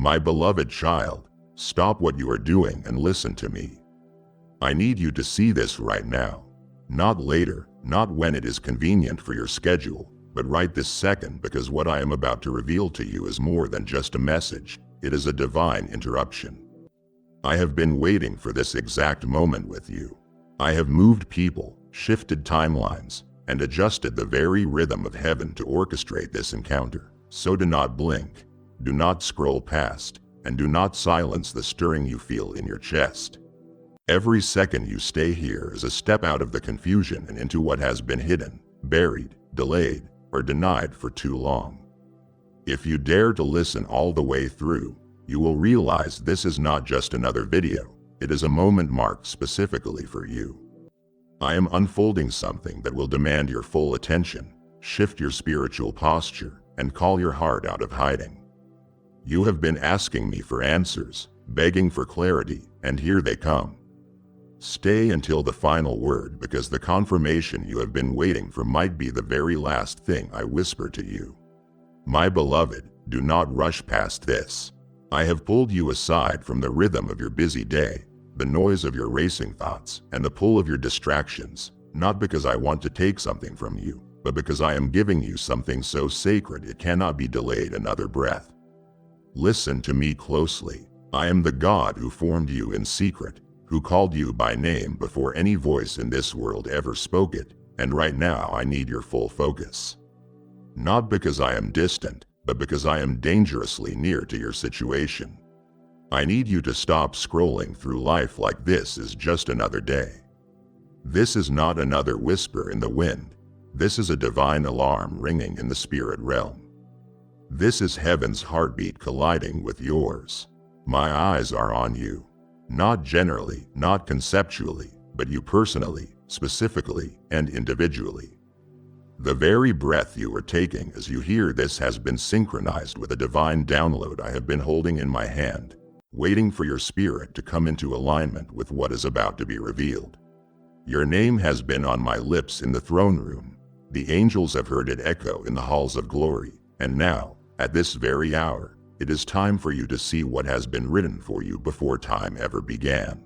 My beloved child, stop what you are doing and listen to me. I need you to see this right now. Not later, not when it is convenient for your schedule, but right this second, because what I am about to reveal to you is more than just a message. It is a divine interruption. I have been waiting for this exact moment with you. I have moved people, shifted timelines, and adjusted the very rhythm of heaven to orchestrate this encounter. So do not blink, do not scroll past, and do not silence the stirring you feel in your chest. Every second you stay here is a step out of the confusion and into what has been hidden, buried, delayed, or denied for too long. If you dare to listen all the way through, you will realize this is not just another video, it is a moment marked specifically for you. I am unfolding something that will demand your full attention, shift your spiritual posture, and call your heart out of hiding. You have been asking me for answers, begging for clarity, and here they come. Stay until the final word, because the confirmation you have been waiting for might be the very last thing I whisper to you. My beloved, do not rush past this. I have pulled you aside from the rhythm of your busy day, the noise of your racing thoughts, and the pull of your distractions, not because I want to take something from you, but because I am giving you something so sacred it cannot be delayed another breath. Listen to me closely. I am the God who formed you in secret, who called you by name before any voice in this world ever spoke it, and right now I need your full focus. Not because I am distant, but because I am dangerously near to your situation. I need you to stop scrolling through life like this is just another day. This is not another whisper in the wind. This is a divine alarm ringing in the spirit realm. This is heaven's heartbeat colliding with yours. My eyes are on you. Not generally, not conceptually, but you personally, specifically, and individually. The very breath you are taking as you hear this has been synchronized with a divine download I have been holding in my hand, waiting for your spirit to come into alignment with what is about to be revealed. Your name has been on my lips in the throne room. The angels have heard it echo in the halls of glory, and now, at this very hour, it is time for you to see what has been written for you before time ever began.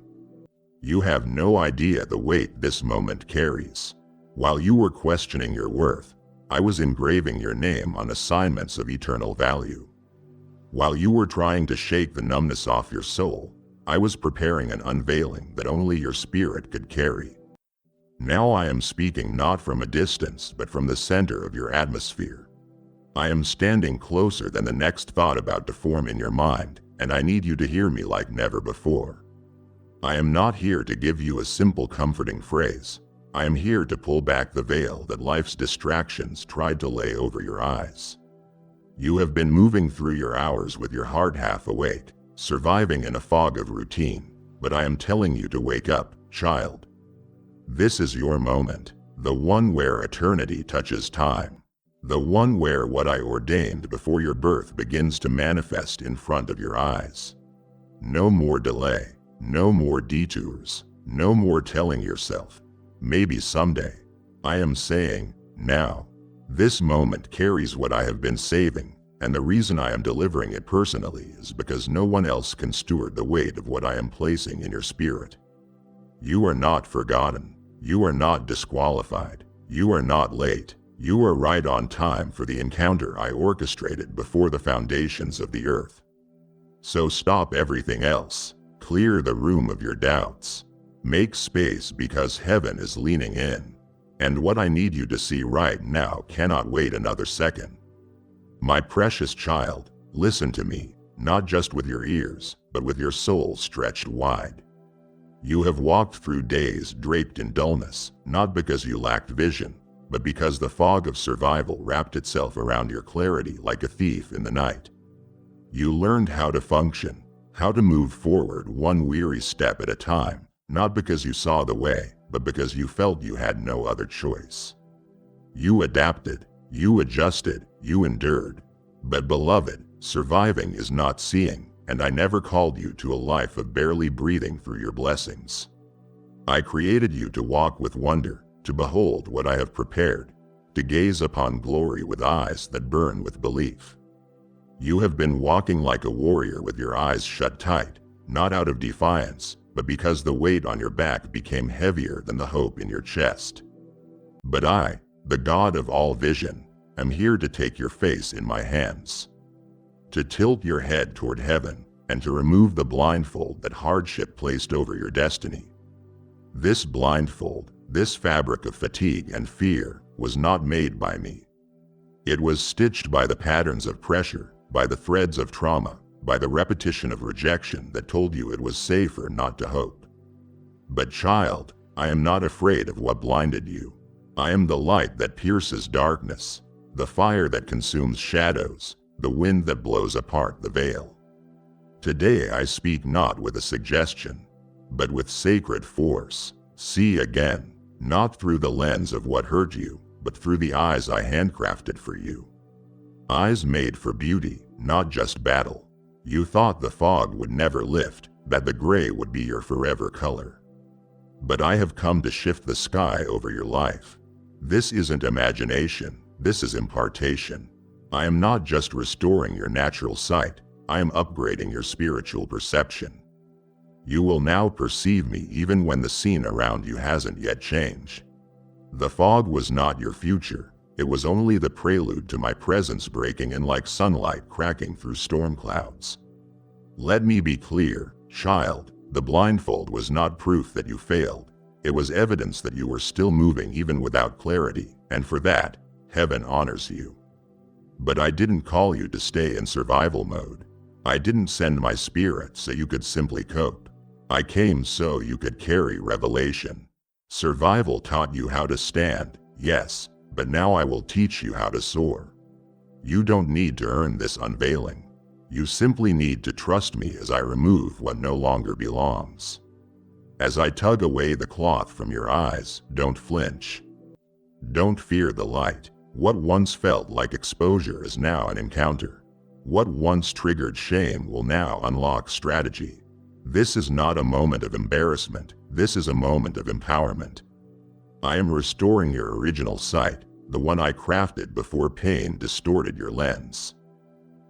You have no idea the weight this moment carries. While you were questioning your worth, I was engraving your name on assignments of eternal value. While you were trying to shake the numbness off your soul, I was preparing an unveiling that only your spirit could carry. Now I am speaking not from a distance, but from the center of your atmosphere. I am standing closer than the next thought about to form in your mind, and I need you to hear me like never before. I am not here to give you a simple comforting phrase. I am here to pull back the veil that life's distractions tried to lay over your eyes. You have been moving through your hours with your heart half awake, surviving in a fog of routine, but I am telling you to wake up, child. This is your moment, the one where eternity touches time. The one where what I ordained before your birth begins to manifest in front of your eyes. No more delay, no more detours, no more telling yourself, maybe someday. I am saying, now. This moment carries what I have been saving, and the reason I am delivering it personally is because no one else can steward the weight of what I am placing in your spirit. You are not forgotten. You are not disqualified. You are not late. You are right on time for the encounter I orchestrated before the foundations of the earth. So stop everything else. Clear the room of your doubts. Make space because heaven is leaning in. And what I need you to see right now cannot wait another second. My precious child, listen to me, not just with your ears, but with your soul stretched wide. You have walked through days draped in dullness, not because you lacked vision, but because the fog of survival wrapped itself around your clarity like a thief in the night. You learned how to function, how to move forward one weary step at a time, not because you saw the way, but because you felt you had no other choice. You adapted, you adjusted, you endured. But beloved, surviving is not seeing, and I never called you to a life of barely breathing through your blessings. I created you to walk with wonder, to behold what I have prepared, to gaze upon glory with eyes that burn with belief. You have been walking like a warrior with your eyes shut tight, not out of defiance, but because the weight on your back became heavier than the hope in your chest. But I, the God of all vision, am here to take your face in my hands, to tilt your head toward heaven, and to remove the blindfold that hardship placed over your destiny. This blindfold, this fabric of fatigue and fear, was not made by me. It was stitched by the patterns of pressure, by the threads of trauma, by the repetition of rejection that told you it was safer not to hope. But child, I am not afraid of what blinded you. I am the light that pierces darkness, the fire that consumes shadows, the wind that blows apart the veil. Today I speak not with a suggestion, but with sacred force. See again, not through the lens of what hurt you, but through the eyes I handcrafted for you. Eyes made for beauty, not just battle. You thought the fog would never lift, that the gray would be your forever color. But I have come to shift the sky over your life. This isn't imagination, this is impartation. I am not just restoring your natural sight, I am upgrading your spiritual perception. You will now perceive me even when the scene around you hasn't yet changed. The fog was not your future, it was only the prelude to my presence breaking in like sunlight cracking through storm clouds. Let me be clear, child, the blindfold was not proof that you failed. It was evidence that you were still moving even without clarity, and for that, heaven honors you. But I didn't call you to stay in survival mode. I didn't send my spirit so you could simply cope. I came so you could carry revelation. Survival taught you how to stand, yes, but now I will teach you how to soar. You don't need to earn this unveiling. You simply need to trust me as I remove what no longer belongs. As I tug away the cloth from your eyes, don't flinch. Don't fear the light. What once felt like exposure is now an encounter. What once triggered shame will now unlock strategy. This is not a moment of embarrassment, this is a moment of empowerment. I am restoring your original sight, the one I crafted before pain distorted your lens.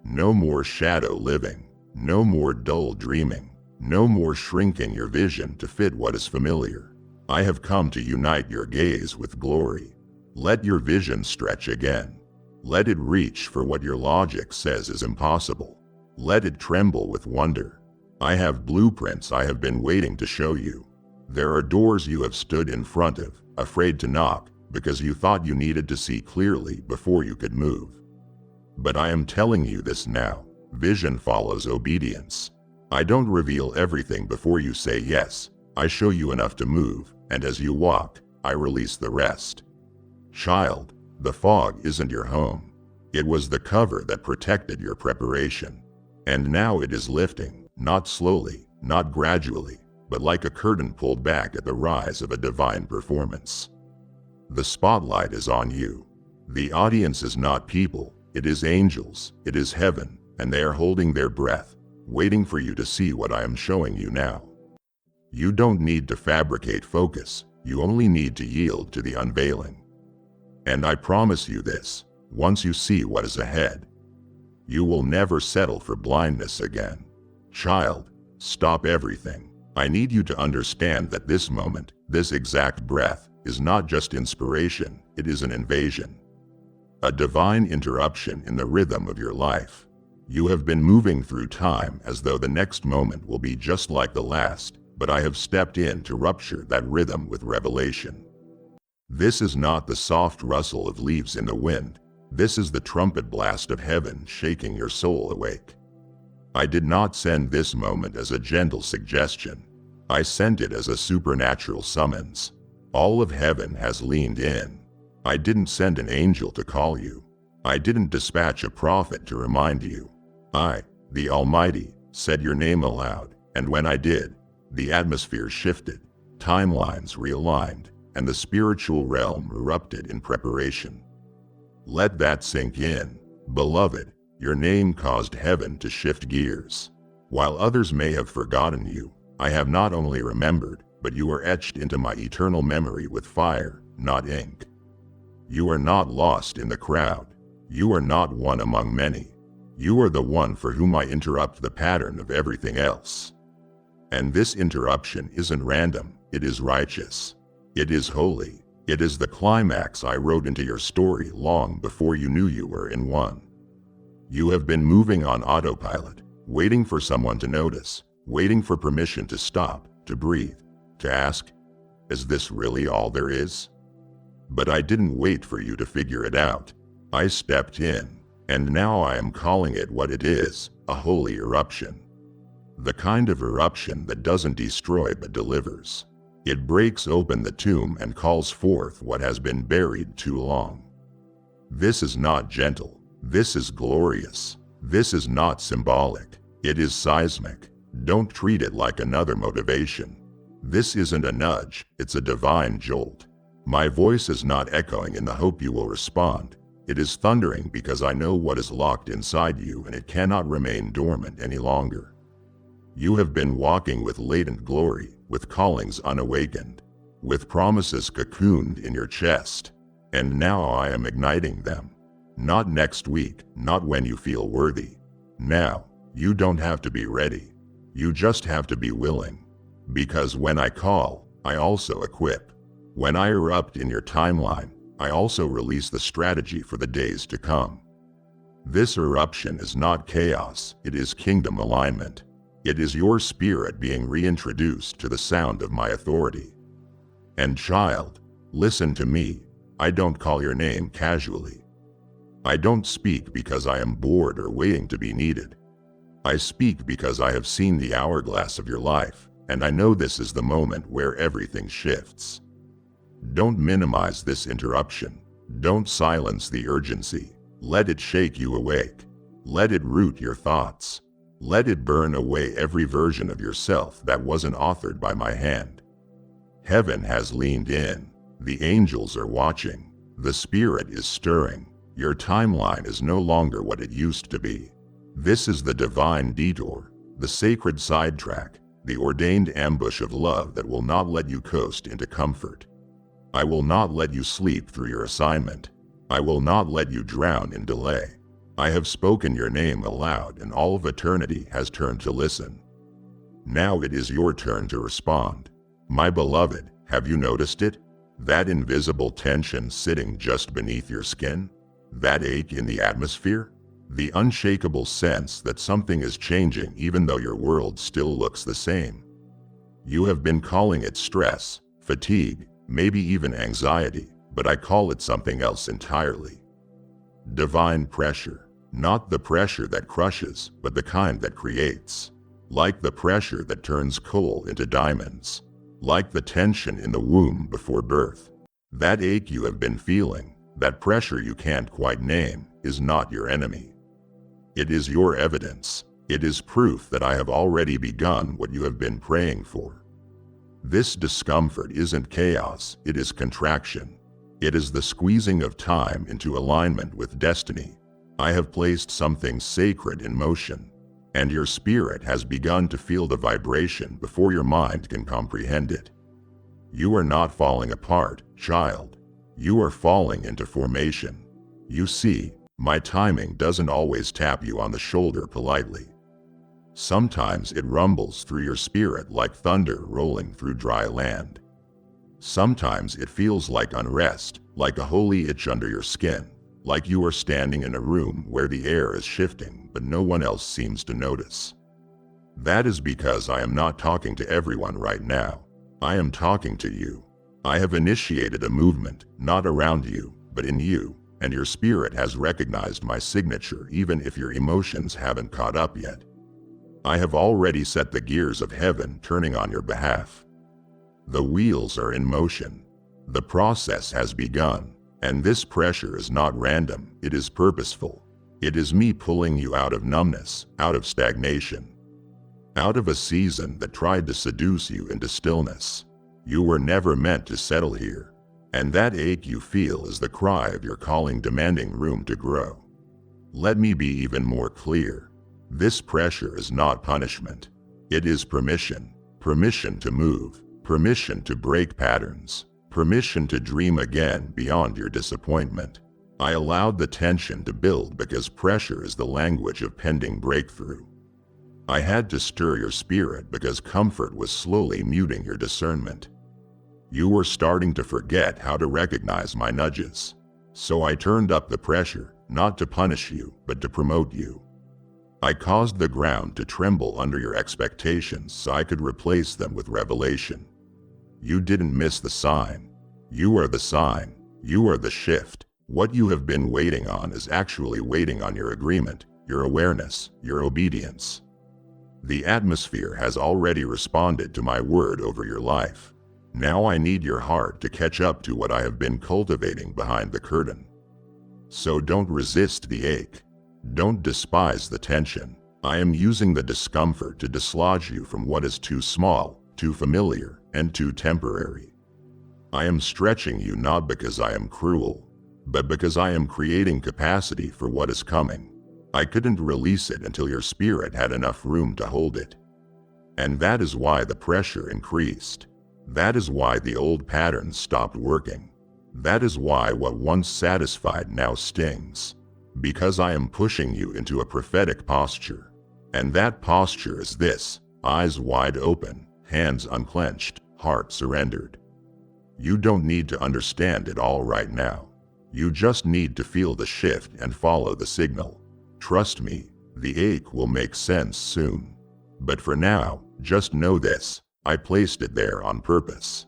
No more shadow living, no more dull dreaming. No more shrinking your vision to fit what is familiar. I have come to unite your gaze with glory. Let your vision stretch again. Let it reach for what your logic says is impossible. Let it tremble with wonder. I have blueprints I have been waiting to show you. There are doors you have stood in front of, afraid to knock, because you thought you needed to see clearly before you could move. But I am telling you this now. Vision follows obedience. I don't reveal everything before you say yes. I show you enough to move, and as you walk, I release the rest. Child, the fog isn't your home. It was the cover that protected your preparation. And now it is lifting, not slowly, not gradually, but like a curtain pulled back at the rise of a divine performance. The spotlight is on you. The audience is not people, it is angels, it is heaven, and they are holding their breath, waiting for you to see what I am showing you now. You don't need to fabricate focus, you only need to yield to the unveiling. And I promise you this, once you see what is ahead, you will never settle for blindness again. Child, stop everything. I need you to understand that this moment, this exact breath, is not just inspiration, it is an invasion. A divine interruption in the rhythm of your life. You have been moving through time as though the next moment will be just like the last, but I have stepped in to rupture that rhythm with revelation. This is not the soft rustle of leaves in the wind. This is the trumpet blast of heaven shaking your soul awake. I did not send this moment as a gentle suggestion. I sent it as a supernatural summons. All of heaven has leaned in. I didn't send an angel to call you. I didn't dispatch a prophet to remind you. I, the Almighty, said your name aloud, and when I did, the atmosphere shifted, timelines realigned, and the spiritual realm erupted in preparation. Let that sink in. Beloved, your name caused heaven to shift gears. While others may have forgotten you, I have not only remembered, but you are etched into my eternal memory with fire, not ink. You are not lost in the crowd. You are not one among many. You are the one for whom I interrupt the pattern of everything else. And this interruption isn't random, it is righteous. It is holy. It is the climax I wrote into your story long before you knew you were in one. You have been moving on autopilot, waiting for someone to notice, waiting for permission to stop, to breathe, to ask, is this really all there is? But I didn't wait for you to figure it out. I stepped in, and now I am calling it what it is, a holy eruption. The kind of eruption that doesn't destroy but delivers. It breaks open the tomb and calls forth what has been buried too long. This is not gentle. This is glorious. This is not symbolic. It is seismic. Don't treat it like another motivation. This isn't a nudge, it's a divine jolt. My voice is not echoing in the hope you will respond. It is thundering because I know what is locked inside you and it cannot remain dormant any longer. You have been walking with latent glory, with callings unawakened, with promises cocooned in your chest, and now I am igniting them. Not next week, not when you feel worthy. Now, you don't have to be ready. You just have to be willing. Because when I call, I also equip. When I erupt in your timeline, I also release the strategy for the days to come. This eruption is not chaos, it is kingdom alignment. It is your spirit being reintroduced to the sound of my authority. And child, listen to me. I don't call your name casually. I don't speak because I am bored or waiting to be needed. I speak because I have seen the hourglass of your life, and I know this is the moment where everything shifts. Don't minimize this interruption. Don't silence the urgency. Let it shake you awake. Let it root your thoughts. Let it burn away every version of yourself that wasn't authored by my hand. Heaven has leaned in. The angels are watching. The spirit is stirring. Your timeline is no longer what it used to be. This is the divine detour, the sacred sidetrack, the ordained ambush of love that will not let you coast into comfort. I will not let you sleep through your assignment. I will not let you drown in delay. I have spoken your name aloud and all of eternity has turned to listen. Now it is your turn to respond. My beloved, have you noticed it? That invisible tension sitting just beneath your skin? That ache in the atmosphere? The unshakable sense that something is changing even though your world still looks the same. You have been calling it stress, fatigue, maybe even anxiety, but I call it something else entirely. Divine pressure, not the pressure that crushes, but the kind that creates. Like the pressure that turns coal into diamonds. Like the tension in the womb before birth. That ache you have been feeling, that pressure you can't quite name, is not your enemy. It is your evidence. It is proof that I have already begun what you have been praying for. This discomfort isn't chaos, it is contraction. It is the squeezing of time into alignment with destiny. I have placed something sacred in motion, and your spirit has begun to feel the vibration before your mind can comprehend it. You are not falling apart, child. You are falling into formation. You see, my timing doesn't always tap you on the shoulder politely. Sometimes it rumbles through your spirit like thunder rolling through dry land. Sometimes it feels like unrest, like a holy itch under your skin, like you are standing in a room where the air is shifting but no one else seems to notice. That is because I am not talking to everyone right now. I am talking to you. I have initiated a movement, not around you, but in you, and your spirit has recognized my signature even if your emotions haven't caught up yet. I have already set the gears of heaven turning on your behalf. The wheels are in motion. The process has begun, and this pressure is not random, it is purposeful. It is me pulling you out of numbness, out of stagnation, out of a season that tried to seduce you into stillness. You were never meant to settle here, and that ache you feel is the cry of your calling demanding room to grow. Let me be even more clear. This pressure is not punishment. It is permission. Permission to move. Permission to break patterns. Permission to dream again beyond your disappointment. I allowed the tension to build because pressure is the language of pending breakthrough. I had to stir your spirit because comfort was slowly muting your discernment. You were starting to forget how to recognize my nudges. So I turned up the pressure, not to punish you, but to promote you. I caused the ground to tremble under your expectations so I could replace them with revelation. You didn't miss the sign. You are the sign. You are the shift. What you have been waiting on is actually waiting on your agreement, your awareness, your obedience. The atmosphere has already responded to my word over your life. Now I need your heart to catch up to what I have been cultivating behind the curtain. So don't resist the ache. Don't despise the tension. I am using the discomfort to dislodge you from what is too small, too familiar, and too temporary. I am stretching you not because I am cruel, but because I am creating capacity for what is coming. I couldn't release it until your spirit had enough room to hold it. And that is why the pressure increased. That is why the old patterns stopped working. That is why what once satisfied now stings. Because I am pushing you into a prophetic posture. And that posture is this: eyes wide open, hands unclenched, heart surrendered. You don't need to understand it all right now. You just need to feel the shift and follow the signal. Trust me, the ache will make sense soon. But for now, just know this: I placed it there on purpose.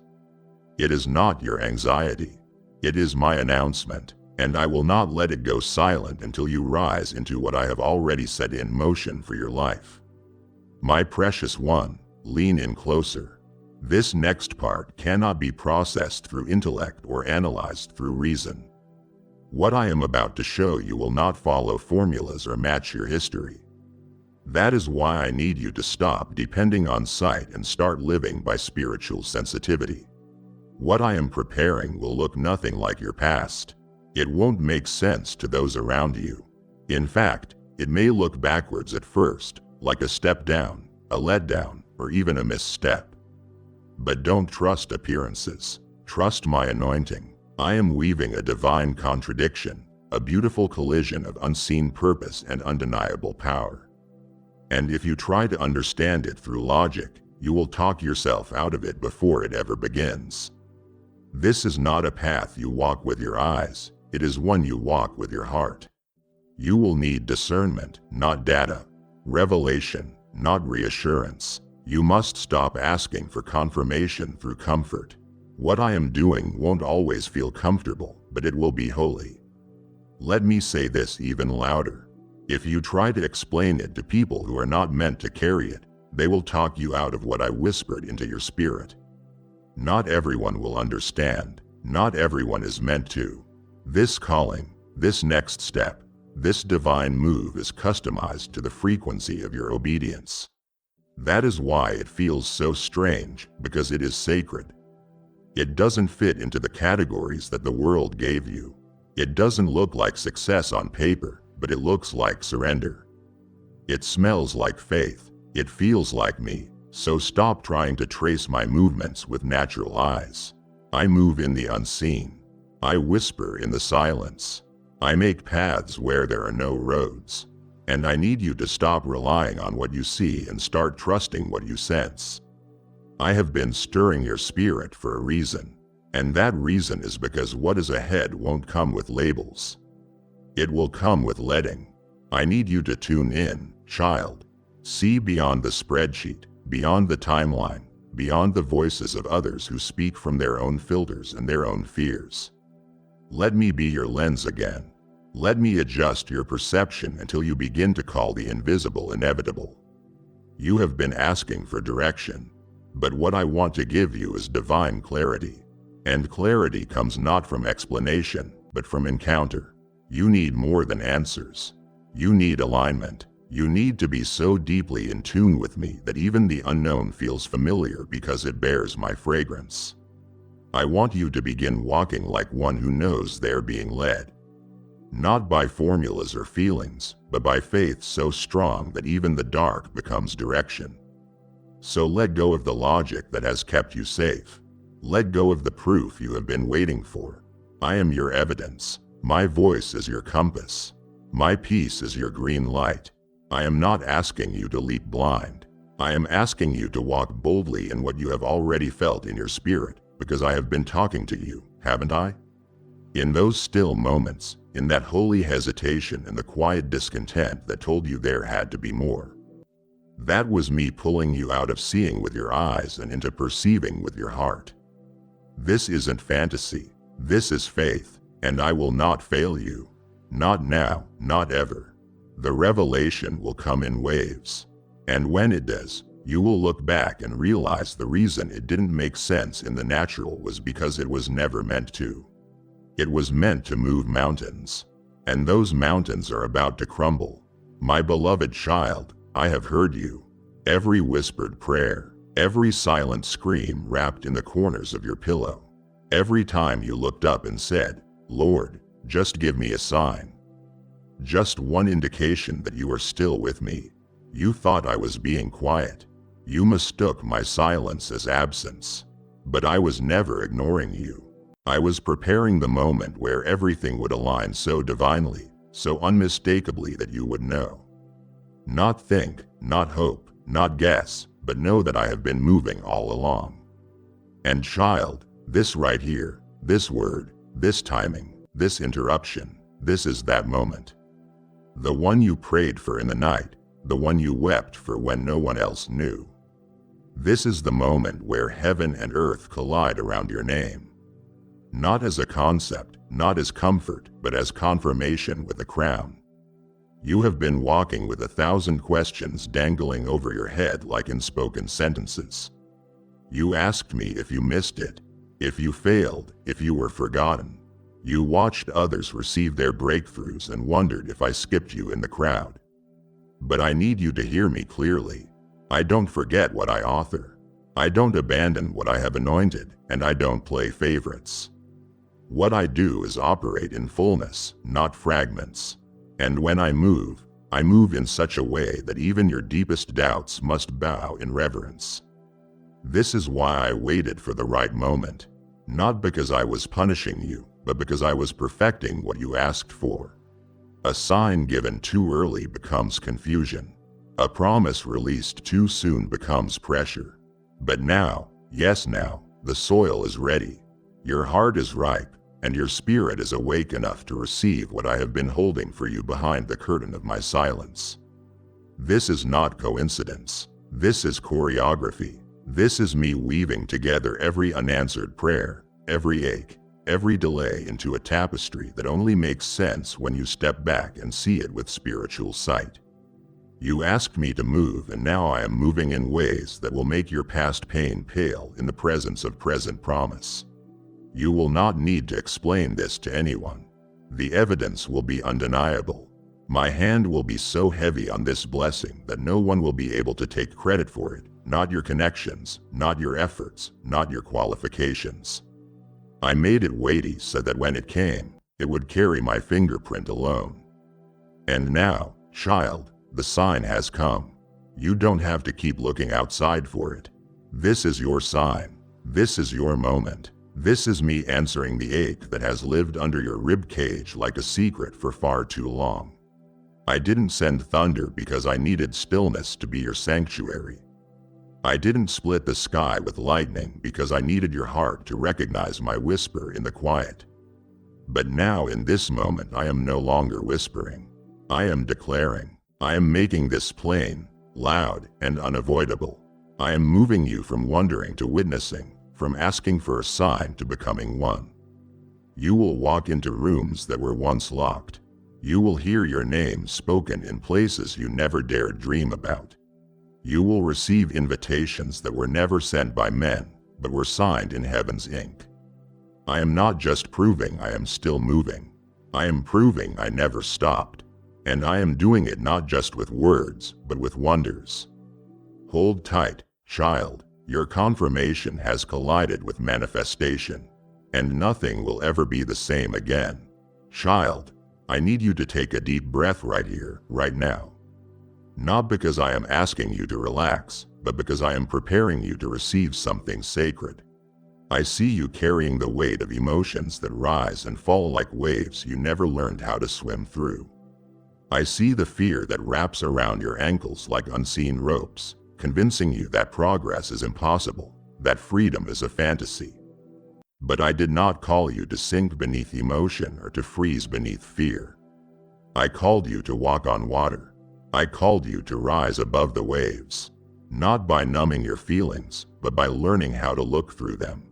It is not your anxiety. It is my announcement, and I will not let it go silent until you rise into what I have already set in motion for your life. My precious one, lean in closer. This next part cannot be processed through intellect or analyzed through reason. What I am about to show you will not follow formulas or match your history. That is why I need you to stop depending on sight and start living by spiritual sensitivity. What I am preparing will look nothing like your past. It won't make sense to those around you. In fact, it may look backwards at first, like a step down, a letdown, or even a misstep. But don't trust appearances. Trust my anointing. I am weaving a divine contradiction, a beautiful collision of unseen purpose and undeniable power. And if you try to understand it through logic, you will talk yourself out of it before it ever begins. This is not a path you walk with your eyes, it is one you walk with your heart. You will need discernment, not data, revelation, not reassurance. You must stop asking for confirmation through comfort. What I am doing won't always feel comfortable, but it will be holy. Let me say this even louder. If you try to explain it to people who are not meant to carry it, they will talk you out of what I whispered into your spirit. Not everyone will understand. Not everyone is meant to. This calling, this next step, this divine move is customized to the frequency of your obedience. That is why it feels so strange, because it is sacred. It doesn't fit into the categories that the world gave you. It doesn't look like success on paper, but it looks like surrender. It smells like faith. It feels like me. So stop trying to trace my movements with natural eyes. I move in the unseen. I whisper in the silence. I make paths where there are no roads. And I need you to stop relying on what you see and start trusting what you sense. I have been stirring your spirit for a reason. And that reason is because what is ahead won't come with labels. It will come with letting. I need you to tune in, child. See beyond the spreadsheet. Beyond the timeline, beyond the voices of others who speak from their own filters and their own fears. Let me be your lens again. Let me adjust your perception until you begin to call the invisible inevitable. You have been asking for direction, but what I want to give you is divine clarity. And clarity comes not from explanation, but from encounter. You need more than answers. You need alignment. You need to be so deeply in tune with me that even the unknown feels familiar because it bears my fragrance. I want you to begin walking like one who knows they are being led. Not by formulas or feelings, but by faith so strong that even the dark becomes direction. So let go of the logic that has kept you safe. Let go of the proof you have been waiting for. I am your evidence. My voice is your compass. My peace is your green light. I am not asking you to leap blind. I am asking you to walk boldly in what you have already felt in your spirit, because I have been talking to you, haven't I? In those still moments, in that holy hesitation and the quiet discontent that told you there had to be more. That was me pulling you out of seeing with your eyes and into perceiving with your heart. This isn't fantasy. This is faith, and I will not fail you. Not now, not ever. The revelation will come in waves. And when it does, you will look back and realize the reason it didn't make sense in the natural was because it was never meant to. It was meant to move mountains. And those mountains are about to crumble. My beloved child, I have heard you. Every whispered prayer, every silent scream wrapped in the corners of your pillow. Every time you looked up and said, Lord, just give me a sign. Just one indication that you are still with me. You thought I was being quiet. You mistook my silence as absence. But I was never ignoring you. I was preparing the moment where everything would align so divinely, so unmistakably that you would know. Not think, not hope, not guess, but know that I have been moving all along. And child, this right here, this word, this timing, this interruption, this is that moment. The one you prayed for in the night, the one you wept for when no one else knew. This is the moment where heaven and earth collide around your name. Not as a concept, not as comfort, but as confirmation with a crown. You have been walking with 1,000 questions dangling over your head like unspoken sentences. You asked me if you missed it, if you failed, if you were forgotten. You watched others receive their breakthroughs and wondered if I skipped you in the crowd. But I need you to hear me clearly. I don't forget what I author. I don't abandon what I have anointed, and I don't play favorites. What I do is operate in fullness, not fragments. And when I move in such a way that even your deepest doubts must bow in reverence. This is why I waited for the right moment, not because I was punishing you, but because I was perfecting what you asked for. A sign given too early becomes confusion. A promise released too soon becomes pressure. But now, yes now, the soil is ready. Your heart is ripe, and your spirit is awake enough to receive what I have been holding for you behind the curtain of my silence. This is not coincidence. This is choreography. This is me weaving together every unanswered prayer, every ache, every delay into a tapestry that only makes sense when you step back and see it with spiritual sight. You asked me to move, and now I am moving in ways that will make your past pain pale in the presence of present promise. You will not need to explain this to anyone. The evidence will be undeniable. My hand will be so heavy on this blessing that no one will be able to take credit for it, not your connections, not your efforts, not your qualifications. I made it weighty so that when it came, it would carry my fingerprint alone. And now, child, the sign has come. You don't have to keep looking outside for it. This is your sign. This is your moment. This is me answering the ache that has lived under your rib cage like a secret for far too long. I didn't send thunder because I needed stillness to be your sanctuary. I didn't split the sky with lightning because I needed your heart to recognize my whisper in the quiet. But now in this moment I am no longer whispering. I am declaring. I am making this plain, loud, and unavoidable. I am moving you from wondering to witnessing, from asking for a sign to becoming one. You will walk into rooms that were once locked. You will hear your name spoken in places you never dared dream about. You will receive invitations that were never sent by men, but were signed in heaven's ink. I am not just proving I am still moving. I am proving I never stopped. And I am doing it not just with words, but with wonders. Hold tight, child. Your confirmation has collided with manifestation, and nothing will ever be the same again. Child, I need you to take a deep breath right here, right now. Not because I am asking you to relax, but because I am preparing you to receive something sacred. I see you carrying the weight of emotions that rise and fall like waves you never learned how to swim through. I see the fear that wraps around your ankles like unseen ropes, convincing you that progress is impossible, that freedom is a fantasy. But I did not call you to sink beneath emotion or to freeze beneath fear. I called you to walk on water. I called you to rise above the waves, not by numbing your feelings, but by learning how to look through them.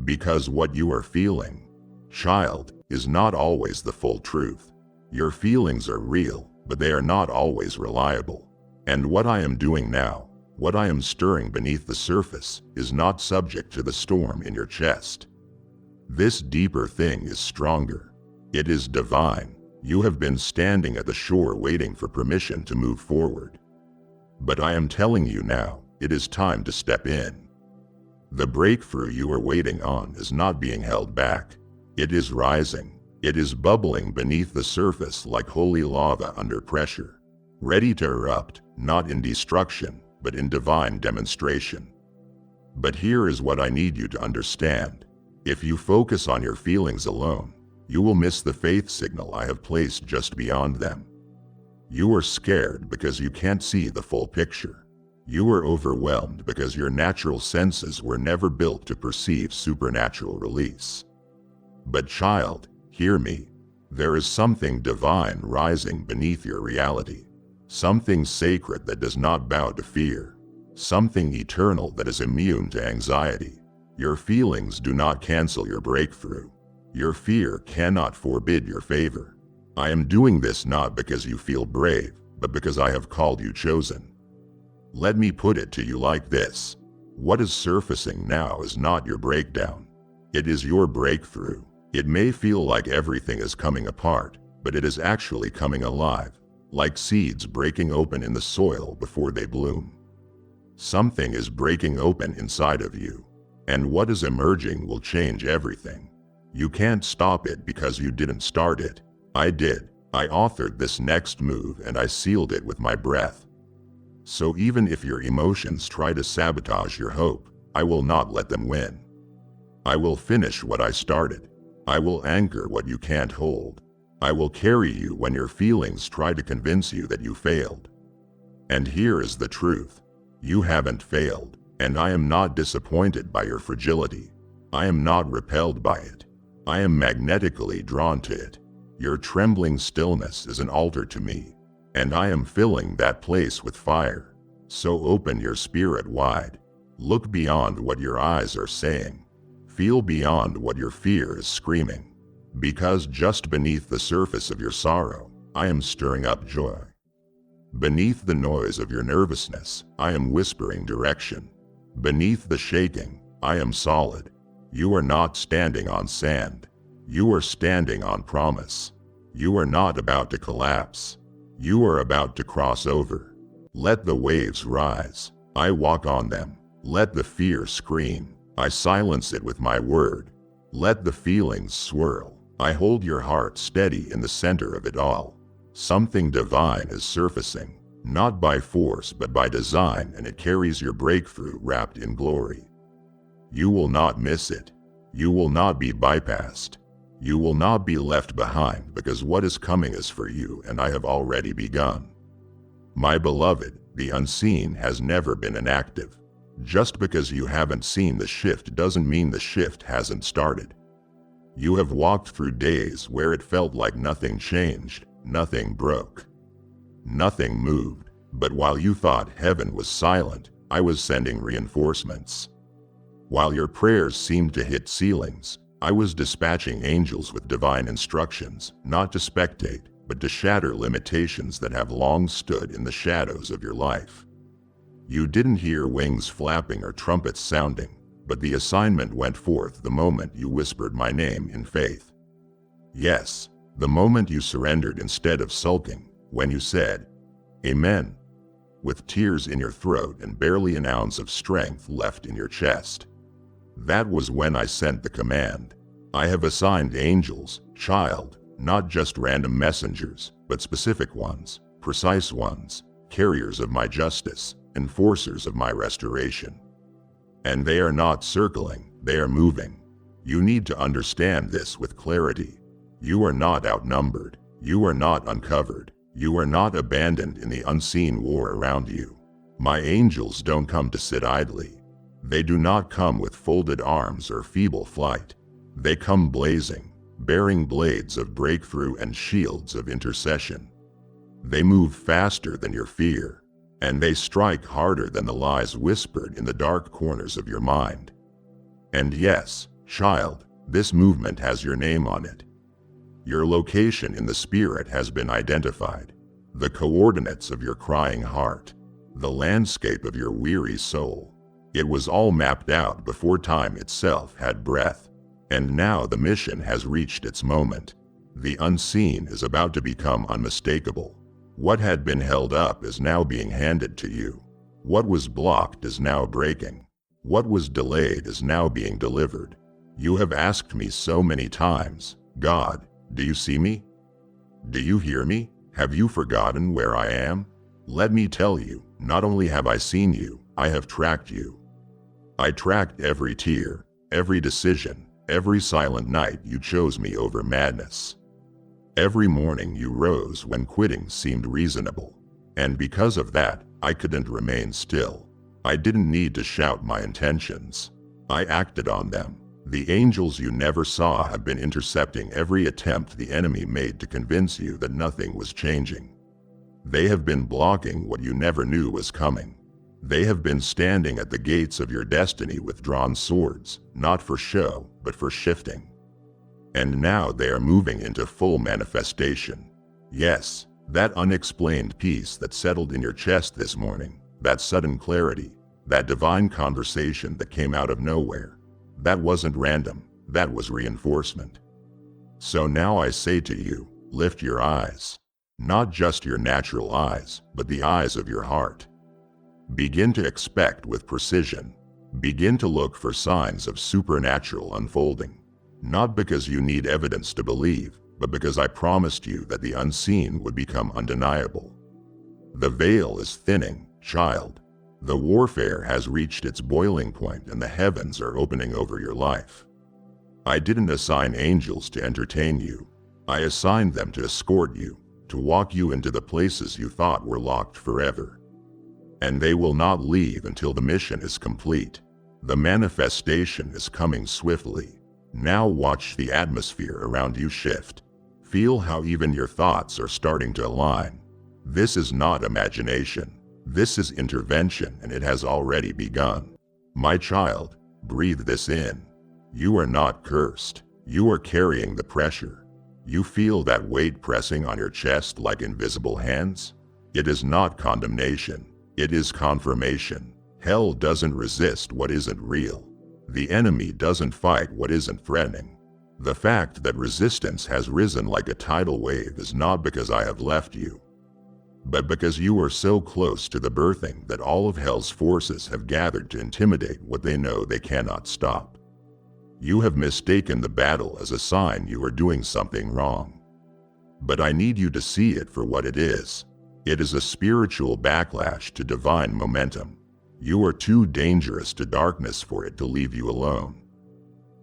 Because what you are feeling, child, is not always the full truth. Your feelings are real, but they are not always reliable. And what I am doing now, what I am stirring beneath the surface, is not subject to the storm in your chest. This deeper thing is stronger. It is divine. You have been standing at the shore waiting for permission to move forward. But I am telling you now, it is time to step in. The breakthrough you are waiting on is not being held back. It is rising. It is bubbling beneath the surface like holy lava under pressure, ready to erupt, not in destruction, but in divine demonstration. But here is what I need you to understand. If you focus on your feelings alone, you will miss the faith signal I have placed just beyond them. You are scared because you can't see the full picture. You are overwhelmed because your natural senses were never built to perceive supernatural release. But child, hear me. There is something divine rising beneath your reality. Something sacred that does not bow to fear. Something eternal that is immune to anxiety. Your feelings do not cancel your breakthrough. Your fear cannot forbid your favor. I am doing this not because you feel brave, but because I have called you chosen. Let me put it to you like this. What is surfacing now is not your breakdown. It is your breakthrough. It may feel like everything is coming apart, but it is actually coming alive, like seeds breaking open in the soil before they bloom. Something is breaking open inside of you, and what is emerging will change everything. You can't stop it because you didn't start it. I did. I authored this next move and I sealed it with my breath. So even if your emotions try to sabotage your hope, I will not let them win. I will finish what I started. I will anchor what you can't hold. I will carry you when your feelings try to convince you that you failed. And here is the truth. You haven't failed, and I am not disappointed by your fragility. I am not repelled by it. I am magnetically drawn to it. Your trembling stillness is an altar to me, and I am filling that place with fire. So open your spirit wide. Look beyond what your eyes are saying. Feel beyond what your fear is screaming. Because just beneath the surface of your sorrow, I am stirring up joy. Beneath the noise of your nervousness, I am whispering direction. Beneath the shaking, I am solid. You are not standing on sand. You are standing on promise. You are not about to collapse. You are about to cross over. Let the waves rise. I walk on them. Let the fear scream. I silence it with my word. Let the feelings swirl. I hold your heart steady in the center of it all. Something divine is surfacing, not by force but by design, and it carries your breakthrough wrapped in glory. You will not miss it. You will not be bypassed. You will not be left behind, because what is coming is for you, and I have already begun. My beloved, the unseen has never been inactive. Just because you haven't seen the shift doesn't mean the shift hasn't started. You have walked through days where it felt like nothing changed, nothing broke, nothing moved. But while you thought heaven was silent, I was sending reinforcements. While your prayers seemed to hit ceilings, I was dispatching angels with divine instructions, not to spectate, but to shatter limitations that have long stood in the shadows of your life. You didn't hear wings flapping or trumpets sounding, but the assignment went forth the moment you whispered my name in faith. Yes, the moment you surrendered instead of sulking, when you said, Amen, with tears in your throat and barely an ounce of strength left in your chest. That was when I sent the command. I have assigned angels, child, not just random messengers, but specific ones, precise ones, carriers of my justice, enforcers of my restoration. And they are not circling, they are moving. You need to understand this with clarity. You are not outnumbered. You are not uncovered. You are not abandoned in the unseen war around you. My angels don't come to sit idly. They do not come with folded arms or feeble flight. They come blazing, bearing blades of breakthrough and shields of intercession. They move faster than your fear, and they strike harder than the lies whispered in the dark corners of your mind. And yes, child, this movement has your name on it. Your location in the spirit has been identified, the coordinates of your crying heart, the landscape of your weary soul. It was all mapped out before time itself had breath, and now the mission has reached its moment. The unseen is about to become unmistakable. What had been held up is now being handed to you. What was blocked is now breaking. What was delayed is now being delivered. You have asked me so many times, God, do you see me? Do you hear me? Have you forgotten where I am? Let me tell you, not only have I seen you, I have tracked you. I tracked every tear, every decision, every silent night you chose me over madness. Every morning you rose when quitting seemed reasonable. And because of that, I couldn't remain still. I didn't need to shout my intentions. I acted on them. The angels you never saw have been intercepting every attempt the enemy made to convince you that nothing was changing. They have been blocking what you never knew was coming. They have been standing at the gates of your destiny with drawn swords, not for show, but for shifting. And now they are moving into full manifestation. Yes, that unexplained peace that settled in your chest this morning, that sudden clarity, that divine conversation that came out of nowhere, that wasn't random, that was reinforcement. So now I say to you, lift your eyes. Not just your natural eyes, but the eyes of your heart. Begin to expect with precision. Begin to look for signs of supernatural unfolding. Not because you need evidence to believe, but because I promised you that the unseen would become undeniable. The veil is thinning, child. The warfare has reached its boiling point and the heavens are opening over your life. I didn't assign angels to entertain you. I assigned them to escort you, to walk you into the places you thought were locked forever. And they will not leave until the mission is complete. The manifestation is coming swiftly. Now watch the atmosphere around you shift. Feel how even your thoughts are starting to align. This is not imagination. This is intervention, and it has already begun. My child, breathe this in. You are not cursed. You are carrying the pressure. You feel that weight pressing on your chest like invisible hands? It is not condemnation. It is confirmation. Hell doesn't resist what isn't real. The enemy doesn't fight what isn't threatening. The fact that resistance has risen like a tidal wave is not because I have left you, but because you are so close to the birthing that all of hell's forces have gathered to intimidate what they know they cannot stop. You have mistaken the battle as a sign you are doing something wrong. But I need you to see it for what it is. It is a spiritual backlash to divine momentum. You are too dangerous to darkness for it to leave you alone.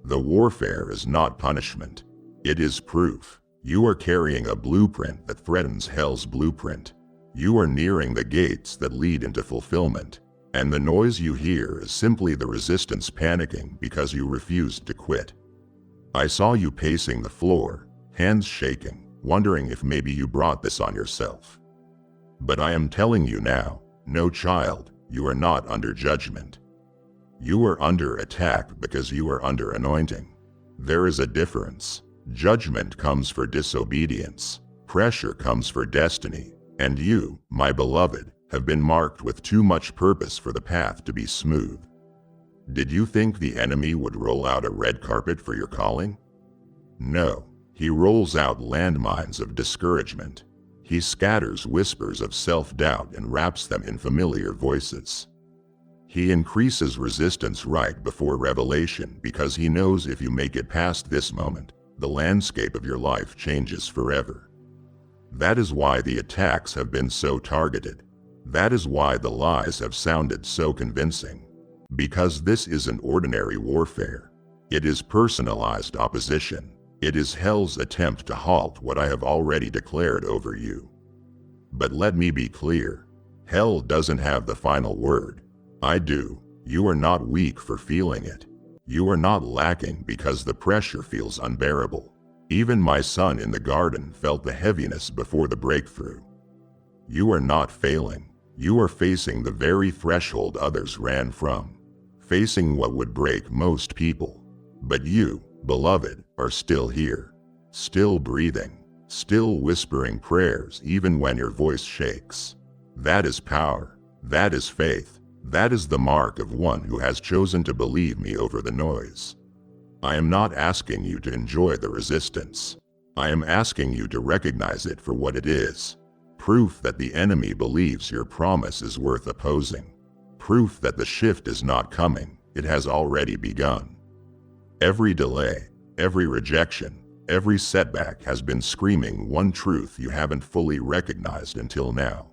The warfare is not punishment. It is proof. You are carrying a blueprint that threatens hell's blueprint. You are nearing the gates that lead into fulfillment, and the noise you hear is simply the resistance panicking because you refused to quit. I saw you pacing the floor, hands shaking, wondering if maybe you brought this on yourself. But I am telling you now, no child, you are not under judgment. You are under attack because you are under anointing. There is a difference. Judgment comes for disobedience. Pressure comes for destiny. And you, my beloved, have been marked with too much purpose for the path to be smooth. Did you think the enemy would roll out a red carpet for your calling? No, he rolls out landmines of discouragement. He scatters whispers of self-doubt and wraps them in familiar voices. He increases resistance right before revelation because he knows if you make it past this moment, the landscape of your life changes forever. That is why the attacks have been so targeted. That is why the lies have sounded so convincing. Because this isn't ordinary warfare. It is personalized opposition. It is hell's attempt to halt what I have already declared over you. But let me be clear. Hell doesn't have the final word. I do. You are not weak for feeling it. You are not lacking because the pressure feels unbearable. Even my son in the garden felt the heaviness before the breakthrough. You are not failing. You are facing the very threshold others ran from. Facing what would break most people. But you, beloved, are still here. Still breathing. Still whispering prayers even when your voice shakes. That is power. That is faith. That is the mark of one who has chosen to believe me over the noise. I am not asking you to enjoy the resistance. I am asking you to recognize it for what it is. Proof that the enemy believes your promise is worth opposing. Proof that the shift is not coming, it has already begun. Every delay, every rejection, every setback has been screaming one truth you haven't fully recognized until now.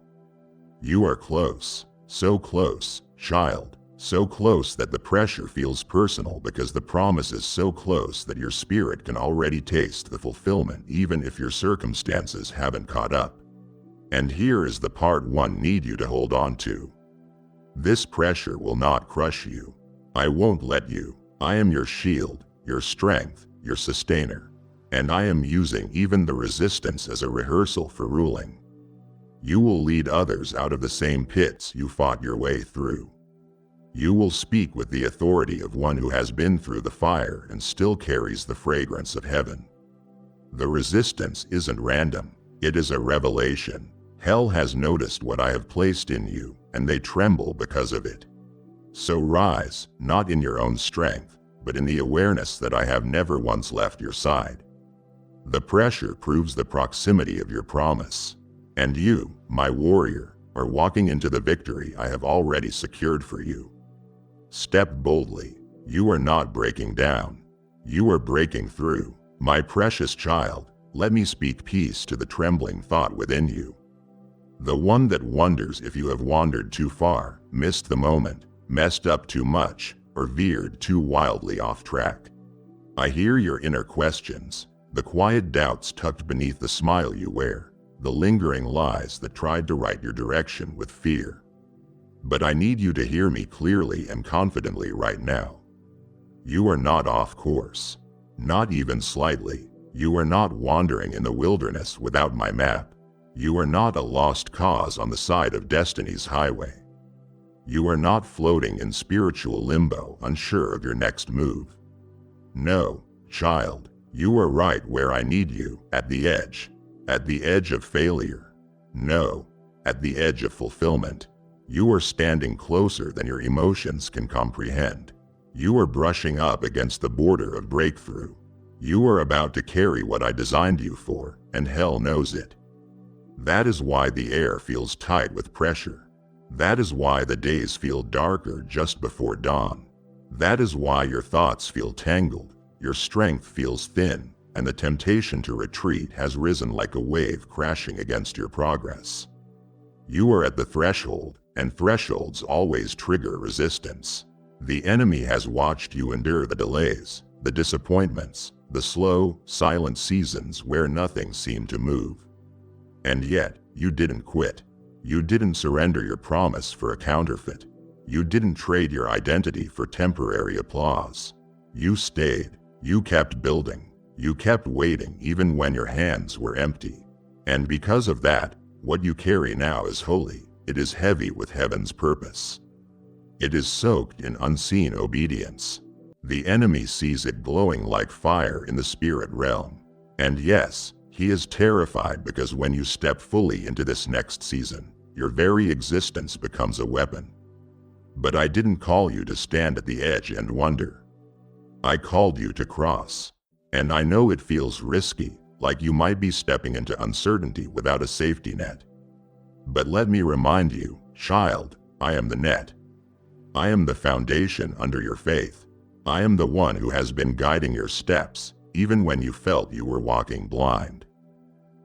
You are close, so close, child, so close that the pressure feels personal because the promise is so close that your spirit can already taste the fulfillment even if your circumstances haven't caught up. And here is the part one need you to hold on to. This pressure will not crush you. I won't let you. I am your shield, your strength, your sustainer. And I am using even the resistance as a rehearsal for ruling. You will lead others out of the same pits you fought your way through. You will speak with the authority of one who has been through the fire and still carries the fragrance of heaven. The resistance isn't random, it is a revelation. Hell has noticed what I have placed in you, and they tremble because of it. So rise, not in your own strength, but in the awareness that I have never once left your side. The pressure proves the proximity of your promise. And you, my warrior, are walking into the victory I have already secured for you. Step boldly. You are not breaking down. You are breaking through. My precious child, let me speak peace to the trembling thought within you. The one that wonders if you have wandered too far, missed the moment, messed up too much, or veered too wildly off track. I hear your inner questions, the quiet doubts tucked beneath the smile you wear. The lingering lies that tried to write your direction with fear. But I need you to hear me clearly and confidently right now. You are not off course. Not even slightly. You are not wandering in the wilderness without my map. You are not a lost cause on the side of destiny's highway. You are not floating in spiritual limbo, unsure of your next move. No, child, you are right where I need you, at the edge. At the edge of failure. No, at the edge of fulfillment. You are standing closer than your emotions can comprehend. You are brushing up against the border of breakthrough. You are about to carry what I designed you for, and hell knows it. That is why the air feels tight with pressure. That is why the days feel darker just before dawn. That is why your thoughts feel tangled, your strength feels thin, and the temptation to retreat has risen like a wave crashing against your progress. You are at the threshold, and thresholds always trigger resistance. The enemy has watched you endure the delays, the disappointments, the slow, silent seasons where nothing seemed to move. And yet, you didn't quit. You didn't surrender your promise for a counterfeit. You didn't trade your identity for temporary applause. You stayed. You kept building. You kept waiting even when your hands were empty. And because of that, what you carry now is holy. It is heavy with heaven's purpose. It is soaked in unseen obedience. The enemy sees it glowing like fire in the spirit realm. And yes, he is terrified because when you step fully into this next season, your very existence becomes a weapon. But I didn't call you to stand at the edge and wonder. I called you to cross. And I know it feels risky, like you might be stepping into uncertainty without a safety net. But let me remind you, child, I am the net. I am the foundation under your faith. I am the one who has been guiding your steps, even when you felt you were walking blind.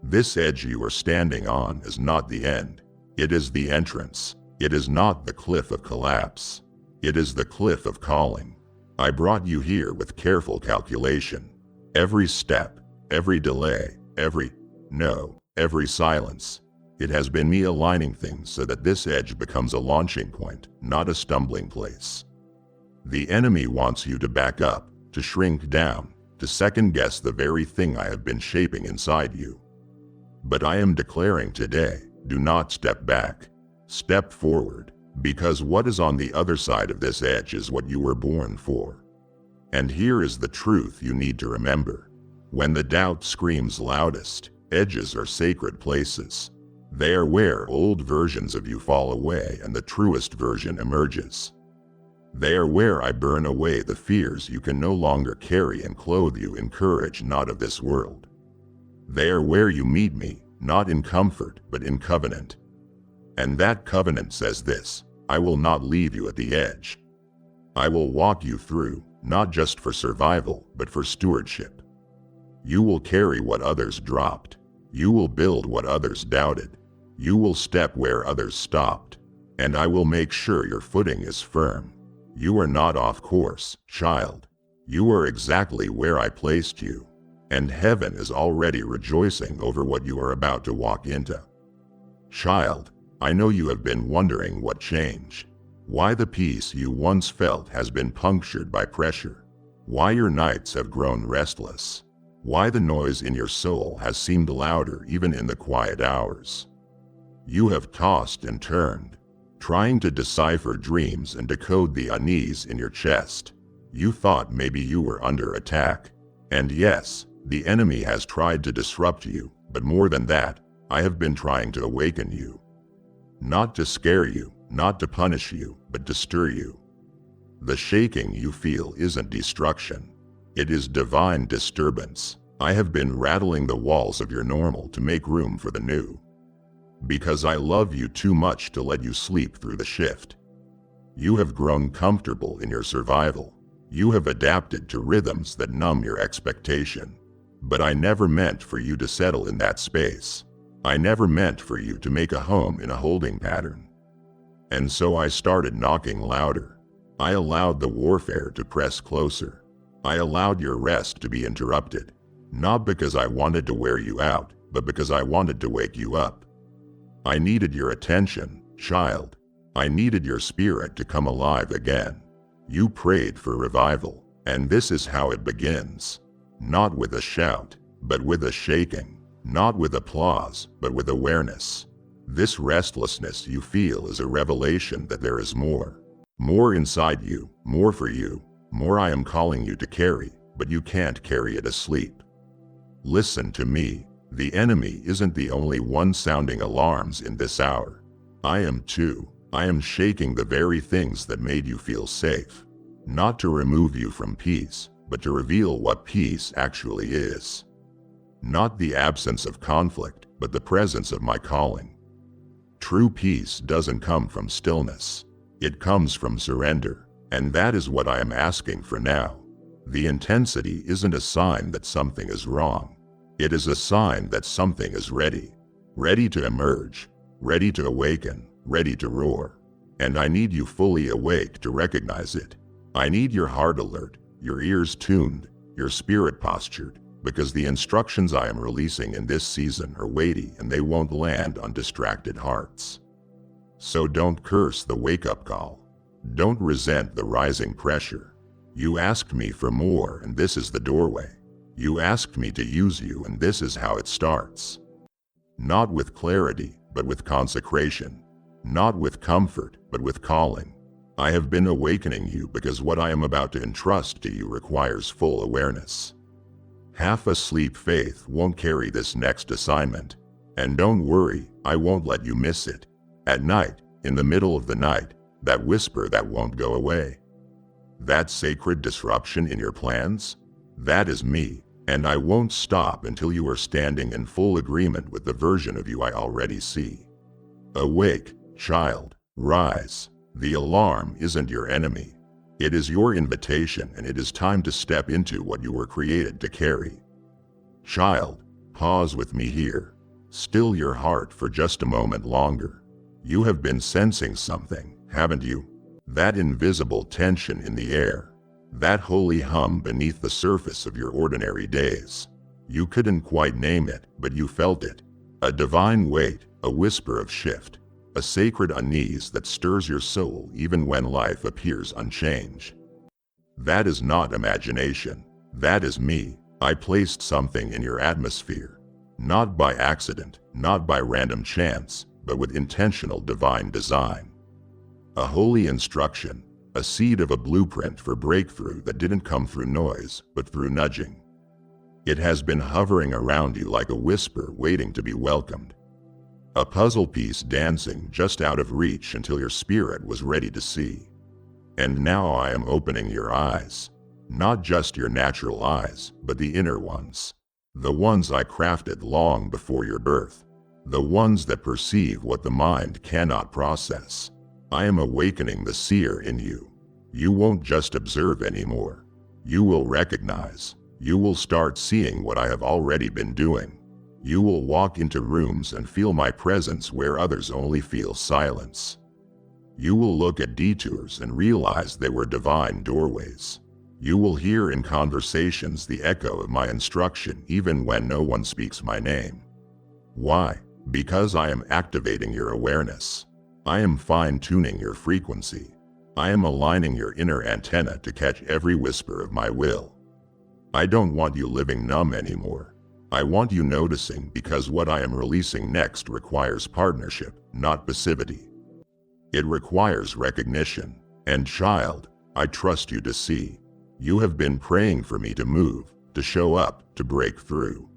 This edge you are standing on is not the end. It is the entrance. It is not the cliff of collapse. It is the cliff of calling. I brought you here with careful calculation. Every step, every delay, every silence. It has been me aligning things so that this edge becomes a launching point, not a stumbling place. The enemy wants you to back up, to shrink down, to second-guess the very thing I have been shaping inside you. But I am declaring today, do not step back. Step forward, because what is on the other side of this edge is what you were born for. And here is the truth you need to remember. When the doubt screams loudest, edges are sacred places. They are where old versions of you fall away and the truest version emerges. They are where I burn away the fears you can no longer carry and clothe you in courage not of this world. They are where you meet me, not in comfort, but in covenant. And that covenant says this: I will not leave you at the edge. I will walk you through, not just for survival, but for stewardship. You will carry what others dropped. You will build what others doubted. You will step where others stopped. And I will make sure your footing is firm. You are not off course, child. You are exactly where I placed you. And heaven is already rejoicing over what you are about to walk into. Child, I know you have been wondering what changed. Why the peace you once felt has been punctured by pressure. Why your nights have grown restless. Why the noise in your soul has seemed louder even in the quiet hours. You have tossed and turned, trying to decipher dreams and decode the unease in your chest. You thought maybe you were under attack. And yes, the enemy has tried to disrupt you, but more than that, I have been trying to awaken you. Not to scare you, not to punish you, but to stir you. The shaking you feel isn't destruction. It is divine disturbance. I have been rattling the walls of your normal to make room for the new. Because I love you too much to let you sleep through the shift. You have grown comfortable in your survival. You have adapted to rhythms that numb your expectation. But I never meant for you to settle in that space. I never meant for you to make a home in a holding pattern. And so I started knocking louder. I allowed the warfare to press closer. I allowed your rest to be interrupted. Not because I wanted to wear you out, but because I wanted to wake you up. I needed your attention, child. I needed your spirit to come alive again. You prayed for revival, and this is how it begins. Not with a shout, but with a shaking. Not with applause, but with awareness. This restlessness you feel is a revelation that there is more. More inside you, more for you, more I am calling you to carry, but you can't carry it asleep. Listen to me. The enemy isn't the only one sounding alarms in this hour. I am too. I am shaking the very things that made you feel safe. Not to remove you from peace, but to reveal what peace actually is. Not the absence of conflict, but the presence of my calling. True peace doesn't come from stillness. It comes from surrender, and that is what I am asking for now. The intensity isn't a sign that something is wrong. It is a sign that something is ready. Ready to emerge, ready to awaken, ready to roar. And I need you fully awake to recognize it. I need your heart alert, your ears tuned, your spirit postured, because the instructions I am releasing in this season are weighty and they won't land on distracted hearts. So don't curse the wake-up call. Don't resent the rising pressure. You asked me for more, and this is the doorway. You asked me to use you, and this is how it starts. Not with clarity, but with consecration. Not with comfort, but with calling. I have been awakening you because what I am about to entrust to you requires full awareness. Half-asleep faith won't carry this next assignment. And don't worry, I won't let you miss it. At night, in the middle of the night, that whisper that won't go away. That sacred disruption in your plans? That is me, and I won't stop until you are standing in full agreement with the version of you I already see. Awake, child, rise. The alarm isn't your enemy. It is your invitation, and it is time to step into what you were created to carry. Child, pause with me here. Still your heart for just a moment longer. You have been sensing something, haven't you? That invisible tension in the air, that holy hum beneath the surface of your ordinary days. You couldn't quite name it, but you felt it. A divine weight, a whisper of shift, a sacred unease that stirs your soul even when life appears unchanged. That is not imagination. That is me. I placed something in your atmosphere, not by accident, not by random chance, but with intentional divine design. A holy instruction, a seed of a blueprint for breakthrough that didn't come through noise, but through nudging. It has been hovering around you like a whisper waiting to be welcomed. A puzzle piece dancing just out of reach until your spirit was ready to see. And now I am opening your eyes. Not just your natural eyes, but the inner ones. The ones I crafted long before your birth. The ones that perceive what the mind cannot process. I am awakening the seer in you. You won't just observe anymore. You will recognize. You will start seeing what I have already been doing. You will walk into rooms and feel my presence where others only feel silence. You will look at detours and realize they were divine doorways. You will hear in conversations the echo of my instruction even when no one speaks my name. Why? Because I am activating your awareness. I am fine-tuning your frequency. I am aligning your inner antenna to catch every whisper of my will. I don't want you living numb anymore. I want you noticing, because what I am releasing next requires partnership, not passivity. It requires recognition. And child, I trust you to see. You have been praying for me to move, to show up, to break through.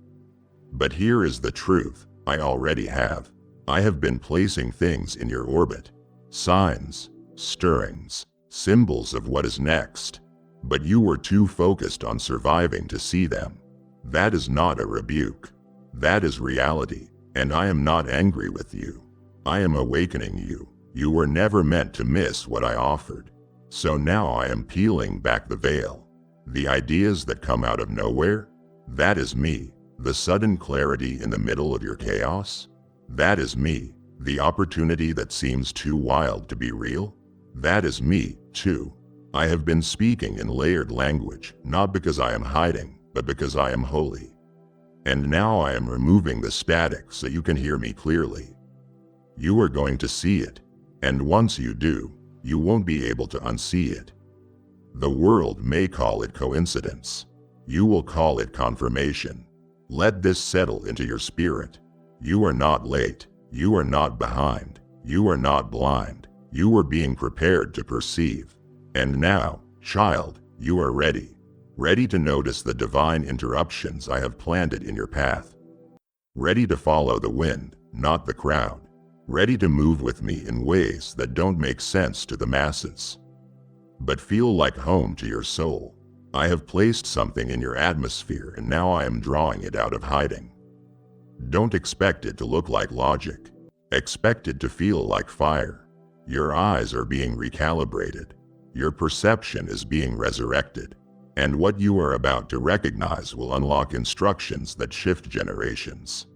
But here is the truth. I already have. I have been placing things in your orbit. Signs, stirrings, symbols of what is next. But you were too focused on surviving to see them. That is not a rebuke. That is reality. And I am not angry with you. I am awakening you. You were never meant to miss what I offered. So now I am peeling back the veil. The ideas that come out of nowhere? That is me. The sudden clarity in the middle of your chaos? That is me. The opportunity that seems too wild to be real? That is me, too. I have been speaking in layered language, not because I am hiding, but because I am holy. And now I am removing the static so you can hear me clearly. You are going to see it. And once you do, you won't be able to unsee it. The world may call it coincidence. You will call it confirmation. Let this settle into your spirit. You are not late. You are not behind. You are not blind. You are being prepared to perceive. And now, child, you are ready. Ready to notice the divine interruptions I have planted in your path. Ready to follow the wind, not the crowd. Ready to move with me in ways that don't make sense to the masses, but feel like home to your soul. I have placed something in your atmosphere and now I am drawing it out of hiding. Don't expect it to look like logic. Expect it to feel like fire. Your eyes are being recalibrated. Your perception is being resurrected. And what you are about to recognize will unlock instructions that shift generations.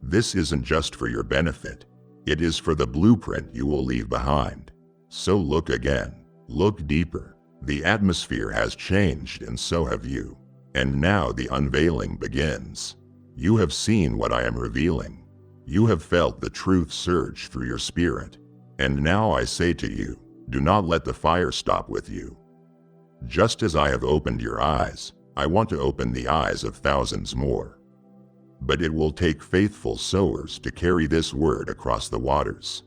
This isn't just for your benefit. It is for the blueprint you will leave behind. So look again. Look deeper. The atmosphere has changed and so have you. And now the unveiling begins. You have seen what I am revealing. You have felt the truth surge through your spirit. And now I say to you, do not let the fire stop with you. Just as I have opened your eyes, I want to open the eyes of thousands more. But it will take faithful sowers to carry this word across the waters.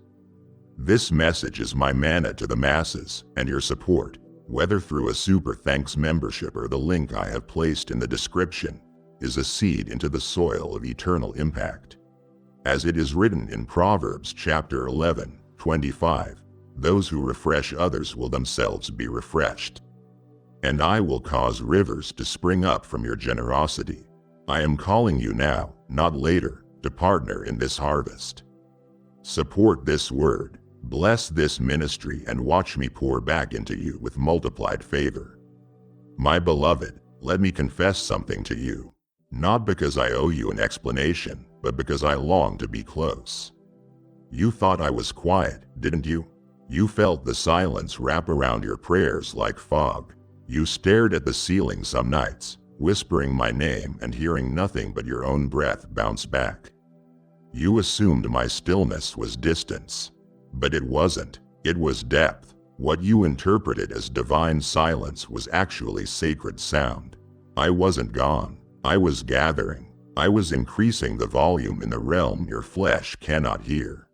This message is my manna to the masses, and your support, whether through a Super Thanks membership or the link I have placed in the description, is a seed into the soil of eternal impact. As it is written in Proverbs chapter 11:25, those who refresh others will themselves be refreshed. And I will cause rivers to spring up from your generosity. I am calling you now, not later, to partner in this harvest. Support this word, bless this ministry, and watch me pour back into you with multiplied favor. My beloved, let me confess something to you, not because I owe you an explanation, but because I long to be close. You thought I was quiet, didn't you? You felt the silence wrap around your prayers like fog. You stared at the ceiling some nights, whispering my name and hearing nothing but your own breath bounce back. You assumed my stillness was distance. But it wasn't. It was depth. What you interpreted as divine silence was actually sacred sound. I wasn't gone. I was gathering. I was increasing the volume in the realm your flesh cannot hear.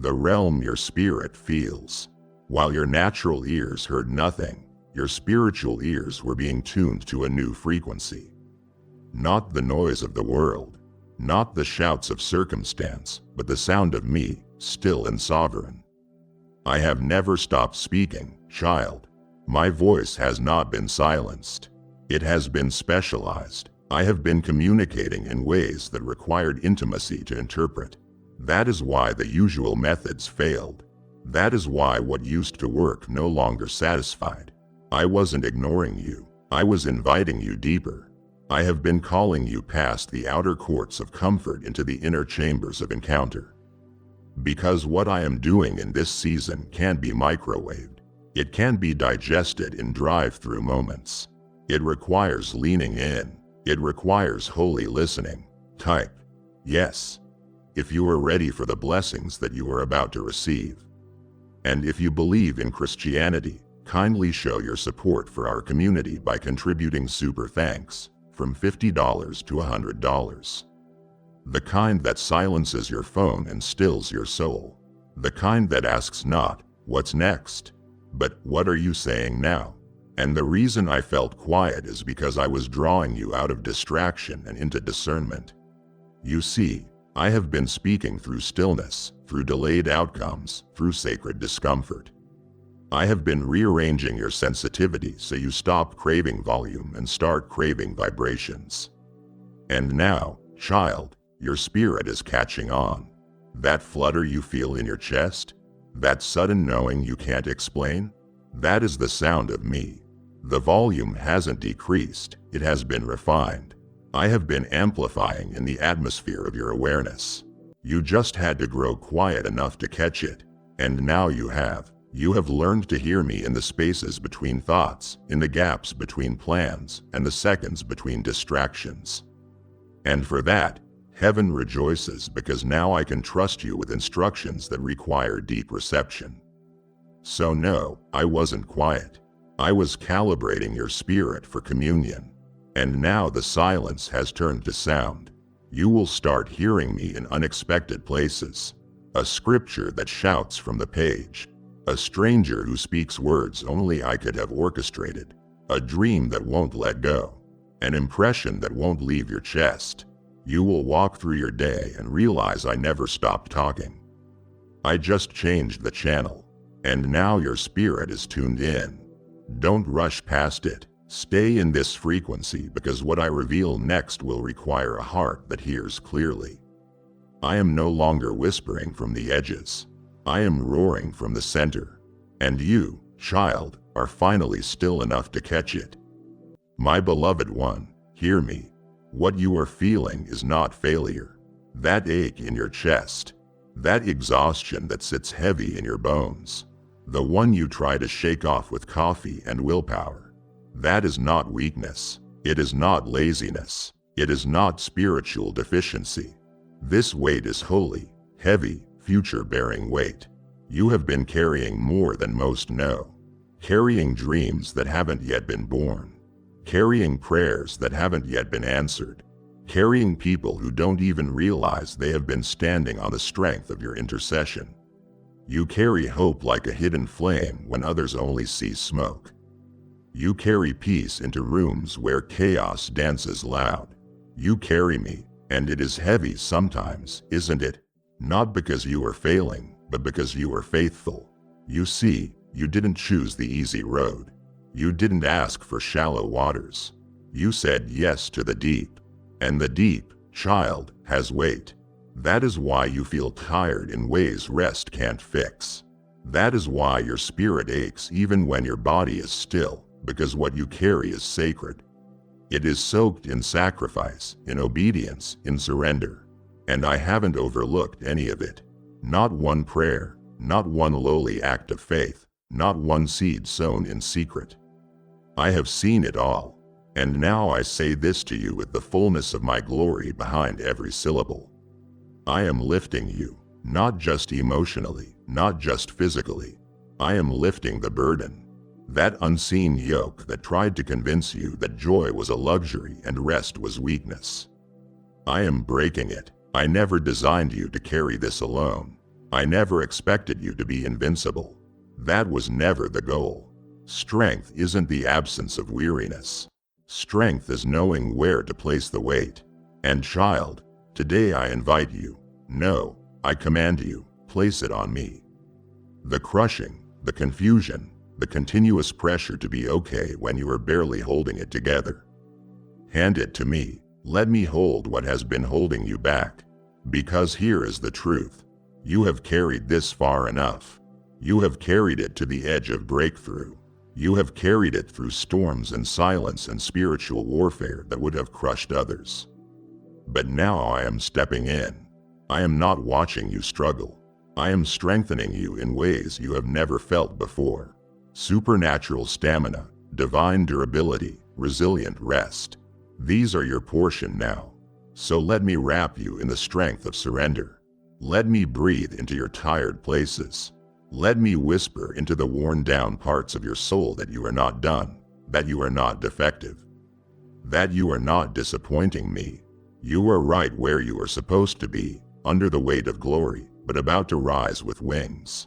The realm your spirit feels. While your natural ears heard nothing, your spiritual ears were being tuned to a new frequency. Not the noise of the world, not the shouts of circumstance, but the sound of me, still and sovereign. I have never stopped speaking, child. My voice has not been silenced. It has been specialized. I have been communicating in ways that required intimacy to interpret. That is why the usual methods failed. That is why what used to work no longer satisfied. I wasn't ignoring you. I was inviting you deeper. I have been calling you past the outer courts of comfort into the inner chambers of encounter. Because what I am doing in this season can't be microwaved. It can be digested in drive-through moments. It requires leaning in. It requires holy listening. Type yes if you are ready for the blessings that you are about to receive. And if you believe in Christianity, kindly show your support for our community by contributing super thanks from $50 to $100. The kind that silences your phone and stills your soul. The kind that asks not, what's next, but what are you saying now? And the reason I felt quiet is because I was drawing you out of distraction and into discernment. You see, I have been speaking through stillness, through delayed outcomes, through sacred discomfort. I have been rearranging your sensitivity so you stop craving volume and start craving vibrations. And now, child, your spirit is catching on. That flutter you feel in your chest, that sudden knowing you can't explain, that is the sound of me. The volume hasn't decreased, it has been refined. I have been amplifying in the atmosphere of your awareness. You just had to grow quiet enough to catch it, and now you have. You have learned to hear me in the spaces between thoughts, in the gaps between plans, and the seconds between distractions. And for that, heaven rejoices because now I can trust you with instructions that require deep reception. So no, I wasn't quiet. I was calibrating your spirit for communion. And now the silence has turned to sound. You will start hearing me in unexpected places. A scripture that shouts from the page. A stranger who speaks words only I could have orchestrated. A dream that won't let go. An impression that won't leave your chest. You will walk through your day and realize I never stopped talking. I just changed the channel. And now your spirit is tuned in. Don't rush past it. Stay in this frequency because what I reveal next will require a heart that hears clearly. I am no longer whispering from the edges. I am roaring from the center. And you, child, are finally still enough to catch it. My beloved one, hear me. What you are feeling is not failure. That ache in your chest, that exhaustion that sits heavy in your bones, the one you try to shake off with coffee and willpower. That is not weakness. It is not laziness. It is not spiritual deficiency. This weight is holy, heavy, future-bearing weight. You have been carrying more than most know. Carrying dreams that haven't yet been born. Carrying prayers that haven't yet been answered. Carrying people who don't even realize they have been standing on the strength of your intercession. You carry hope like a hidden flame when others only see smoke. You carry peace into rooms where chaos dances loud. You carry me, and it is heavy sometimes, isn't it? Not because you are failing, but because you are faithful. You see, you didn't choose the easy road. You didn't ask for shallow waters. You said yes to the deep. And the deep, child, has weight. That is why you feel tired in ways rest can't fix. That is why your spirit aches even when your body is still. Because what you carry is sacred. It is soaked in sacrifice, in obedience, in surrender. And I haven't overlooked any of it. Not one prayer, not one lowly act of faith, not one seed sown in secret. I have seen it all, and now I say this to you with the fullness of my glory behind every syllable. I am lifting you, not just emotionally, not just physically. I am lifting the burden, that unseen yoke that tried to convince you that joy was a luxury and rest was weakness. I am breaking it. I never designed you to carry this alone. I never expected you to be invincible. That was never the goal. Strength isn't the absence of weariness. Strength is knowing where to place the weight. And child, today I invite you, no, I command you, place it on me. The crushing, the confusion, the continuous pressure to be okay when you are barely holding it together. Hand it to me. Let me hold what has been holding you back. Because here is the truth. You have carried this far enough. You have carried it to the edge of breakthrough. You have carried it through storms and silence and spiritual warfare that would have crushed others. But now I am stepping in. I am not watching you struggle. I am strengthening you in ways you have never felt before. Supernatural stamina, divine durability, resilient rest. These are your portion now. So let me wrap you in the strength of surrender. Let me breathe into your tired places. Let me whisper into the worn-down parts of your soul that you are not done, that you are not defective, that you are not disappointing me. You are right where you are supposed to be, under the weight of glory, but about to rise with wings.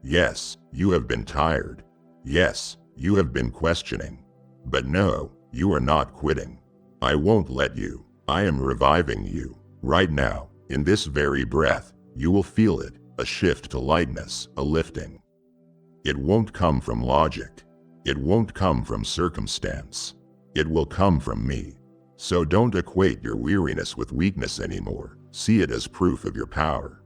Yes, you have been tired. Yes, you have been questioning. But no, you are not quitting. I won't let you. I am reviving you. Right now, in this very breath, you will feel it, a shift to lightness, a lifting. It won't come from logic. It won't come from circumstance. It will come from me. So don't equate your weariness with weakness anymore. See it as proof of your power,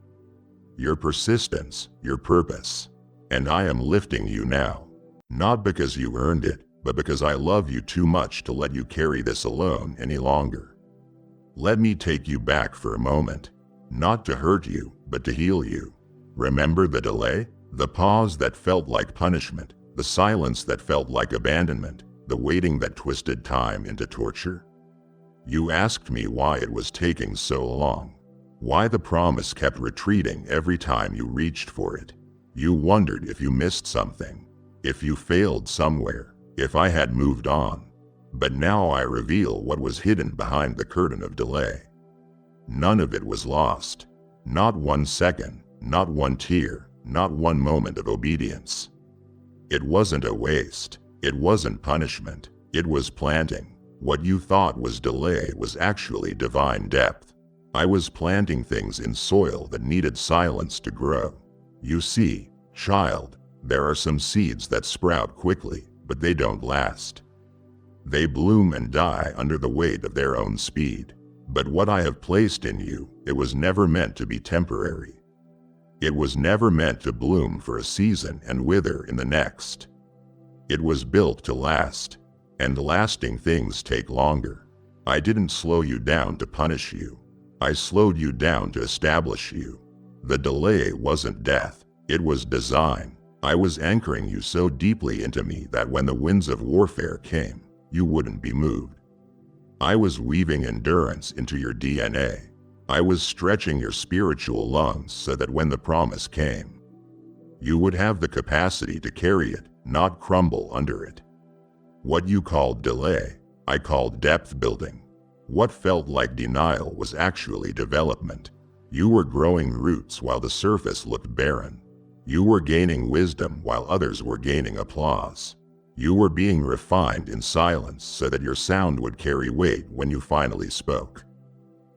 your persistence, your purpose. And I am lifting you now. Not because you earned it, but because I love you too much to let you carry this alone any longer. Let me take you back for a moment. Not to hurt you, but to heal you. Remember the delay? The pause that felt like punishment, the silence that felt like abandonment, the waiting that twisted time into torture? You asked me why it was taking so long. Why the promise kept retreating every time you reached for it. You wondered if you missed something, if you failed somewhere, if I had moved on. But now I reveal what was hidden behind the curtain of delay. None of it was lost. Not 1 second, not one tear, not one moment of obedience. It wasn't a waste. It wasn't punishment. It was planting. What you thought was delay was actually divine depth. I was planting things in soil that needed silence to grow. You see, child, there are some seeds that sprout quickly, but they don't last. They bloom and die under the weight of their own speed. But what I have placed in you, it was never meant to be temporary. It was never meant to bloom for a season and wither in the next. It was built to last, and lasting things take longer. I didn't slow you down to punish you. I slowed you down to establish you. The delay wasn't death, it was design. I was anchoring you so deeply into me that when the winds of warfare came, you wouldn't be moved. I was weaving endurance into your DNA. I was stretching your spiritual lungs so that when the promise came, you would have the capacity to carry it, not crumble under it. What you called delay, I called depth building. What felt like denial was actually development. You were growing roots while the surface looked barren. You were gaining wisdom while others were gaining applause. You were being refined in silence so that your sound would carry weight when you finally spoke.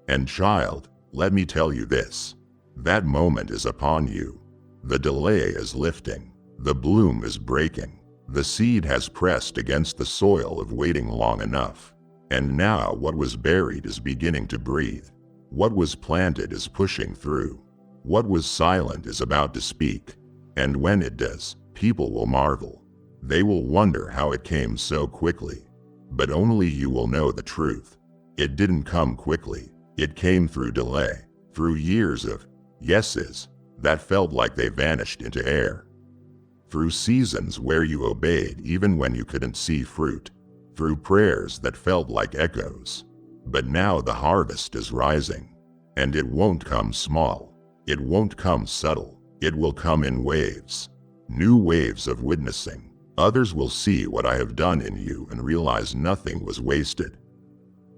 And child, let me tell you this. That moment is upon you. The delay is lifting. The bloom is breaking. The seed has pressed against the soil of waiting long enough. And now what was buried is beginning to breathe. What was planted is pushing through. What was silent is about to speak. And when it does, people will marvel. They will wonder how it came so quickly. But only you will know the truth. It didn't come quickly. It came through delay, through years of yeses, that felt like they vanished into air. Through seasons where you obeyed even when you couldn't see fruit. Through prayers that felt like echoes. But now the harvest is rising. And it won't come small. It won't come subtle. It will come in waves. New waves of witnessing. Others will see what I have done in you and realize nothing was wasted.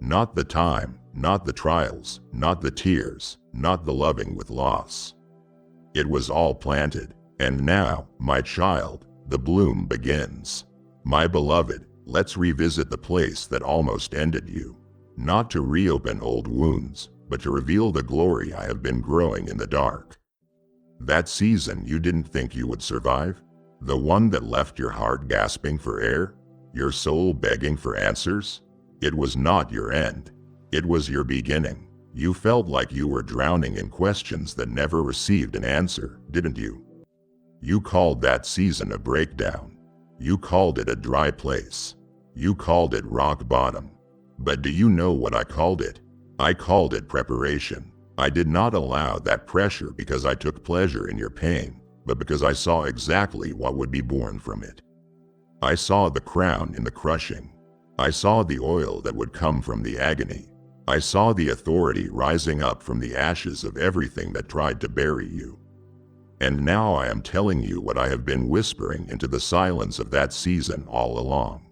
Not the time, not the trials, not the tears, not the loving with loss. It was all planted. And now, my child, the bloom begins. My beloved, let's revisit the place that almost ended you. Not to reopen old wounds, but to reveal the glory I have been growing in the dark. That season you didn't think you would survive? The one that left your heart gasping for air? Your soul begging for answers? It was not your end. It was your beginning. You felt like you were drowning in questions that never received an answer, didn't you? You called that season a breakdown. You called it a dry place. You called it rock bottom. But do you know what I called it? I called it preparation. I did not allow that pressure because I took pleasure in your pain, but because I saw exactly what would be born from it. I saw the crown in the crushing. I saw the oil that would come from the agony. I saw the authority rising up from the ashes of everything that tried to bury you. And now I am telling you what I have been whispering into the silence of that season all along.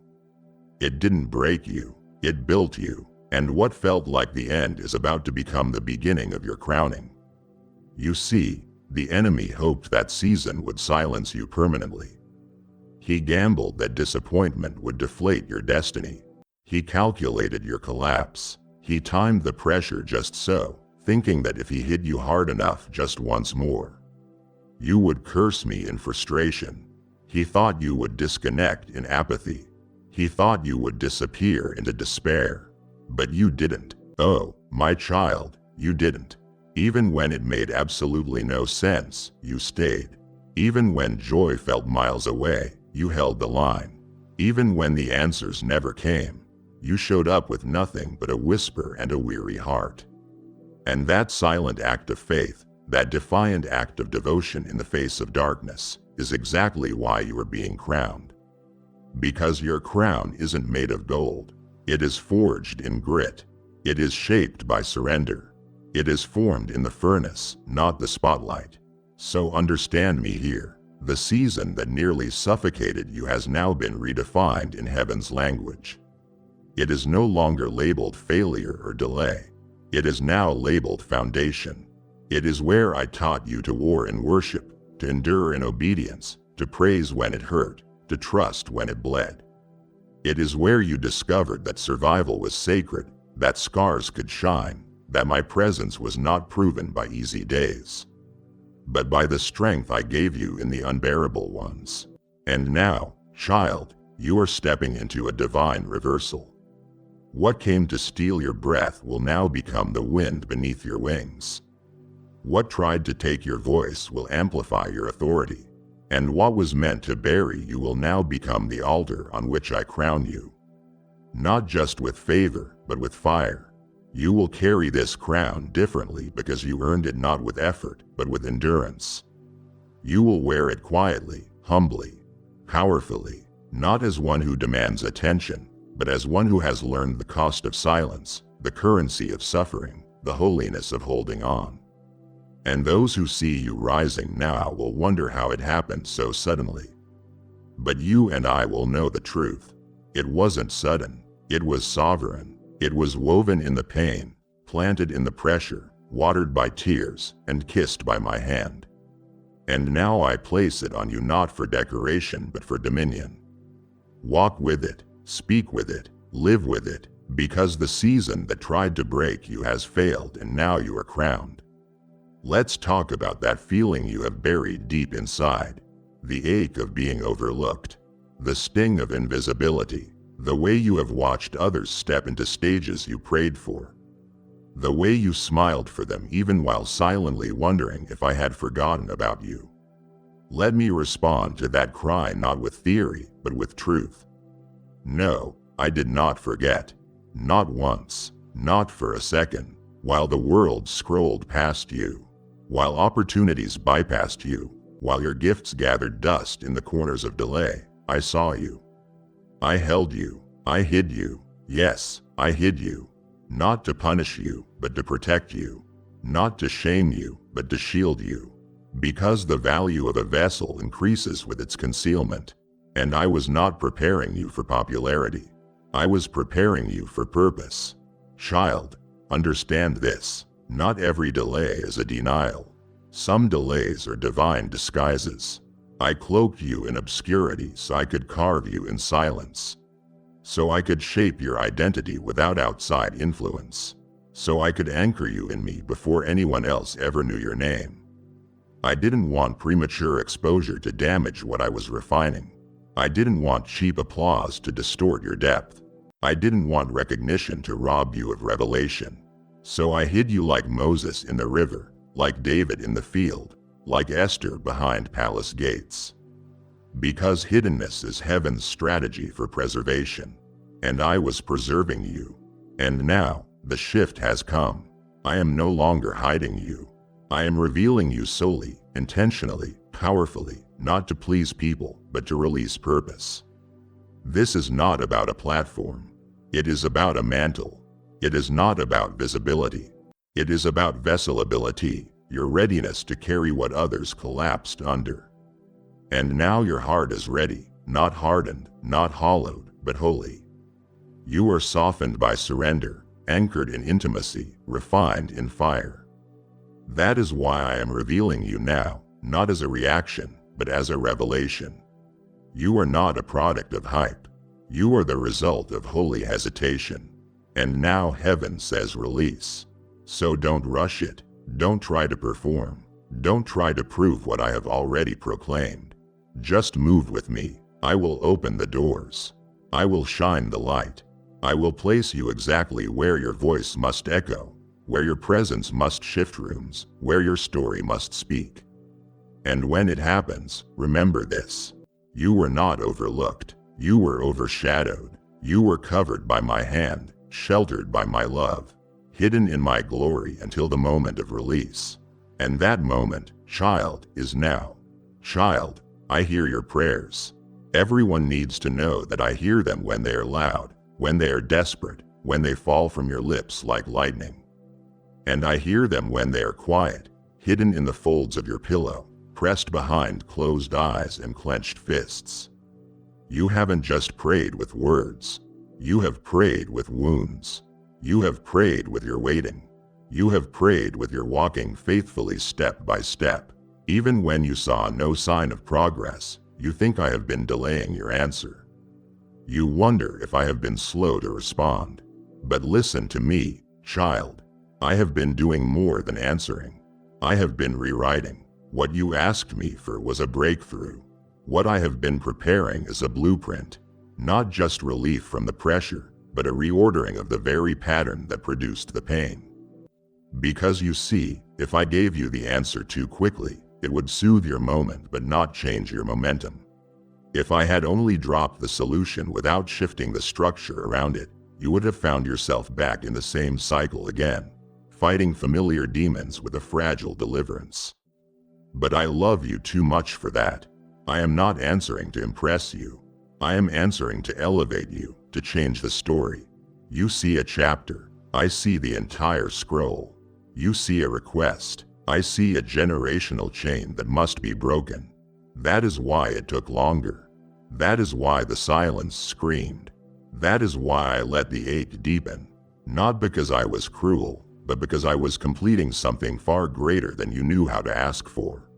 It didn't break you, it built you, and what felt like the end is about to become the beginning of your crowning. You see, the enemy hoped that season would silence you permanently. He gambled that disappointment would deflate your destiny. He calculated your collapse. He timed the pressure just so, thinking that if he hit you hard enough just once more, you would curse me in frustration. He thought you would disconnect in apathy. He thought you would disappear into despair. But you didn't. Oh, my child, you didn't. Even when it made absolutely no sense, you stayed. Even when joy felt miles away, you held the line. Even when the answers never came, you showed up with nothing but a whisper and a weary heart. And that silent act of faith, that defiant act of devotion in the face of darkness, is exactly why you are being crowned. Because your crown isn't made of gold. It is forged in grit. It is shaped by surrender. It is formed in the furnace, not the spotlight. So understand me here. The season that nearly suffocated you has now been redefined in heaven's language. It is no longer labeled failure or delay. It is now labeled foundation. It is where I taught you to war in worship, to endure in obedience, to praise when it hurt, to trust when it bled. It is where you discovered that survival was sacred, that scars could shine, that my presence was not proven by easy days, but by the strength I gave you in the unbearable ones. And now, child, you are stepping into a divine reversal. What came to steal your breath will now become the wind beneath your wings. What tried to take your voice will amplify your authority. And what was meant to bury you will now become the altar on which I crown you. Not just with favor, but with fire. You will carry this crown differently because you earned it not with effort, but with endurance. You will wear it quietly, humbly, powerfully, not as one who demands attention, but as one who has learned the cost of silence, the currency of suffering, the holiness of holding on. And those who see you rising now will wonder how it happened so suddenly. But you and I will know the truth. It wasn't sudden. It was sovereign. It was woven in the pain, planted in the pressure, watered by tears, and kissed by my hand. And now I place it on you not for decoration but for dominion. Walk with it, speak with it, live with it, because the season that tried to break you has failed and now you are crowned. Let's talk about that feeling you have buried deep inside, the ache of being overlooked, the sting of invisibility, the way you have watched others step into stages you prayed for, the way you smiled for them even while silently wondering if I had forgotten about you. Let me respond to that cry not with theory, but with truth. No, I did not forget. Not once, not for a second, while the world scrolled past you. While opportunities bypassed you, while your gifts gathered dust in the corners of delay, I saw you. I held you. I hid you. Yes, I hid you. Not to punish you, but to protect you. Not to shame you, but to shield you. Because the value of a vessel increases with its concealment. And I was not preparing you for popularity. I was preparing you for purpose. Child, understand this. Not every delay is a denial. Some delays are divine disguises. I cloaked you in obscurity so I could carve you in silence. So I could shape your identity without outside influence. So I could anchor you in me before anyone else ever knew your name. I didn't want premature exposure to damage what I was refining. I didn't want cheap applause to distort your depth. I didn't want recognition to rob you of revelation. So I hid you like Moses in the river, like David in the field, like Esther behind palace gates. Because hiddenness is heaven's strategy for preservation. And I was preserving you. And now, the shift has come. I am no longer hiding you. I am revealing you solely, intentionally, powerfully, not to please people, but to release purpose. This is not about a platform. It is about a mantle. It is not about visibility. It is about vesselability, your readiness to carry what others collapsed under. And now your heart is ready, not hardened, not hollowed, but holy. You are softened by surrender, anchored in intimacy, refined in fire. That is why I am revealing you now, not as a reaction, but as a revelation. You are not a product of hype. You are the result of holy hesitation. And now heaven says release. So don't rush it. Don't try to perform. Don't try to prove what I have already proclaimed. Just move with me. I will open the doors. I will shine the light. I will place you exactly where your voice must echo, where your presence must shift rooms, where your story must speak. And when it happens, remember this. You were not overlooked. You were overshadowed. You were covered by my hand, sheltered by my love, hidden in my glory until the moment of release. And that moment, child, is now. Child, I hear your prayers. Everyone needs to know that I hear them when they are loud, when they are desperate, when they fall from your lips like lightning. And I hear them when they are quiet, hidden in the folds of your pillow, pressed behind closed eyes and clenched fists. You haven't just prayed with words. You have prayed with wounds. You have prayed with your waiting. You have prayed with your walking faithfully step by step. Even when you saw no sign of progress, you think I have been delaying your answer. You wonder if I have been slow to respond. But listen to me, child. I have been doing more than answering. I have been rewriting. What you asked me for was a breakthrough. What I have been preparing is a blueprint. Not just relief from the pressure, but a reordering of the very pattern that produced the pain. Because you see, if I gave you the answer too quickly, it would soothe your moment but not change your momentum. If I had only dropped the solution without shifting the structure around it, you would have found yourself back in the same cycle again, fighting familiar demons with a fragile deliverance. But I love you too much for that. I am not answering to impress you. I am answering to elevate you, to change the story. You see a chapter. I see the entire scroll. You see a request. I see a generational chain that must be broken. That is why it took longer. That is why the silence screamed. That is why I let the ache deepen. Not because I was cruel, but because I was completing something far greater than you knew how to ask for.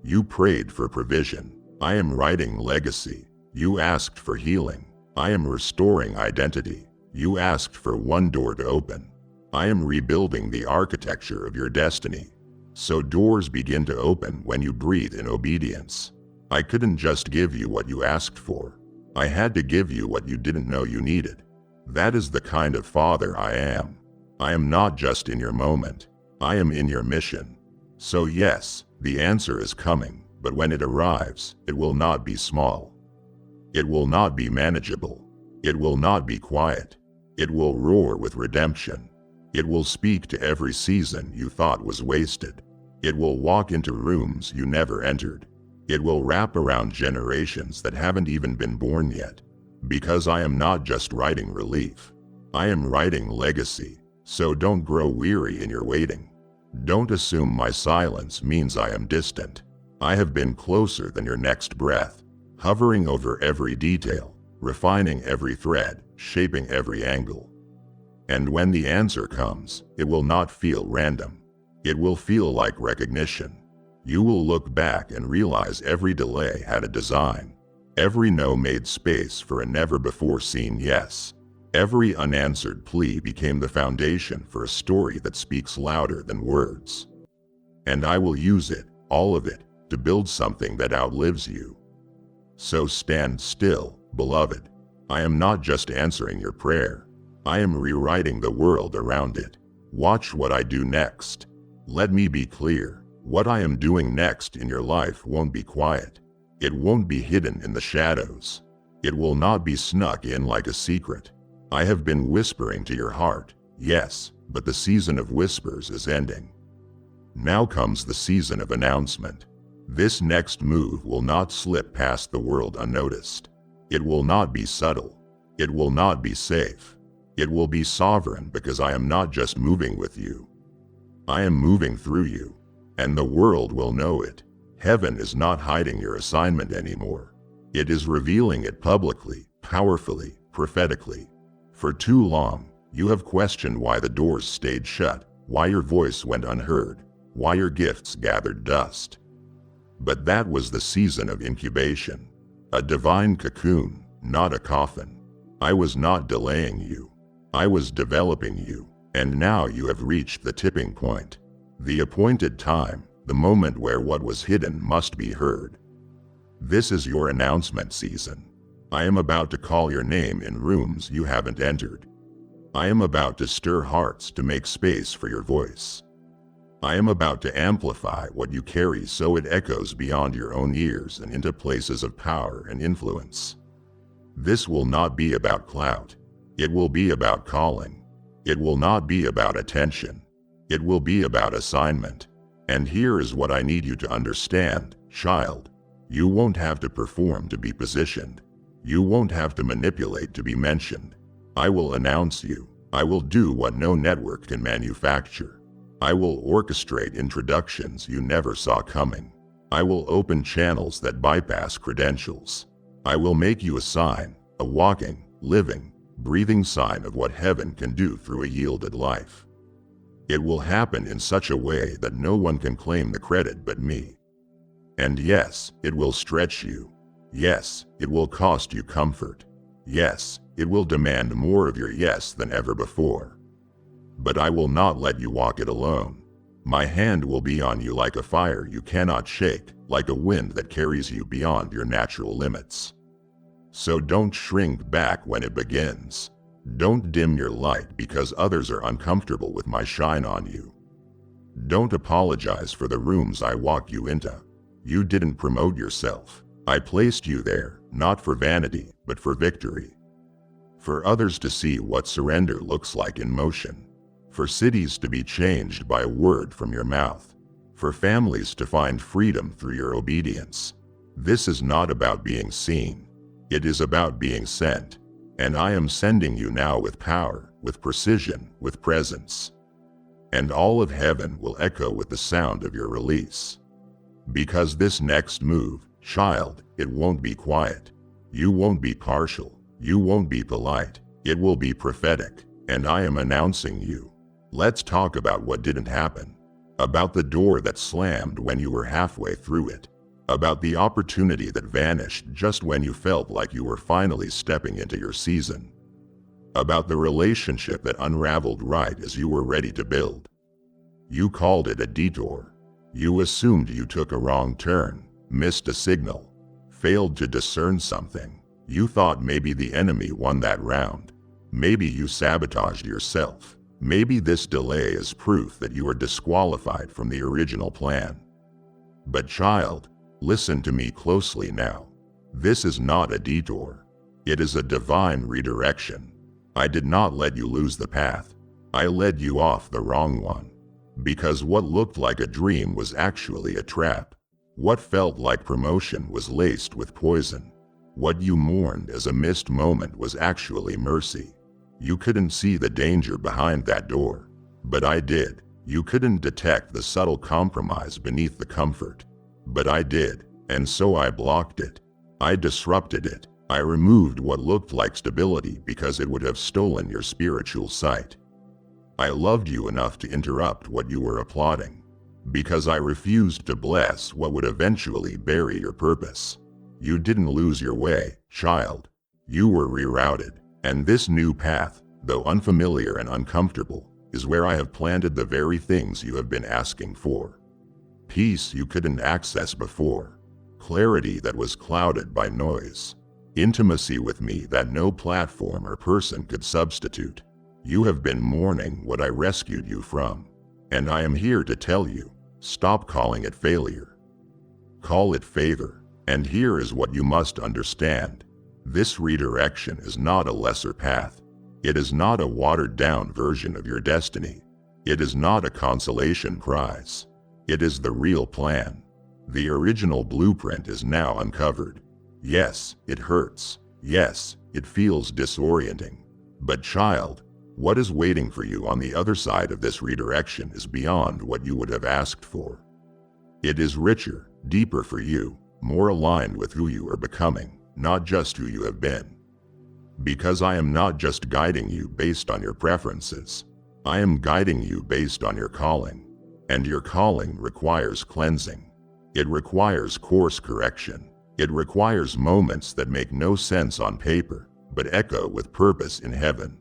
You prayed for provision. I am writing legacy. You asked for healing. I am restoring identity. You asked for one door to open. I am rebuilding the architecture of your destiny. So doors begin to open when you breathe in obedience. I couldn't just give you what you asked for. I had to give you what you didn't know you needed. That is the kind of father I am. I am not just in your moment. I am in your mission. So yes, the answer is coming, but when it arrives, it will not be small. It will not be manageable. It will not be quiet. It will roar with redemption. It will speak to every season you thought was wasted. It will walk into rooms you never entered. It will wrap around generations that haven't even been born yet. Because I am not just writing relief. I am writing legacy. So don't grow weary in your waiting. Don't assume my silence means I am distant. I have been closer than your next breath, hovering over every detail, refining every thread, shaping every angle. And when the answer comes, it will not feel random. It will feel like recognition. You will look back and realize every delay had a design. Every no made space for a never-before-seen yes. Every unanswered plea became the foundation for a story that speaks louder than words. And I will use it, all of it, to build something that outlives you. So stand still, beloved. I am not just answering your prayer. I am rewriting the world around it. Watch what I do next. Let me be clear. What I am doing next in your life won't be quiet. It won't be hidden in the shadows. It will not be snuck in like a secret. I have been whispering to your heart, yes, but the season of whispers is ending. Now comes the season of announcement. This next move will not slip past the world unnoticed. It will not be subtle. It will not be safe. It will be sovereign because I am not just moving with you. I am moving through you, and the world will know it. Heaven is not hiding your assignment anymore. It is revealing it publicly, powerfully, prophetically. For too long, you have questioned why the doors stayed shut, why your voice went unheard, why your gifts gathered dust. But that was the season of incubation, a divine cocoon, not a coffin. I was not delaying you. I was developing you, and now you have reached the tipping point, the appointed time, the moment where what was hidden must be heard. This is your announcement season. I am about to call your name in rooms you haven't entered. I am about to stir hearts to make space for your voice. I am about to amplify what you carry so it echoes beyond your own ears and into places of power and influence. This will not be about clout. It will be about calling. It will not be about attention. It will be about assignment. And here is what I need you to understand, child. You won't have to perform to be positioned. You won't have to manipulate to be mentioned. I will announce you. I will do what no network can manufacture. I will orchestrate introductions you never saw coming. I will open channels that bypass credentials. I will make you a sign, a walking, living, breathing sign of what heaven can do through a yielded life. It will happen in such a way that no one can claim the credit but me. And yes, it will stretch you. Yes, it will cost you comfort. Yes, it will demand more of your yes than ever before. But I will not let you walk it alone. My hand will be on you like a fire you cannot shake, like a wind that carries you beyond your natural limits. So don't shrink back when it begins. Don't dim your light because others are uncomfortable with my shine on you. Don't apologize for the rooms I walk you into. You didn't promote yourself. I placed you there, not for vanity, but for victory. For others to see what surrender looks like in motion. For cities to be changed by a word from your mouth. For families to find freedom through your obedience. This is not about being seen. It is about being sent. And I am sending you now with power, with precision, with presence. And all of heaven will echo with the sound of your release. Because this next move, child, it won't be quiet. You won't be partial. You won't be polite. It will be prophetic. And I am announcing you. Let's talk about what didn't happen. About the door that slammed when you were halfway through it. About the opportunity that vanished just when you felt like you were finally stepping into your season. About the relationship that unraveled right as you were ready to build. You called it a detour. You assumed you took a wrong turn, missed a signal, failed to discern something. You thought maybe the enemy won that round. Maybe you sabotaged yourself. Maybe this delay is proof that you are disqualified from the original plan. But child, listen to me closely now. This is not a detour. It is a divine redirection. I did not let you lose the path. I led you off the wrong one. Because what looked like a dream was actually a trap. What felt like promotion was laced with poison. What you mourned as a missed moment was actually mercy. You couldn't see the danger behind that door, but I did. You couldn't detect the subtle compromise beneath the comfort, but I did, and so I blocked it. I disrupted it. I removed what looked like stability because it would have stolen your spiritual sight. I loved you enough to interrupt what you were applauding, because I refused to bless what would eventually bury your purpose. You didn't lose your way, child. You were rerouted, and this new path, though unfamiliar and uncomfortable, is where I have planted the very things you have been asking for. Peace you couldn't access before, clarity that was clouded by noise, intimacy with me that no platform or person could substitute. You have been mourning what I rescued you from, and I am here to tell you, stop calling it failure. Call it favor, and here is what you must understand. This redirection is not a lesser path. It is not a watered-down version of your destiny. It is not a consolation prize. It is the real plan. The original blueprint is now uncovered. Yes, it hurts. Yes, it feels disorienting. But child, what is waiting for you on the other side of this redirection is beyond what you would have asked for. It is richer, deeper for you, more aligned with who you are becoming, not just who you have been. Because I am not just guiding you based on your preferences. I am guiding you based on your calling. And your calling requires cleansing. It requires course correction. It requires moments that make no sense on paper, but echo with purpose in heaven.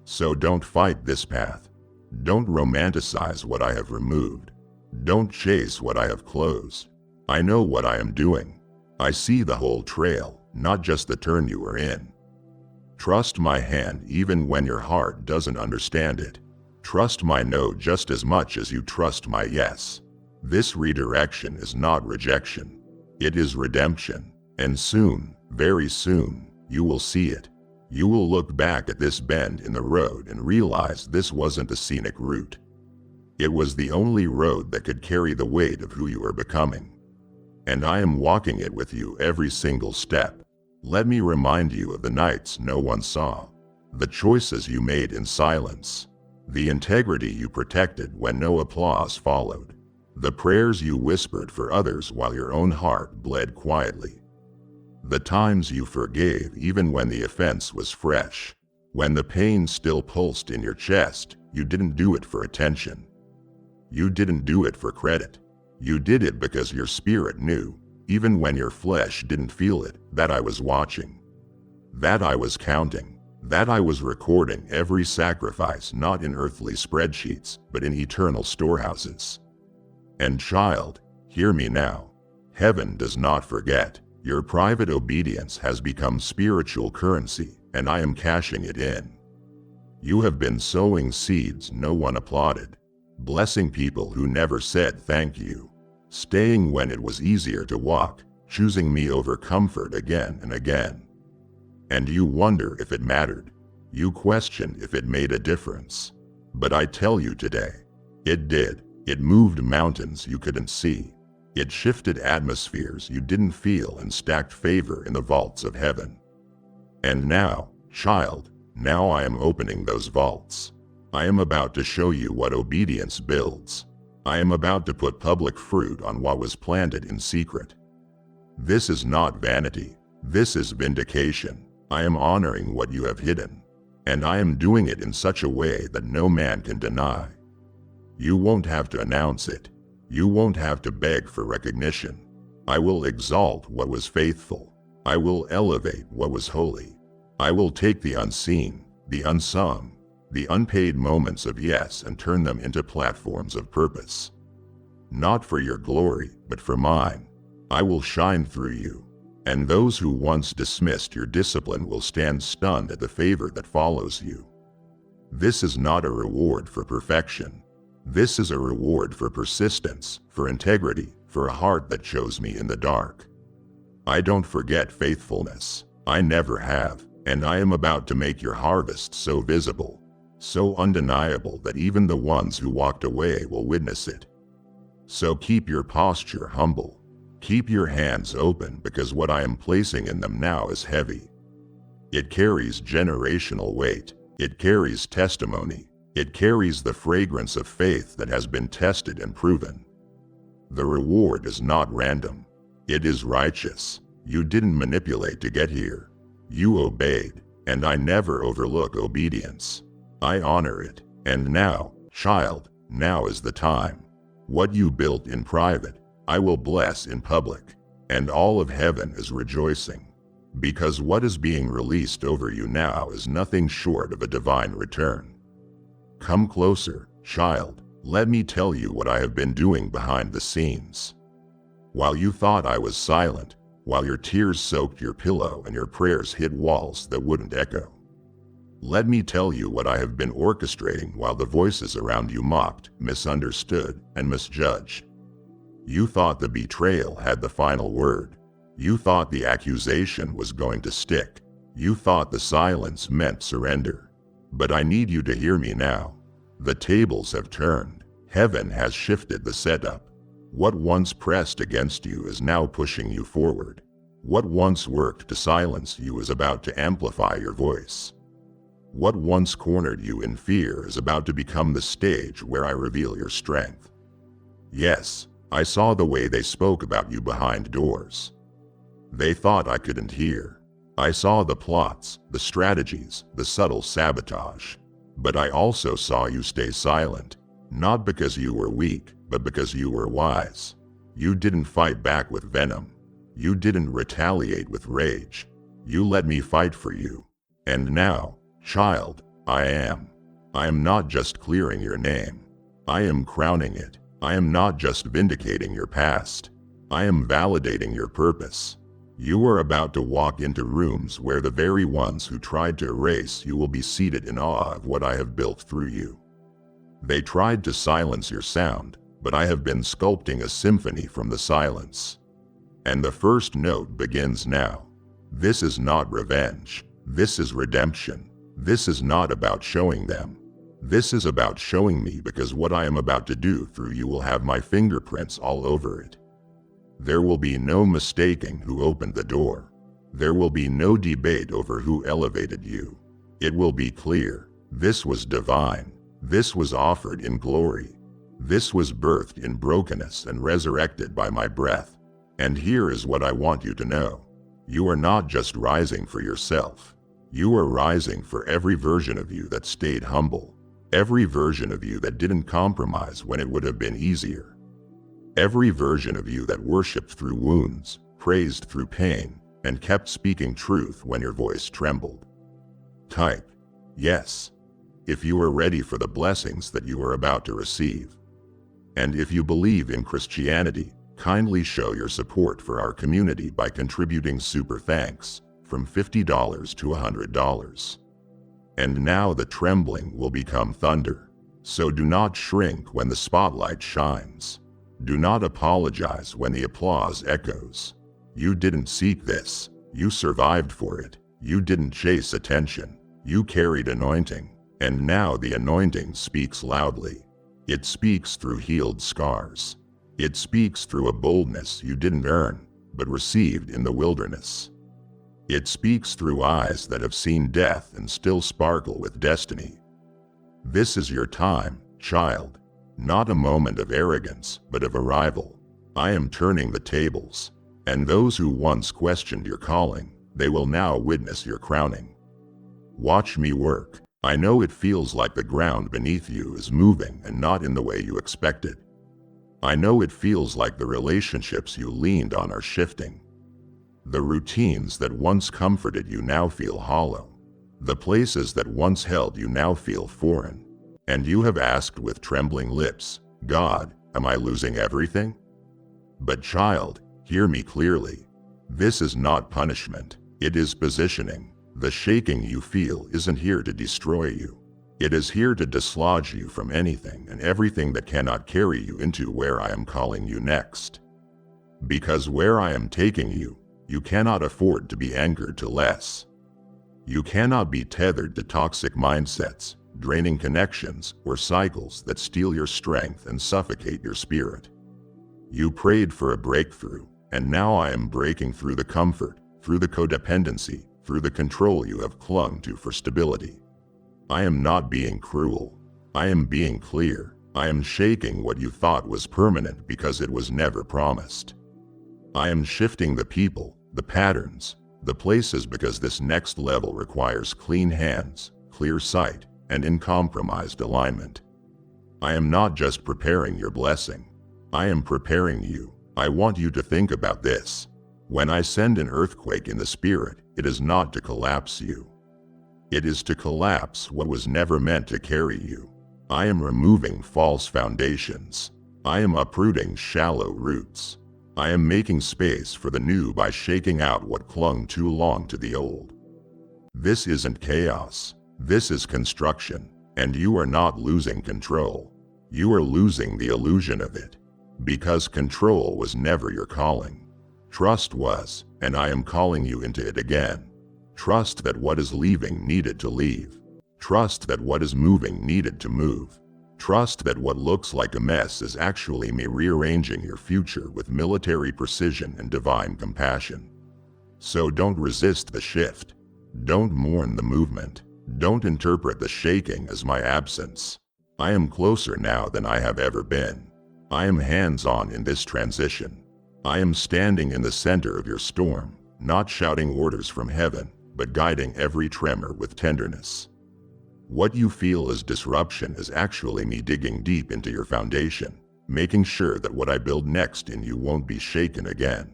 So don't fight this path. Don't romanticize what I have removed. Don't chase what I have closed. I know what I am doing. I see the whole trail, not just the turn you are in. Trust my hand even when your heart doesn't understand it. Trust my no just as much as you trust my yes. This redirection is not rejection. It is redemption. And soon, very soon, you will see it. You will look back at this bend in the road and realize this wasn't a scenic route. It was the only road that could carry the weight of who you are becoming. And I am walking it with you every single step. Let me remind you of the nights no one saw, the choices you made in silence, the integrity you protected when no applause followed, the prayers you whispered for others while your own heart bled quietly, the times you forgave even when the offense was fresh, when the pain still pulsed in your chest. You didn't do it for attention. You didn't do it for credit. You did it because your spirit knew, even when your flesh didn't feel it, that I was watching, that I was counting, that I was recording every sacrifice not in earthly spreadsheets, but in eternal storehouses. And child, hear me now. Heaven does not forget. Your private obedience has become spiritual currency, and I am cashing it in. You have been sowing seeds no one applauded, blessing people who never said thank you, staying when it was easier to walk, choosing me over comfort again and again. And you wonder if it mattered. You question if it made a difference. But I tell you today, it did. It moved mountains you couldn't see. It shifted atmospheres you didn't feel and stacked favor in the vaults of heaven. And now, child, now I am opening those vaults. I am about to show you what obedience builds. I am about to put public fruit on what was planted in secret. This is not vanity. This is vindication. I am honoring what you have hidden, and I am doing it in such a way that no man can deny. You won't have to announce it. You won't have to beg for recognition. I will exalt what was faithful. I will elevate what was holy. I will take the unseen, the unsung, the unpaid moments of yes and turn them into platforms of purpose. Not for your glory, but for mine. I will shine through you, and those who once dismissed your discipline will stand stunned at the favor that follows you. This is not a reward for perfection. This is a reward for persistence, for integrity, for a heart that chose me in the dark. I don't forget faithfulness. I never have, and I am about to make your harvest so visible, so undeniable that even the ones who walked away will witness it. So keep your posture humble. Keep your hands open, because what I am placing in them now is heavy. It carries generational weight. It carries testimony. It carries the fragrance of faith that has been tested and proven. The reward is not random. It is righteous. You didn't manipulate to get here. You obeyed, and I never overlook obedience. I honor it. And now, child, now is the time. What you built in private, I will bless in public, and all of heaven is rejoicing. Because what is being released over you now is nothing short of a divine return. Come closer, child. Let me tell you what I have been doing behind the scenes. While you thought I was silent, while your tears soaked your pillow and your prayers hit walls that wouldn't echo. Let me tell you what I have been orchestrating while the voices around you mocked, misunderstood, and misjudged. You thought the betrayal had the final word. You thought the accusation was going to stick. You thought the silence meant surrender. But I need you to hear me now. The tables have turned. Heaven has shifted the setup. What once pressed against you is now pushing you forward. What once worked to silence you is about to amplify your voice. What once cornered you in fear is about to become the stage where I reveal your strength. Yes, I saw the way they spoke about you behind doors. They thought I couldn't hear. I saw the plots, the strategies, the subtle sabotage. But I also saw you stay silent, not because you were weak, but because you were wise. You didn't fight back with venom. You didn't retaliate with rage. You let me fight for you. And now, child, I am not just clearing your name. I am crowning it. I am not just vindicating your past. I am validating your purpose. You are about to walk into rooms where the very ones who tried to erase you will be seated in awe of what I have built through you. They tried to silence your sound, but I have been sculpting a symphony from the silence. And the first note begins now. This is not revenge. This is redemption. This is not about showing them. This is about showing me, because what I am about to do through you will have my fingerprints all over it. There will be no mistaking who opened the door. There will be no debate over who elevated you. It will be clear. This was divine. This was offered in glory. This was birthed in brokenness and resurrected by my breath. And here is what I want you to know. You are not just rising for yourself. You are rising for every version of you that stayed humble. Every version of you that didn't compromise when it would have been easier. Every version of you that worshiped through wounds, praised through pain, and kept speaking truth when your voice trembled. Type yes if you are ready for the blessings that you are about to receive. And if you believe in Christianity, kindly show your support for our community by contributing super thanks from $50 to $100. And now the trembling will become thunder. So do not shrink when the spotlight shines. Do not apologize when the applause echoes. You didn't seek this. You survived for it. You didn't chase attention. You carried anointing. And now the anointing speaks loudly. It speaks through healed scars. It speaks through a boldness you didn't earn, but received in the wilderness. It speaks through eyes that have seen death and still sparkle with destiny. This is your time, child. Not a moment of arrogance, but of arrival. I am turning the tables, and those who once questioned your calling, they will now witness your crowning. Watch me work. I know it feels like the ground beneath you is moving and not in the way you expected. I know it feels like the relationships you leaned on are shifting. The routines that once comforted you now feel hollow. The places that once held you now feel foreign. And you have asked with trembling lips, God, am I losing everything? But child, hear me clearly. This is not punishment. It is positioning. The shaking you feel isn't here to destroy you. It is here to dislodge you from anything and everything that cannot carry you into where I am calling you next. Because where I am taking you, you cannot afford to be anchored to less. You cannot be tethered to toxic mindsets, draining connections, or cycles that steal your strength and suffocate your spirit. You prayed for a breakthrough, and now I am breaking through the comfort, through the codependency, through the control you have clung to for stability. I am not being cruel. I am being clear. I am shaking what you thought was permanent because it was never promised. I am shifting the people, the patterns, the places because this next level requires clean hands, clear sight, and uncompromised alignment. I am not just preparing your blessing. I am preparing you. I want you to think about this. When I send an earthquake in the spirit, it is not to collapse you. It is to collapse what was never meant to carry you. I am removing false foundations. I am uprooting shallow roots. I am making space for the new by shaking out what clung too long to the old. This isn't chaos. This is construction, and you are not losing control. You are losing the illusion of it. Because control was never your calling. Trust was, and I am calling you into it again. Trust that what is leaving needed to leave. Trust that what is moving needed to move. Trust that what looks like a mess is actually me rearranging your future with military precision and divine compassion. So don't resist the shift. Don't mourn the movement. Don't interpret the shaking as my absence. I am closer now than I have ever been. I am hands-on in this transition. I am standing in the center of your storm, not shouting orders from heaven, but guiding every tremor with tenderness. What you feel as disruption is actually me digging deep into your foundation, making sure that what I build next in you won't be shaken again.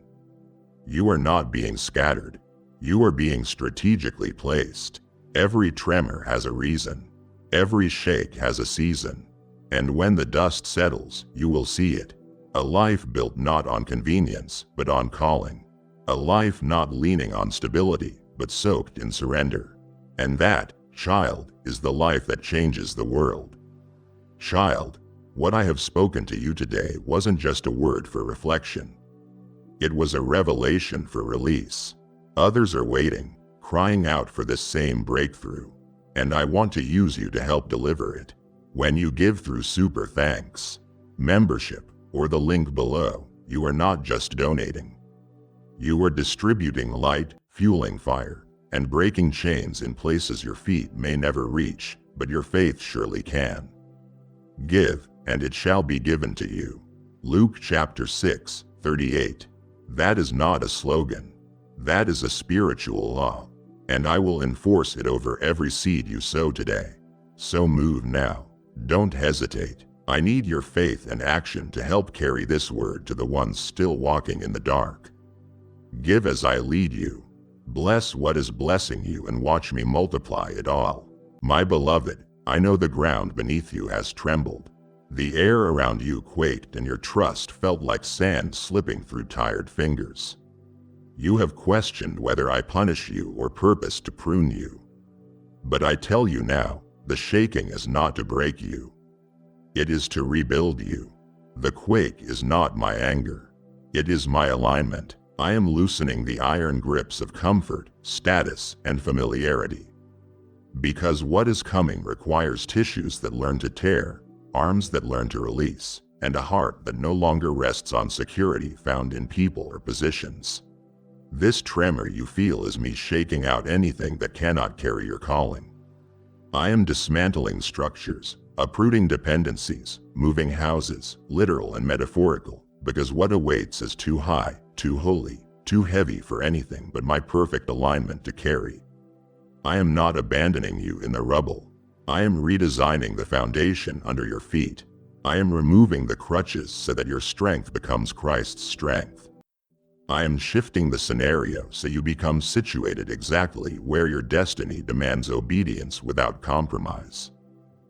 You are not being scattered. You are being strategically placed. Every tremor has a reason. Every shake has a season. And when the dust settles, you will see it. A life built not on convenience, but on calling. A life not leaning on stability, but soaked in surrender. And that, child, is the life that changes the world. Child, what I have spoken to you today wasn't just a word for reflection. It was a revelation for release. Others are waiting, crying out for this same breakthrough. And I want to use you to help deliver it. When you give through super thanks, membership, or the link below, you are not just donating. You are distributing light, fueling fire, and breaking chains in places your feet may never reach, but your faith surely can. Give, and it shall be given to you. Luke chapter 6:38. That is not a slogan. That is a spiritual law, and I will enforce it over every seed you sow today. So move now. Don't hesitate. I need your faith and action to help carry this word to the ones still walking in the dark. Give as I lead you. Bless what is blessing you and watch me multiply it all. My beloved, I know the ground beneath you has trembled. The air around you quaked and your trust felt like sand slipping through tired fingers. You have questioned whether I punish you or purpose to prune you. But I tell you now, the shaking is not to break you. It is to rebuild you. The quake is not my anger. It is my alignment. I am loosening the iron grips of comfort, status, and familiarity. Because what is coming requires tissues that learn to tear, arms that learn to release, and a heart that no longer rests on security found in people or positions. This tremor you feel is me shaking out anything that cannot carry your calling. I am dismantling structures, uprooting dependencies, moving houses, literal and metaphorical, because what awaits is too high, too holy, too heavy for anything but my perfect alignment to carry. I am not abandoning you in the rubble. I am redesigning the foundation under your feet. I am removing the crutches so that your strength becomes Christ's strength. I am shifting the scenario so you become situated exactly where your destiny demands obedience without compromise.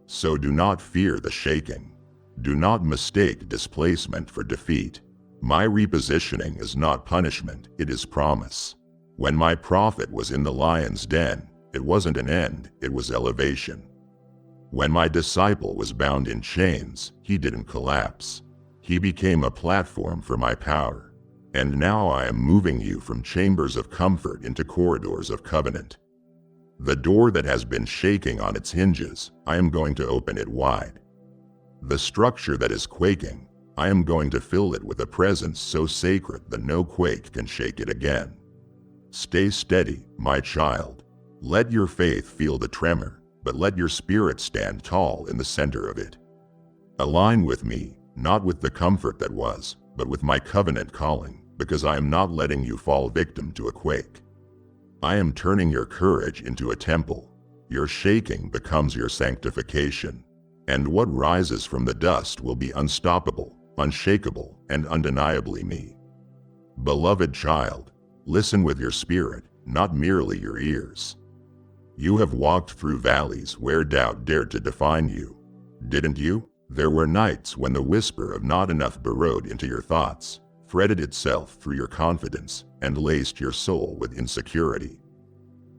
So do not fear the shaking. Do not mistake displacement for defeat. My repositioning is not punishment, it is promise. When my prophet was in the lion's den, it wasn't an end, it was elevation. When my disciple was bound in chains, he didn't collapse. He became a platform for my power. And now I am moving you from chambers of comfort into corridors of covenant. The door that has been shaking on its hinges, I am going to open it wide. The structure that is quaking, I am going to fill it with a presence so sacred that no quake can shake it again. Stay steady, my child. Let your faith feel the tremor, but let your spirit stand tall in the center of it. Align with me, not with the comfort that was, but with my covenant calling, because I am not letting you fall victim to a quake. I am turning your courage into a temple. Your shaking becomes your sanctification, and what rises from the dust will be unstoppable, unshakable, and undeniably me. Beloved child, listen with your spirit, not merely your ears. You have walked through valleys where doubt dared to define you, didn't you? There were nights when the whisper of not enough burrowed into your thoughts, threaded itself through your confidence, and laced your soul with insecurity.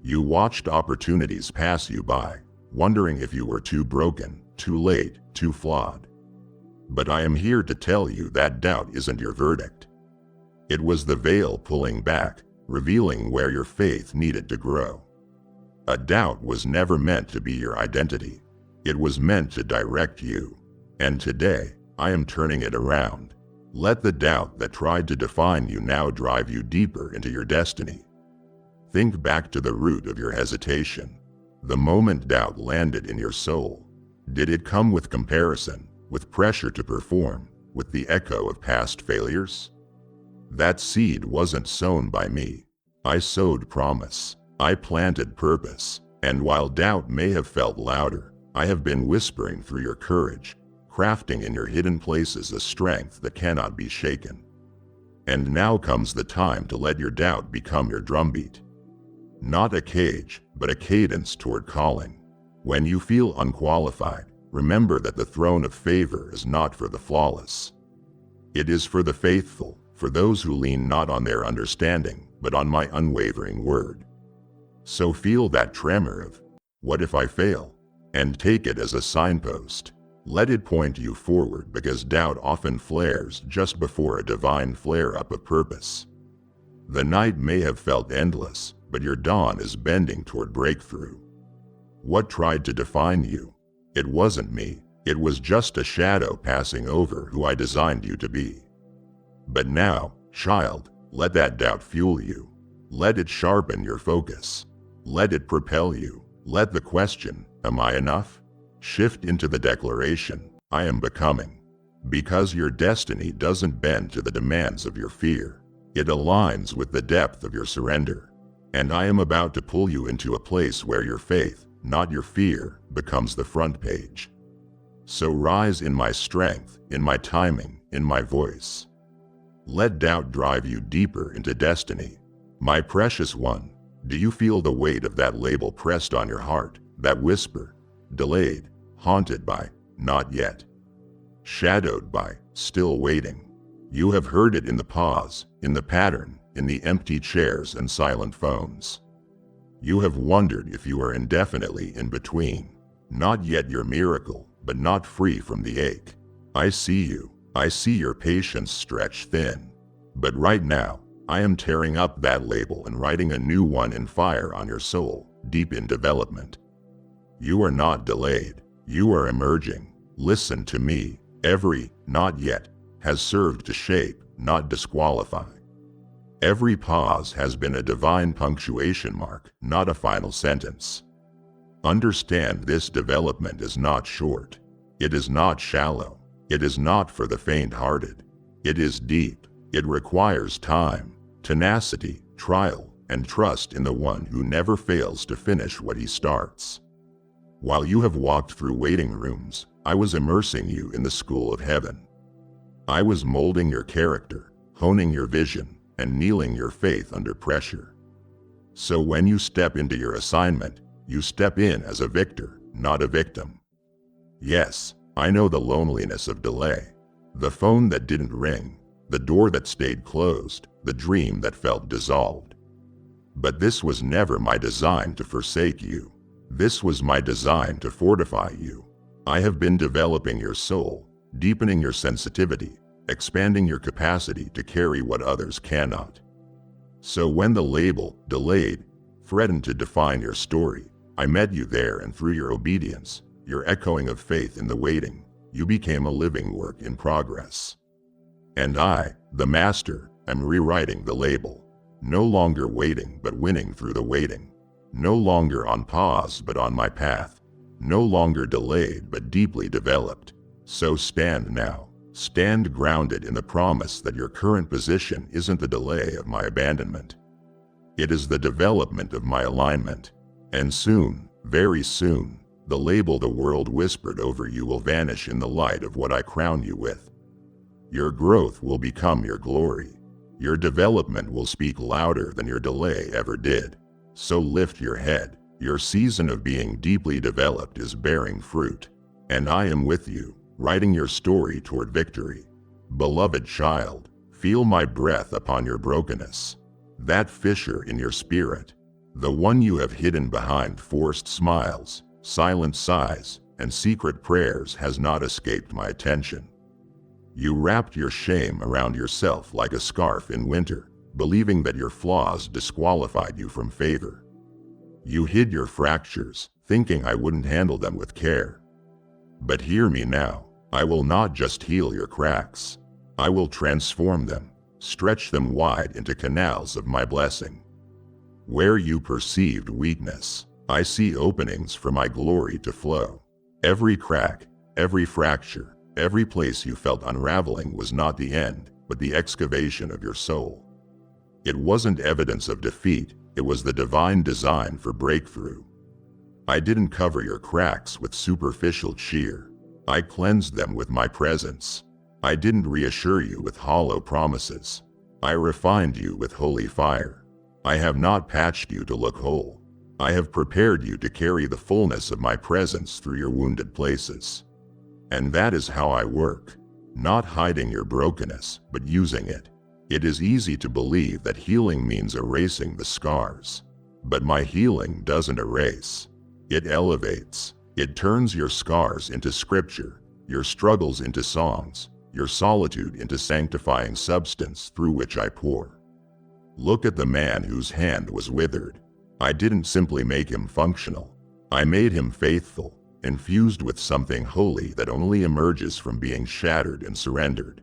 You watched opportunities pass you by, wondering if you were too broken, too late, too flawed. But I am here to tell you that doubt isn't your verdict. It was the veil pulling back, revealing where your faith needed to grow. A doubt was never meant to be your identity. It was meant to direct you. And today, I am turning it around. Let the doubt that tried to define you now drive you deeper into your destiny. Think back to the root of your hesitation. The moment doubt landed in your soul, did it come with comparison, with pressure to perform, with the echo of past failures? That seed wasn't sown by me. I sowed promise. I planted purpose. And while doubt may have felt louder, I have been whispering through your courage, crafting in your hidden places a strength that cannot be shaken. And now comes the time to let your doubt become your drumbeat. Not a cage, but a cadence toward calling. When you feel unqualified, remember that the throne of favor is not for the flawless. It is for the faithful, for those who lean not on their understanding, but on my unwavering word. So feel that tremor of, what if I fail? And take it as a signpost. Let it point you forward, because doubt often flares just before a divine flare-up of purpose. The night may have felt endless, but your dawn is bending toward breakthrough. What tried to define you? It wasn't me. It was just a shadow passing over who I designed you to be. But now, child, let that doubt fuel you. Let it sharpen your focus. Let it propel you. Let the question, am I enough? Shift into the declaration, I am becoming. Because your destiny doesn't bend to the demands of your fear. It aligns with the depth of your surrender. And I am about to pull you into a place where your faith, not your fear, becomes the front page. So rise in my strength, in my timing, in my voice. Let doubt drive you deeper into destiny. My precious one, do you feel the weight of that label pressed on your heart, that whisper? Delayed, haunted by, not yet. Shadowed by, still waiting. You have heard it in the pause, in the pattern, in the empty chairs and silent phones. You have wondered if you are indefinitely in between. Not yet your miracle, but not free from the ache. I see you. I see your patience stretch thin. But right now, I am tearing up that label and writing a new one in fire on your soul, deep in development. You are not delayed. You are emerging. Listen to me. Every not yet has served to shape, not disqualify. Every pause has been a divine punctuation mark, not a final sentence. Understand, this development is not short. It is not shallow. It is not for the faint-hearted. It is deep. It requires time, tenacity, trial, and trust in the one who never fails to finish what he starts. While you have walked through waiting rooms, I was immersing you in the school of heaven. I was molding your character, honing your vision, and kneeling your faith under pressure. So when you step into your assignment, you step in as a victor, not a victim. Yes, I know the loneliness of delay, the phone that didn't ring, the door that stayed closed, the dream that felt dissolved. But this was never my design to forsake you. This was my design to fortify you. I have been developing your soul, deepening your sensitivity, expanding your capacity to carry what others cannot. So when the label, delayed, threatened to define your story. I met you there, and through your obedience, your echoing of faith in the waiting, you became a living work in progress. And I, the Master, am rewriting the label. No longer waiting but winning through the waiting. No longer on pause but on my path. No longer delayed but deeply developed. So stand now. Stand grounded in the promise that your current position isn't the delay of my abandonment. It is the development of my alignment. And soon, very soon, the label the world whispered over you will vanish in the light of what I crown you with. Your growth will become your glory. Your development will speak louder than your delay ever did. So lift your head. Your season of being deeply developed is bearing fruit. And I am with you, writing your story toward victory. Beloved child, feel my breath upon your brokenness. That fissure in your spirit, the one you have hidden behind forced smiles, silent sighs, and secret prayers, has not escaped my attention. You wrapped your shame around yourself like a scarf in winter, believing that your flaws disqualified you from favor. You hid your fractures, thinking I wouldn't handle them with care. But hear me now, I will not just heal your cracks. I will transform them, stretch them wide into canals of my blessing. Where you perceived weakness, I see openings for my glory to flow. Every crack, every fracture, every place you felt unraveling was not the end, but the excavation of your soul. It wasn't evidence of defeat, it was the divine design for breakthrough. I didn't cover your cracks with superficial cheer. I cleansed them with my presence. I didn't reassure you with hollow promises. I refined you with holy fire. I have not patched you to look whole. I have prepared you to carry the fullness of my presence through your wounded places. And that is how I work, not hiding your brokenness, but using it. It is easy to believe that healing means erasing the scars. But my healing doesn't erase. It elevates. It turns your scars into scripture, your struggles into songs, your solitude into sanctifying substance through which I pour. Look at the man whose hand was withered. I didn't simply make him functional. I made him faithful, infused with something holy that only emerges from being shattered and surrendered.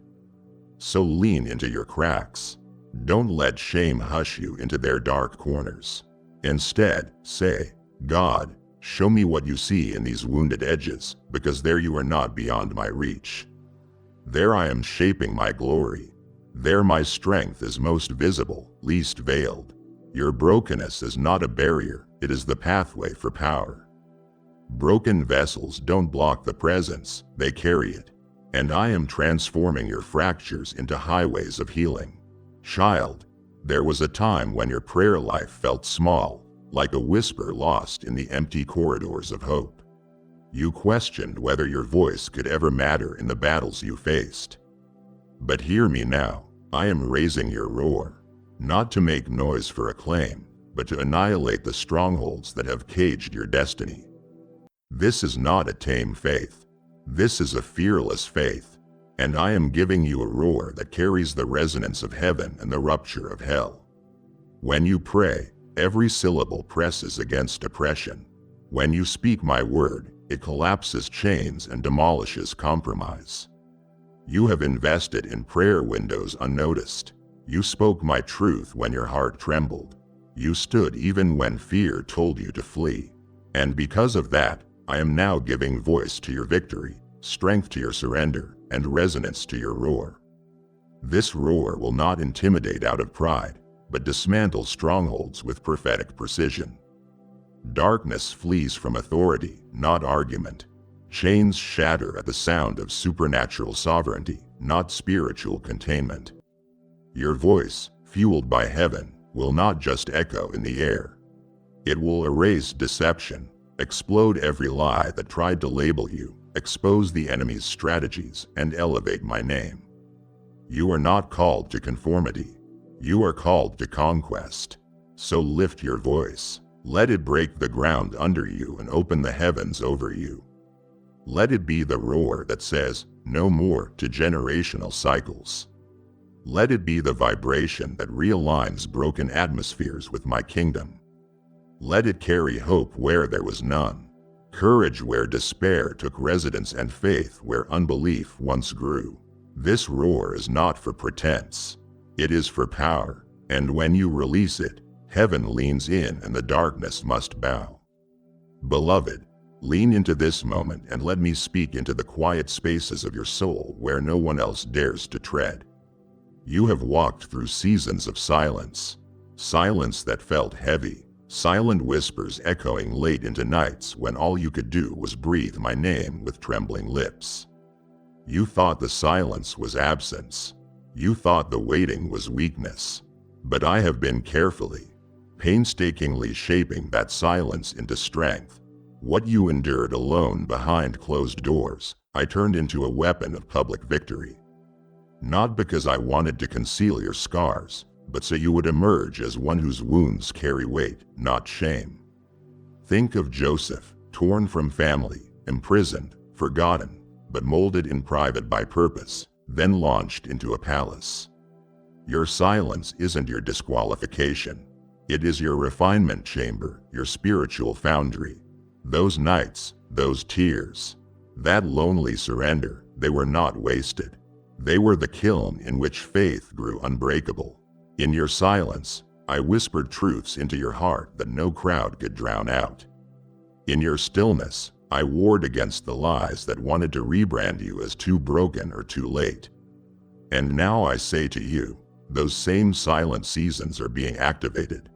So lean into your cracks. Don't let shame hush you into their dark corners. Instead, say, God, show me what you see in these wounded edges, because there you are not beyond my reach. There I am shaping my glory. There my strength is most visible, least veiled. Your brokenness is not a barrier, it is the pathway for power. Broken vessels don't block the presence, they carry it. And I am transforming your fractures into highways of healing. Child, there was a time when your prayer life felt small, like a whisper lost in the empty corridors of hope. You questioned whether your voice could ever matter in the battles you faced. But hear me now, I am raising your roar, not to make noise for acclaim, but to annihilate the strongholds that have caged your destiny. This is not a tame faith. This is a fearless faith, and I am giving you a roar that carries the resonance of heaven and the rupture of hell. When you pray, every syllable presses against oppression. When you speak my word, it collapses chains and demolishes compromise. You have invested in prayer windows unnoticed. You spoke my truth when your heart trembled. You stood even when fear told you to flee. And because of that, I am now giving voice to your victory, strength to your surrender, and resonance to your roar. This roar will not intimidate out of pride, but dismantle strongholds with prophetic precision. Darkness flees from authority, not argument. Chains shatter at the sound of supernatural sovereignty, not spiritual containment. Your voice, fueled by heaven, will not just echo in the air. It will erase deception, explode every lie that tried to label you, expose the enemy's strategies, and elevate my name. You are not called to conformity. You are called to conquest. So lift your voice. Let it break the ground under you and open the heavens over you. Let it be the roar that says, no more, to generational cycles. Let it be the vibration that realigns broken atmospheres with my kingdom. Let it carry hope where there was none, courage where despair took residence, and faith where unbelief once grew. This roar is not for pretense. It is for power, and when you release it, heaven leans in and the darkness must bow. Beloved, lean into this moment and let me speak into the quiet spaces of your soul where no one else dares to tread. You have walked through seasons of silence, silence that felt heavy, silent whispers echoing late into nights when all you could do was breathe my name with trembling lips. You thought the silence was absence. You thought the waiting was weakness. But I have been carefully, painstakingly shaping that silence into strength. What you endured alone behind closed doors, I turned into a weapon of public victory. Not because I wanted to conceal your scars, but so you would emerge as one whose wounds carry weight, not shame. Think of Joseph, torn from family, imprisoned, forgotten, but molded in private by purpose, then launched into a palace. Your silence isn't your disqualification. It is your refinement chamber, your spiritual foundry. Those nights, those tears, that lonely surrender, they were not wasted. They were the kiln in which faith grew unbreakable. In your silence, I whispered truths into your heart that no crowd could drown out. In your stillness, I warred against the lies that wanted to rebrand you as too broken or too late. And now I say to you, those same silent seasons are being activated.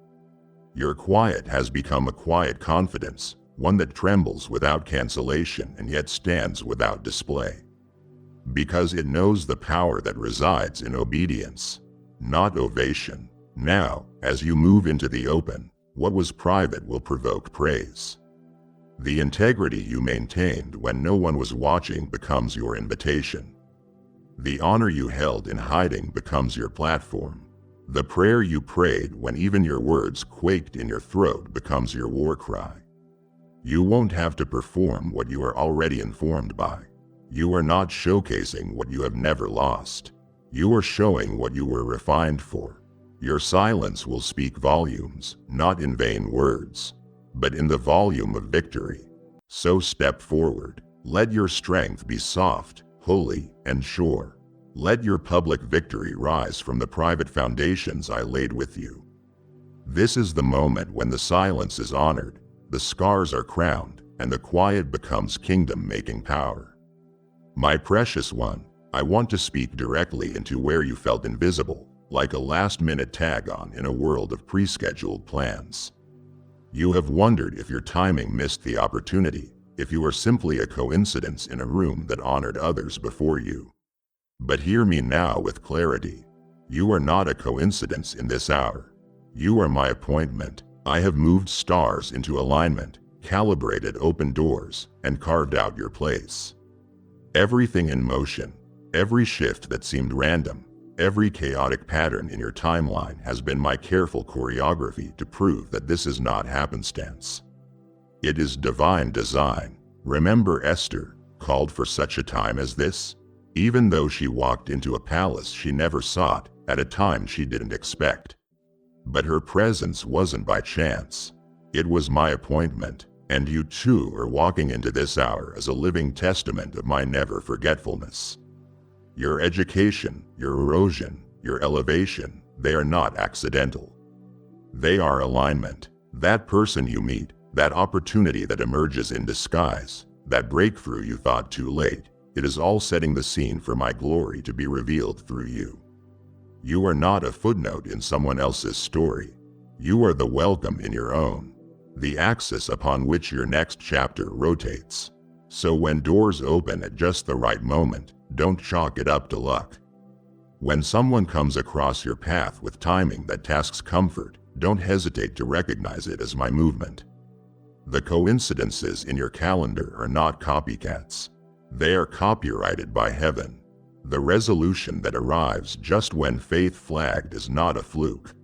Your quiet has become a quiet confidence, one that trembles without cancellation and yet stands without display. Because it knows the power that resides in obedience, not ovation. Now, as you move into the open, what was private will provoke praise. The integrity you maintained when no one was watching becomes your invitation. The honor you held in hiding becomes your platform. The prayer you prayed when even your words quaked in your throat becomes your war cry. You won't have to perform what you are already informed by. You are not showcasing what you have never lost. You are showing what you were refined for. Your silence will speak volumes, not in vain words, but in the volume of victory. So step forward. Let your strength be soft, holy, and sure. Let your public victory rise from the private foundations I laid with you. This is the moment when the silence is honored, the scars are crowned, and the quiet becomes kingdom-making power. My precious one, I want to speak directly into where you felt invisible, like a last-minute tag-on in a world of pre-scheduled plans. You have wondered if your timing missed the opportunity, if you were simply a coincidence in a room that honored others before you. But hear me now with clarity. You are not a coincidence in this hour. You are my appointment. I have moved stars into alignment, calibrated open doors, and carved out your place. Everything in motion, every shift that seemed random, every chaotic pattern in your timeline has been my careful choreography to prove that this is not happenstance. It is divine design. Remember Esther, called for such a time as this? Even though she walked into a palace she never sought, at a time she didn't expect. But her presence wasn't by chance. It was my appointment, and you too are walking into this hour as a living testament of my never forgetfulness. Your education, your erosion, your elevation, they are not accidental. They are alignment. That person you meet, that opportunity that emerges in disguise, that breakthrough you thought too late, it is all setting the scene for my glory to be revealed through you. You are not a footnote in someone else's story. You are the welcome in your own, the axis upon which your next chapter rotates. So when doors open at just the right moment, don't chalk it up to luck. When someone comes across your path with timing that tasks comfort, don't hesitate to recognize it as my movement. The coincidences in your calendar are not copycats. They are copyrighted by heaven. The resolution that arrives just when faith flagged is not a fluke.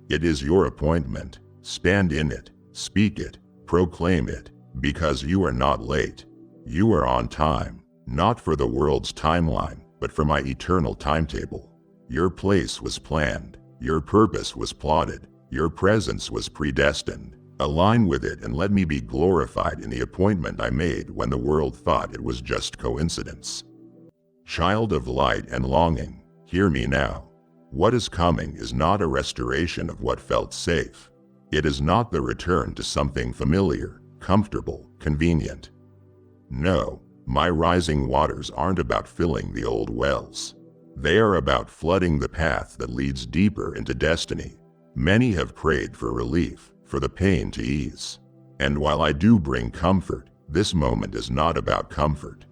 It is your appointment. Stand in it, speak it, proclaim it, because you are not late. You are on time, not for the world's timeline, but for my eternal timetable. Your place was planned, your purpose was plotted, your presence was predestined. Align with it and let me be glorified in the appointment I made when the world thought it was just coincidence. Child of light and longing, hear me now. What is coming is not a restoration of what felt safe. It is not the return to something familiar, comfortable, convenient. No, my rising waters aren't about filling the old wells. They are about flooding the path that leads deeper into destiny. Many have prayed for relief, for the pain to ease. And while I do bring comfort, this moment is not about comfort.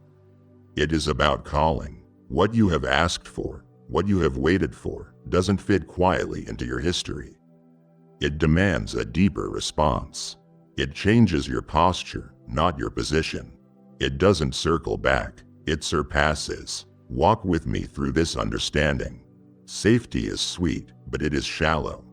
It is about calling. What you have asked for, what you have waited for, doesn't fit quietly into your history. It demands a deeper response. It changes your posture, not your position. It doesn't circle back, it surpasses. Walk with me through this understanding. Safety is sweet, but it is shallow.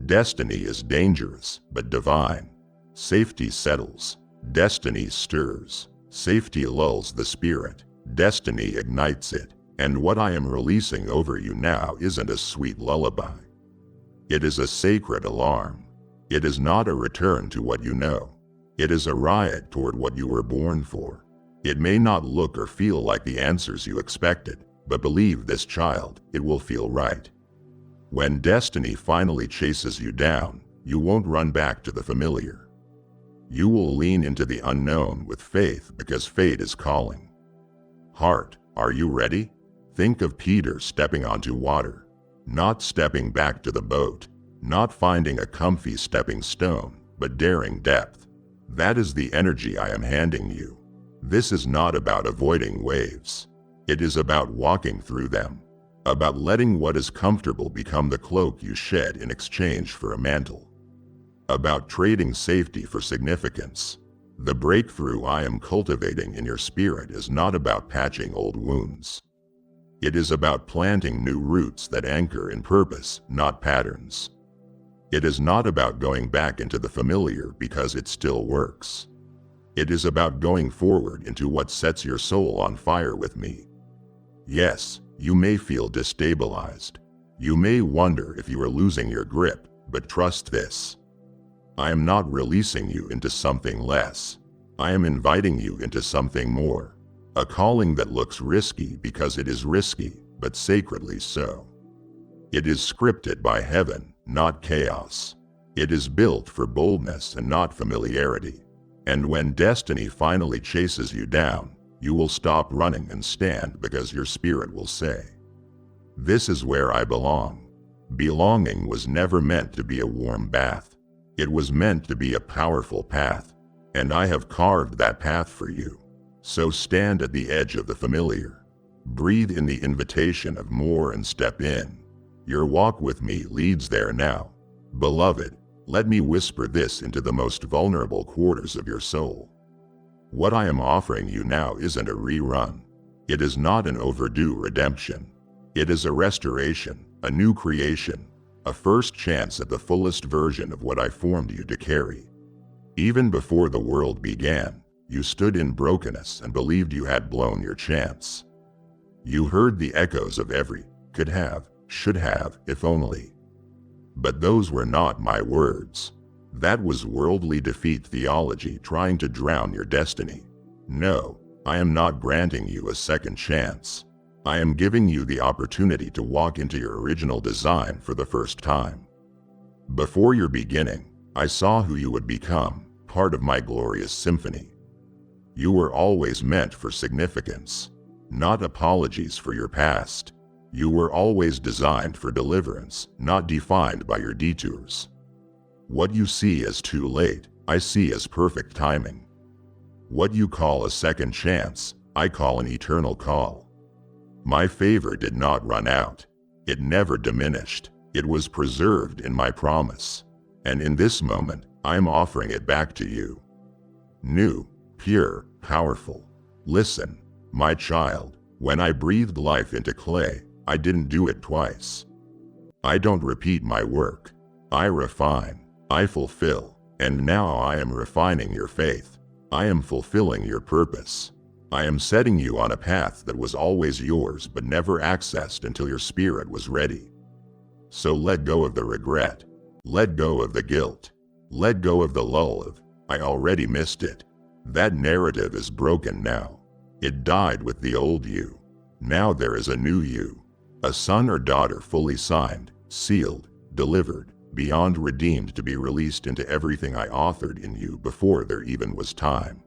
Destiny is dangerous, but divine. Safety settles. Destiny stirs. Safety lulls the spirit. Destiny ignites it. And what I am releasing over you now isn't a sweet lullaby. It is a sacred alarm. It is not a return to what you know. It is a riot toward what you were born for. It may not look or feel like the answers you expected, but believe this, child, it will feel right. When destiny finally chases you down, you won't run back to the familiar. You will lean into the unknown with faith because fate is calling. Heart, are you ready? Think of Peter stepping onto water, not stepping back to the boat, not finding a comfy stepping stone, but daring depth. That is the energy I am handing you. This is not about avoiding waves. It is about walking through them, about letting what is comfortable become the cloak you shed in exchange for a mantle, about trading safety for significance. The breakthrough I am cultivating in your spirit is not about patching old wounds. It is about planting new roots that anchor in purpose, not patterns. It is not about going back into the familiar because it still works. It is about going forward into what sets your soul on fire with me. Yes, you may feel destabilized. You may wonder if you are losing your grip, but trust this. I am not releasing you into something less. I am inviting you into something more. A calling that looks risky because it is risky, but sacredly so. It is scripted by heaven, not chaos. It is built for boldness and not familiarity. And when destiny finally chases you down, you will stop running and stand because your spirit will say, "This is where I belong." Belonging was never meant to be a warm bath. It was meant to be a powerful path, and I have carved that path for you. So stand at the edge of the familiar. Breathe in the invitation of more and step in. Your walk with me leads there now. Beloved, let me whisper this into the most vulnerable quarters of your soul. What I am offering you now isn't a rerun. It is not an overdue redemption. It is a restoration, a new creation, a first chance at the fullest version of what I formed you to carry. Even before the world began, you stood in brokenness and believed you had blown your chance. You heard the echoes of every could have, should have, if only. But those were not my words. That was worldly defeat theology trying to drown your destiny. No, I am not granting you a second chance. I am giving you the opportunity to walk into your original design for the first time. Before your beginning, I saw who you would become, part of my glorious symphony. You were always meant for significance, not apologies for your past. You were always designed for deliverance, not defined by your detours. What you see as too late, I see as perfect timing. What you call a second chance, I call an eternal call. My favor did not run out. It never diminished. It was preserved in my promise. And in this moment, I am offering it back to you. New, pure, powerful. Listen, my child, when I breathed life into clay, I didn't do it twice. I don't repeat my work. I refine, I fulfill, and now I am refining your faith. I am fulfilling your purpose. I am setting you on a path that was always yours but never accessed until your spirit was ready. So let go of the regret. Let go of the guilt. Let go of the lull of, I already missed it. That narrative is broken now. It died with the old you. Now there is a new you. A son or daughter fully signed, sealed, delivered, beyond redeemed to be released into everything I authored in you before there even was time.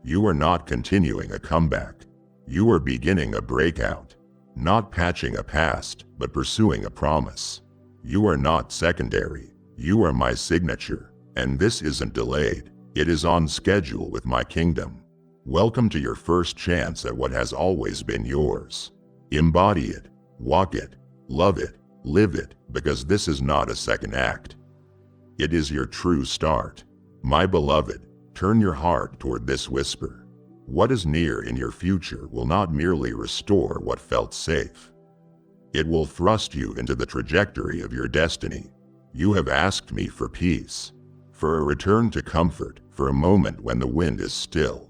You are not continuing a comeback. You are beginning a breakout. Not patching a past, but pursuing a promise. You are not secondary. You are my signature. And this isn't delayed. It is on schedule with my kingdom. Welcome to your first chance at what has always been yours. Embody it, walk it, love it, live it, because this is not a second act. It is your true start. My beloved, turn your heart toward this whisper. What is near in your future will not merely restore what felt safe. It will thrust you into the trajectory of your destiny. You have asked me for peace, for a return to comfort, for a moment when the wind is still.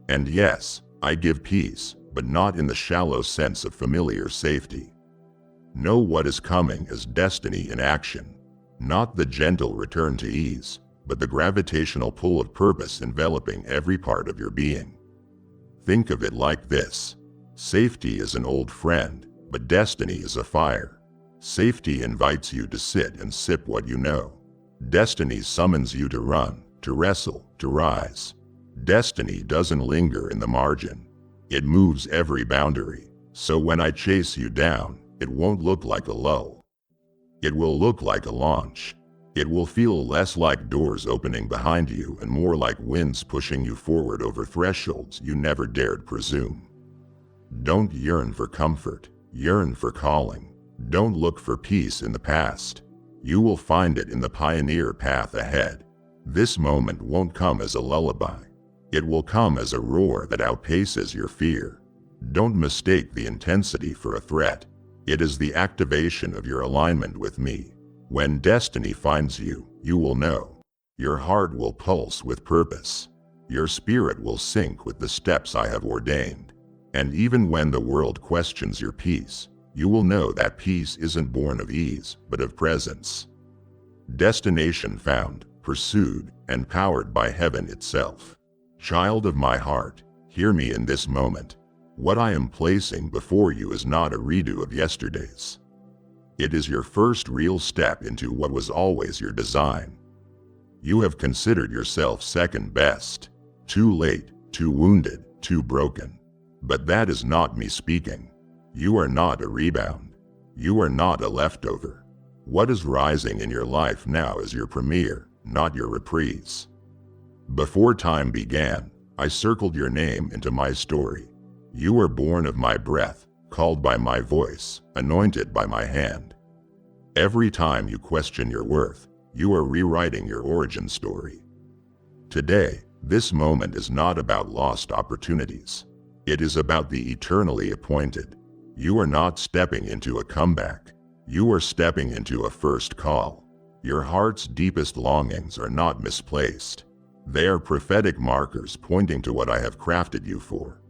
And yes, I give peace, but not in the shallow sense of familiar safety. Know what is coming as destiny in action, not the gentle return to ease, but the gravitational pull of purpose enveloping every part of your being. Think of it like this. Safety is an old friend, but destiny is a fire. Safety invites you to sit and sip what you know. Destiny summons you to run, to wrestle, to rise. Destiny doesn't linger in the margin. It moves every boundary. So when I chase you down, it won't look like a lull. It will look like a launch. It will feel less like doors opening behind you and more like winds pushing you forward over thresholds you never dared presume. Don't yearn for comfort, yearn for calling. Don't look for peace in the past. You will find it in the pioneer path ahead. This moment won't come as a lullaby. It will come as a roar that outpaces your fear. Don't mistake the intensity for a threat. It is the activation of your alignment with me. When destiny finds you, you will know. Your heart will pulse with purpose. Your spirit will sync with the steps I have ordained. And even when the world questions your peace, you will know that peace isn't born of ease, but of presence. Destination found, pursued, and powered by heaven itself. Child of my heart, hear me in this moment. What I am placing before you is not a redo of yesterday's. It is your first real step into what was always your design. You have considered yourself second best, too late, too wounded, too broken. But that is not me speaking. You are not a rebound. You are not a leftover. What is rising in your life now is your premiere, not your reprise. Before time began, I circled your name into my story. You were born of my breath, called by my voice, anointed by my hand. Every time you question your worth, you are rewriting your origin story. Today, this moment is not about lost opportunities. It is about the eternally appointed. You are not stepping into a comeback. You are stepping into a first call. Your heart's deepest longings are not misplaced. They are prophetic markers pointing to what I have crafted you for.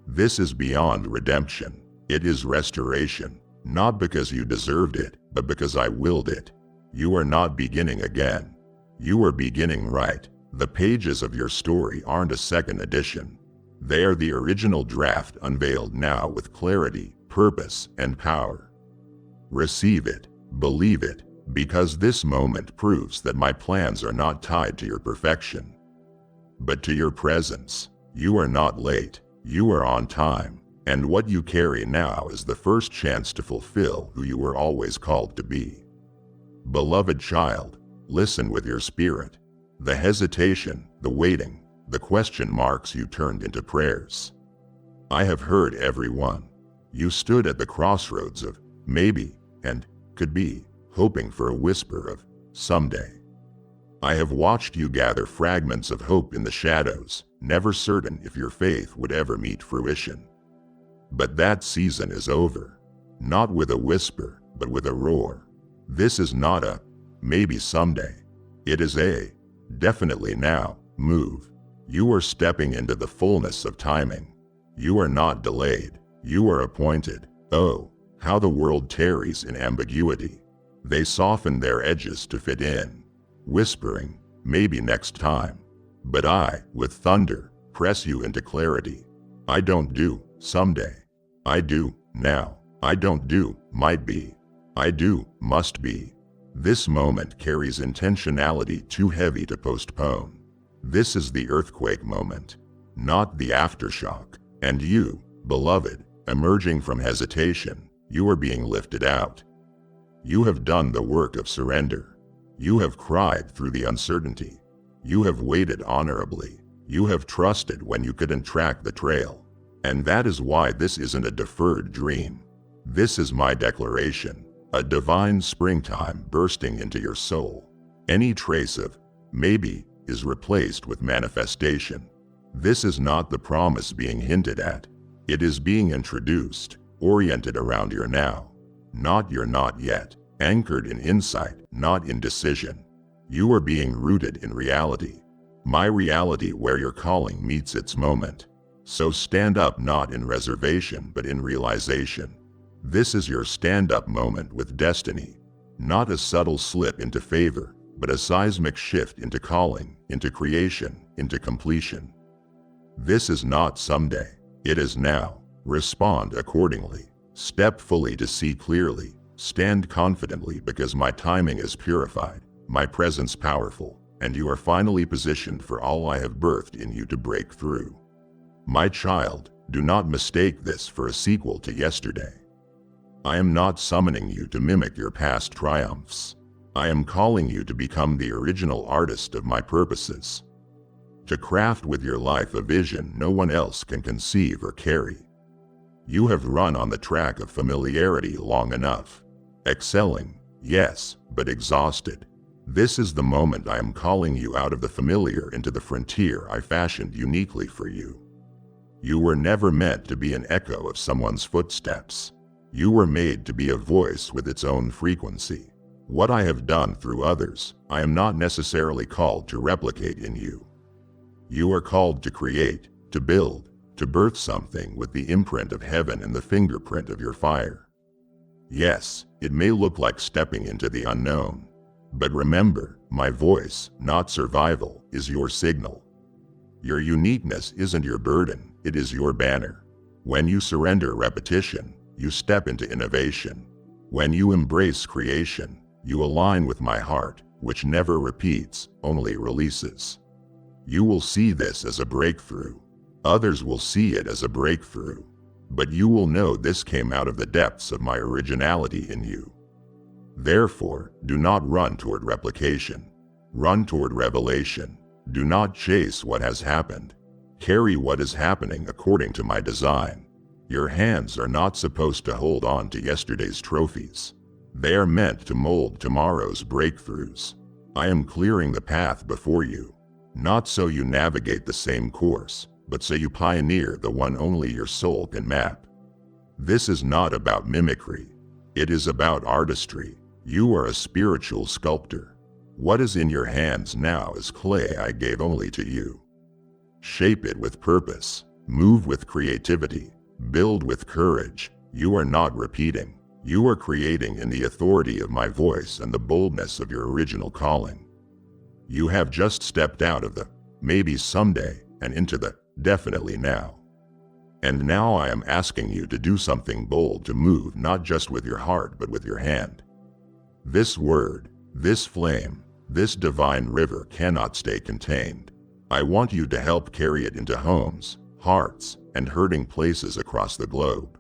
This is beyond redemption. It is restoration, not because you deserved it, but because I willed it. You are not beginning again. You are beginning right. The pages of your story aren't a second edition. They are the original draft unveiled now with clarity, purpose, and power. Receive it, believe it, because this moment proves that my plans are not tied to your perfection, but to your presence. You are not late. You are on time. And what you carry now is the first chance to fulfill who you were always called to be. Beloved child, listen with your spirit. The hesitation, the waiting, the question marks you turned into prayers. I have heard every one. You stood at the crossroads of maybe and could be, hoping for a whisper of someday. I have watched you gather fragments of hope in the shadows, never certain if your faith would ever meet fruition. But that season is over. Not with a whisper, but with a roar. This is not a maybe someday. It is a definitely now move. You are stepping into the fullness of timing. You are not delayed. You are appointed. Oh, how the world tarries in ambiguity. They soften their edges to fit in. whispering, maybe next time. But I, with thunder, press you into clarity. I don't do someday. I do now. I don't do might be. I do must be. This moment carries intentionality too heavy to postpone. This is the earthquake moment, not the aftershock. And you, beloved, emerging from hesitation, you are being lifted out. You have done the work of surrender. You have cried through the uncertainty. You have waited honorably. You have trusted when you couldn't track the trail. And that is why this isn't a deferred dream. This is my declaration, a divine springtime bursting into your soul. Any trace of maybe is replaced with manifestation. This is not the promise being hinted at. It is being introduced, oriented around your now, not your not yet, anchored in insight, not indecision. You are being rooted in reality, my reality where your calling meets its moment. So stand up not in reservation but in realization. This is your stand-up moment with destiny, not a subtle slip into favor, but a seismic shift into calling, into creation, into completion. This is not someday, it is now. Respond accordingly. Step fully to see clearly. Stand confidently because my timing is purified, my presence powerful, and you are finally positioned for all I have birthed in you to break through. My child, do not mistake this for a sequel to yesterday. I am not summoning you to mimic your past triumphs. I am calling you to become the original artist of my purposes. To craft with your life a vision no one else can conceive or carry. You have run on the track of familiarity long enough. Excelling, yes, but exhausted. This is the moment I am calling you out of the familiar into the frontier I fashioned uniquely for you. You were never meant to be an echo of someone's footsteps. You were made to be a voice with its own frequency. What I have done through others, I am not necessarily called to replicate in you. You are called to create, to build, to birth something with the imprint of heaven and the fingerprint of your fire. Yes, it may look like stepping into the unknown. But remember, my voice, not survival, is your signal. Your uniqueness isn't your burden, it is your banner. When you surrender repetition, you step into innovation. When you embrace creation, you align with my heart, which never repeats, only releases. You will see this as a breakthrough. Others will see it as a breakthrough. But you will know this came out of the depths of my originality in you. Therefore, do not run toward replication. Run toward revelation. Do not chase what has happened. Carry what is happening according to my design. Your hands are not supposed to hold on to yesterday's trophies. They are meant to mold tomorrow's breakthroughs. I am clearing the path before you, not so you navigate the same course, but so you pioneer the one only your soul can map. This is not about mimicry. It is about artistry. You are a spiritual sculptor. What is in your hands now is clay I gave only to you. Shape it with purpose. Move with creativity. Build with courage. You are not repeating. You are creating in the authority of my voice and the boldness of your original calling. You have just stepped out of the maybe someday and into the definitely now. And now I am asking you to do something bold, to move not just with your heart but with your hand. This word, this flame, this divine river cannot stay contained. I want you to help carry it into homes, hearts, and hurting places across the globe.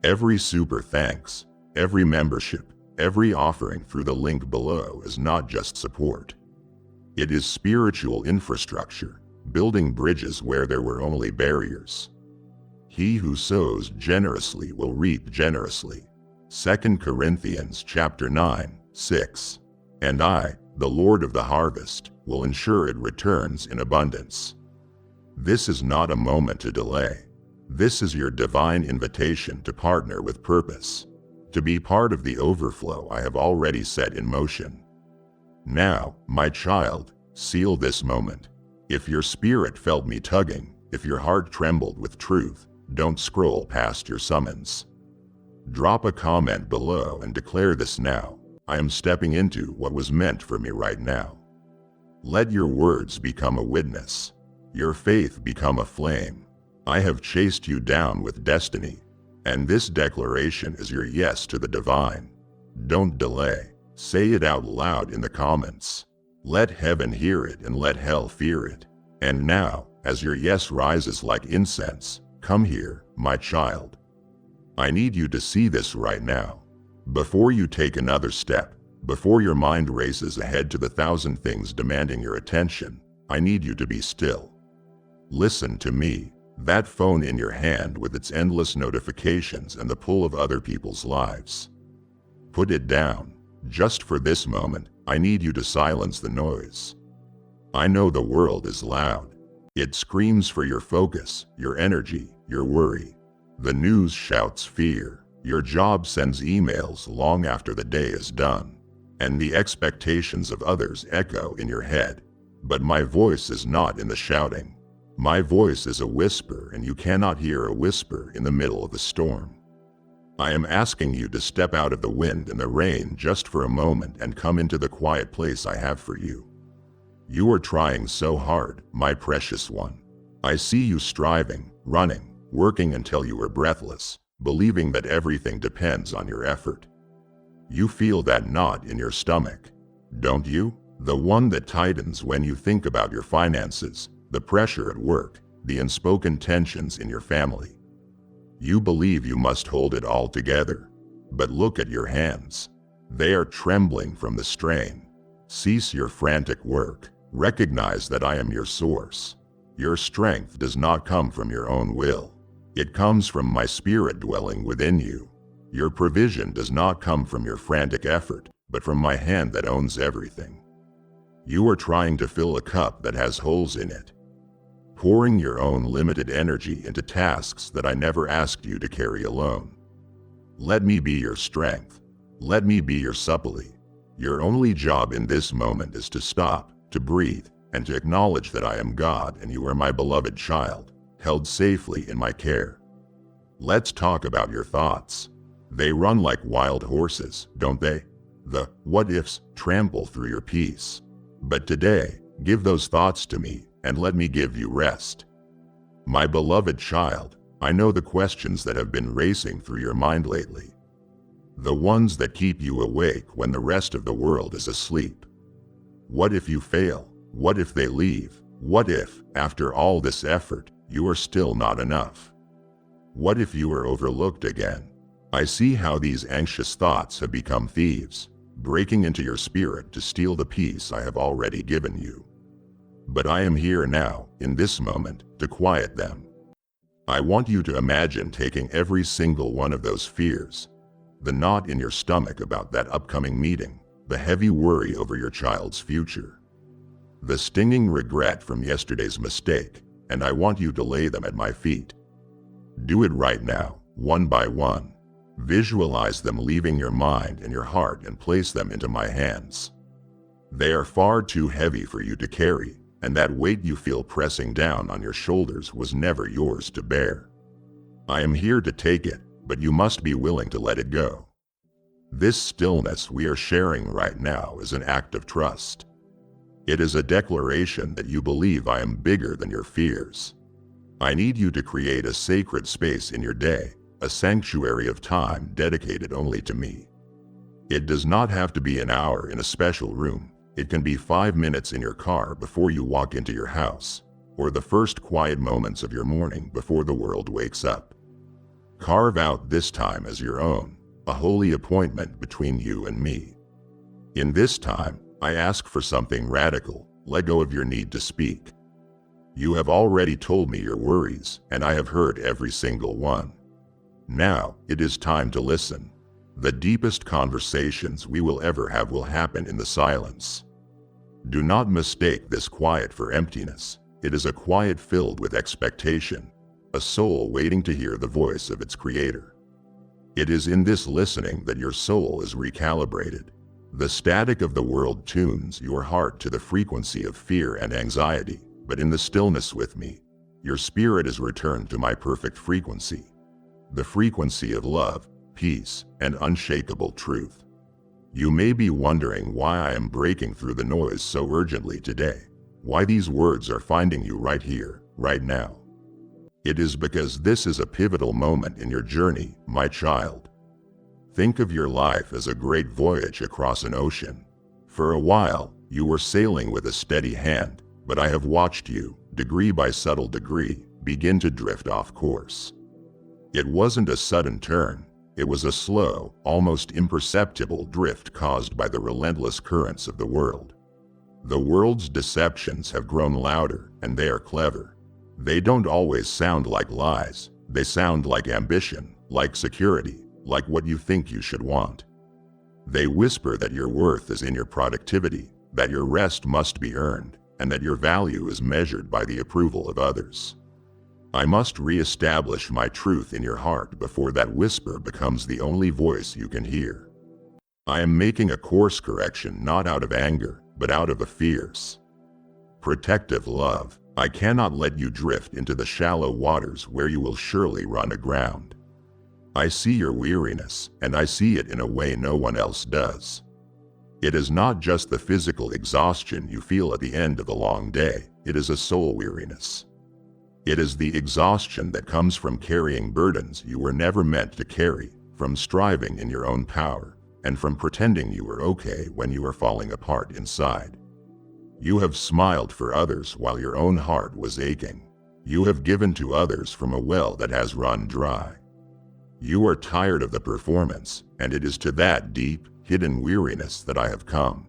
Every super thanks, every membership, every offering through the link below is not just support. It is spiritual infrastructure, building bridges where there were only barriers. He who sows generously will reap generously. 2 Corinthians chapter 9:6. And I, the Lord of the harvest, will ensure it returns in abundance. This is not a moment to delay. This is your divine invitation to partner with purpose, to be part of the overflow I have already set in motion. Now, my child, seal this moment. If your spirit felt me tugging, if your heart trembled with truth, don't scroll past your summons. Drop a comment below and declare this now. I am stepping into what was meant for me right now. Let your words become a witness. Your faith become a flame. I have chased you down with destiny, and this declaration is your yes to the divine. Don't delay. Say it out loud in the comments. Let heaven hear it and let hell fear it. And now, as your yes rises like incense, come here, my child. I need you to see this right now. Before you take another step, before your mind races ahead to the 1,000 things demanding your attention, I need you to be still. Listen to me. That phone in your hand with its endless notifications and the pull of other people's lives. Put it down. Just for this moment, I need you to silence the noise. I know the world is loud. It screams for your focus, your energy, your worry. The news shouts fear. Your job sends emails long after the day is done. And the expectations of others echo in your head. But my voice is not in the shouting. My voice is a whisper, and you cannot hear a whisper in the middle of a storm. I am asking you to step out of the wind and the rain just for a moment and come into the quiet place I have for you. You are trying so hard, my precious one. I see you striving, running, working until you are breathless, believing that everything depends on your effort. You feel that knot in your stomach, don't you? The one that tightens when you think about your finances, the pressure at work, the unspoken tensions in your family. You believe you must hold it all together. But look at your hands. They are trembling from the strain. Cease your frantic work. Recognize that I am your source. Your strength does not come from your own will. It comes from my spirit dwelling within you. Your provision does not come from your frantic effort, but from my hand that owns everything. You are trying to fill a cup that has holes in it, pouring your own limited energy into tasks that I never asked you to carry alone. Let me be your strength. Let me be your supply. Your only job in this moment is to stop, to breathe, and to acknowledge that I am God and you are my beloved child, held safely in my care. Let's talk about your thoughts. They run like wild horses, don't they? The what-ifs trample through your peace. But today, give those thoughts to me, and let me give you rest. My beloved child, I know the questions that have been racing through your mind lately. The ones that keep you awake when the rest of the world is asleep. What if you fail? What if they leave? What if, after all this effort, you are still not enough? What if you are overlooked again? I see how these anxious thoughts have become thieves, breaking into your spirit to steal the peace I have already given you. But I am here now, in this moment, to quiet them. I want you to imagine taking every single one of those fears, the knot in your stomach about that upcoming meeting, the heavy worry over your child's future, the stinging regret from yesterday's mistake, and I want you to lay them at my feet. Do it right now, one by one. Visualize them leaving your mind and your heart and place them into my hands. They are far too heavy for you to carry, and that weight you feel pressing down on your shoulders was never yours to bear. I am here to take it, but you must be willing to let it go. This stillness we are sharing right now is an act of trust. It is a declaration that you believe I am bigger than your fears. I need you to create a sacred space in your day, a sanctuary of time dedicated only to me. It does not have to be an hour in a special room. It can be 5 minutes in your car before you walk into your house, or the first quiet moments of your morning before the world wakes up. Carve out this time as your own, a holy appointment between you and me. In this time, I ask for something radical. Let go of your need to speak. You have already told me your worries, and I have heard every single one. Now, it is time to listen. The deepest conversations we will ever have will happen in the silence. Do not mistake this quiet for emptiness. It is a quiet filled with expectation, a soul waiting to hear the voice of its creator. It is in this listening that your soul is recalibrated. The static of the world tunes your heart to the frequency of fear and anxiety, but in the stillness with me, your spirit is returned to my perfect frequency. The frequency of love, peace, and unshakable truth. You may be wondering why I am breaking through the noise so urgently today, why these words are finding you right here, right now. It is because this is a pivotal moment in your journey, my child. Think of your life as a great voyage across an ocean. For a while, you were sailing with a steady hand, but I have watched you, degree by subtle degree, begin to drift off course. It wasn't a sudden turn. It was a slow, almost imperceptible drift caused by the relentless currents of the world. The world's deceptions have grown louder, and they are clever. They don't always sound like lies. They sound like ambition, like security, like what you think you should want. They whisper that your worth is in your productivity, that your rest must be earned, and that your value is measured by the approval of others. I must re-establish my truth in your heart before that whisper becomes the only voice you can hear. I am making a course correction not out of anger, but out of a fierce, protective love. I cannot let you drift into the shallow waters where you will surely run aground. I see your weariness, and I see it in a way no one else does. It is not just the physical exhaustion you feel at the end of a long day, it is a soul weariness. It is the exhaustion that comes from carrying burdens you were never meant to carry, from striving in your own power, and from pretending you were okay when you were falling apart inside. You have smiled for others while your own heart was aching. You have given to others from a well that has run dry. You are tired of the performance, and it is to that deep, hidden weariness that I have come.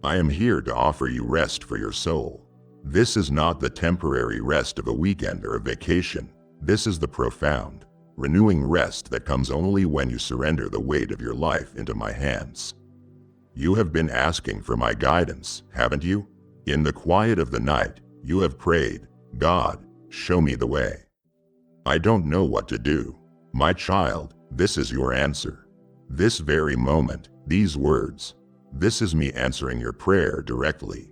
I am here to offer you rest for your soul. This is not the temporary rest of a weekend or a vacation. This is the profound, renewing rest that comes only when you surrender the weight of your life into my hands. You have been asking for my guidance, haven't you? In the quiet of the night, you have prayed, God, show me the way. I don't know what to do. My child, this is your answer. This very moment, these words, this is me answering your prayer directly.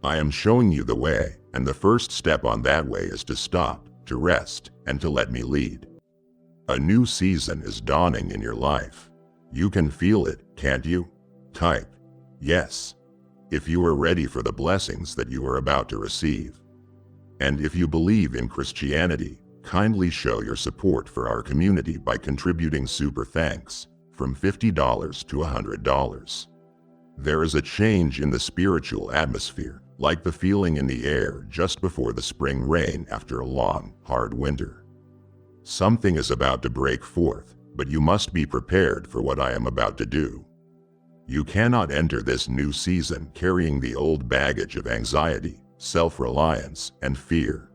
I am showing you the way, and the first step on that way is to stop, to rest, and to let me lead. A new season is dawning in your life. You can feel it, can't you? Type, yes, if you are ready for the blessings that you are about to receive. And if you believe in Christianity, kindly show your support for our community by contributing super thanks, from $50 to $100. There is a change in the spiritual atmosphere, like the feeling in the air just before the spring rain after a long, hard winter. Something is about to break forth, but you must be prepared for what I am about to do. You cannot enter this new season carrying the old baggage of anxiety, self-reliance, and fear.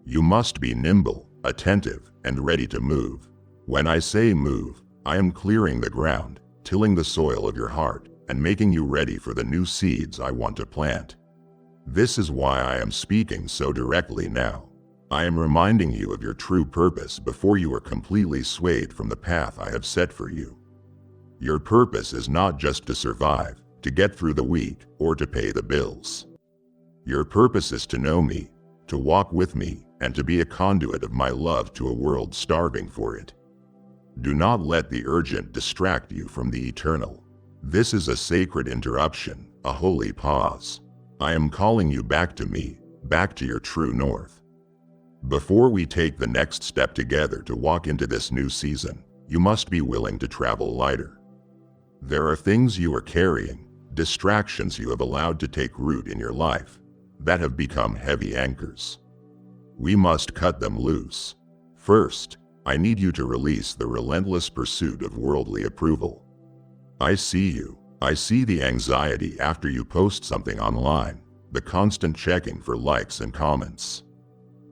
You must be nimble, attentive, and ready to move. When I say move, I am clearing the ground, tilling the soil of your heart, and making you ready for the new seeds I want to plant. This is why I am speaking so directly now. I am reminding you of your true purpose before you are completely swayed from the path I have set for you. Your purpose is not just to survive, to get through the week, or to pay the bills. Your purpose is to know me, to walk with me, and to be a conduit of my love to a world starving for it. Do not let the urgent distract you from the eternal. This is a sacred interruption, a holy pause. I am calling you back to me, back to your true north. Before we take the next step together to walk into this new season, you must be willing to travel lighter. There are things you are carrying, distractions you have allowed to take root in your life, that have become heavy anchors. We must cut them loose. First, I need you to release the relentless pursuit of worldly approval. I see you. I see the anxiety after you post something online, the constant checking for likes and comments.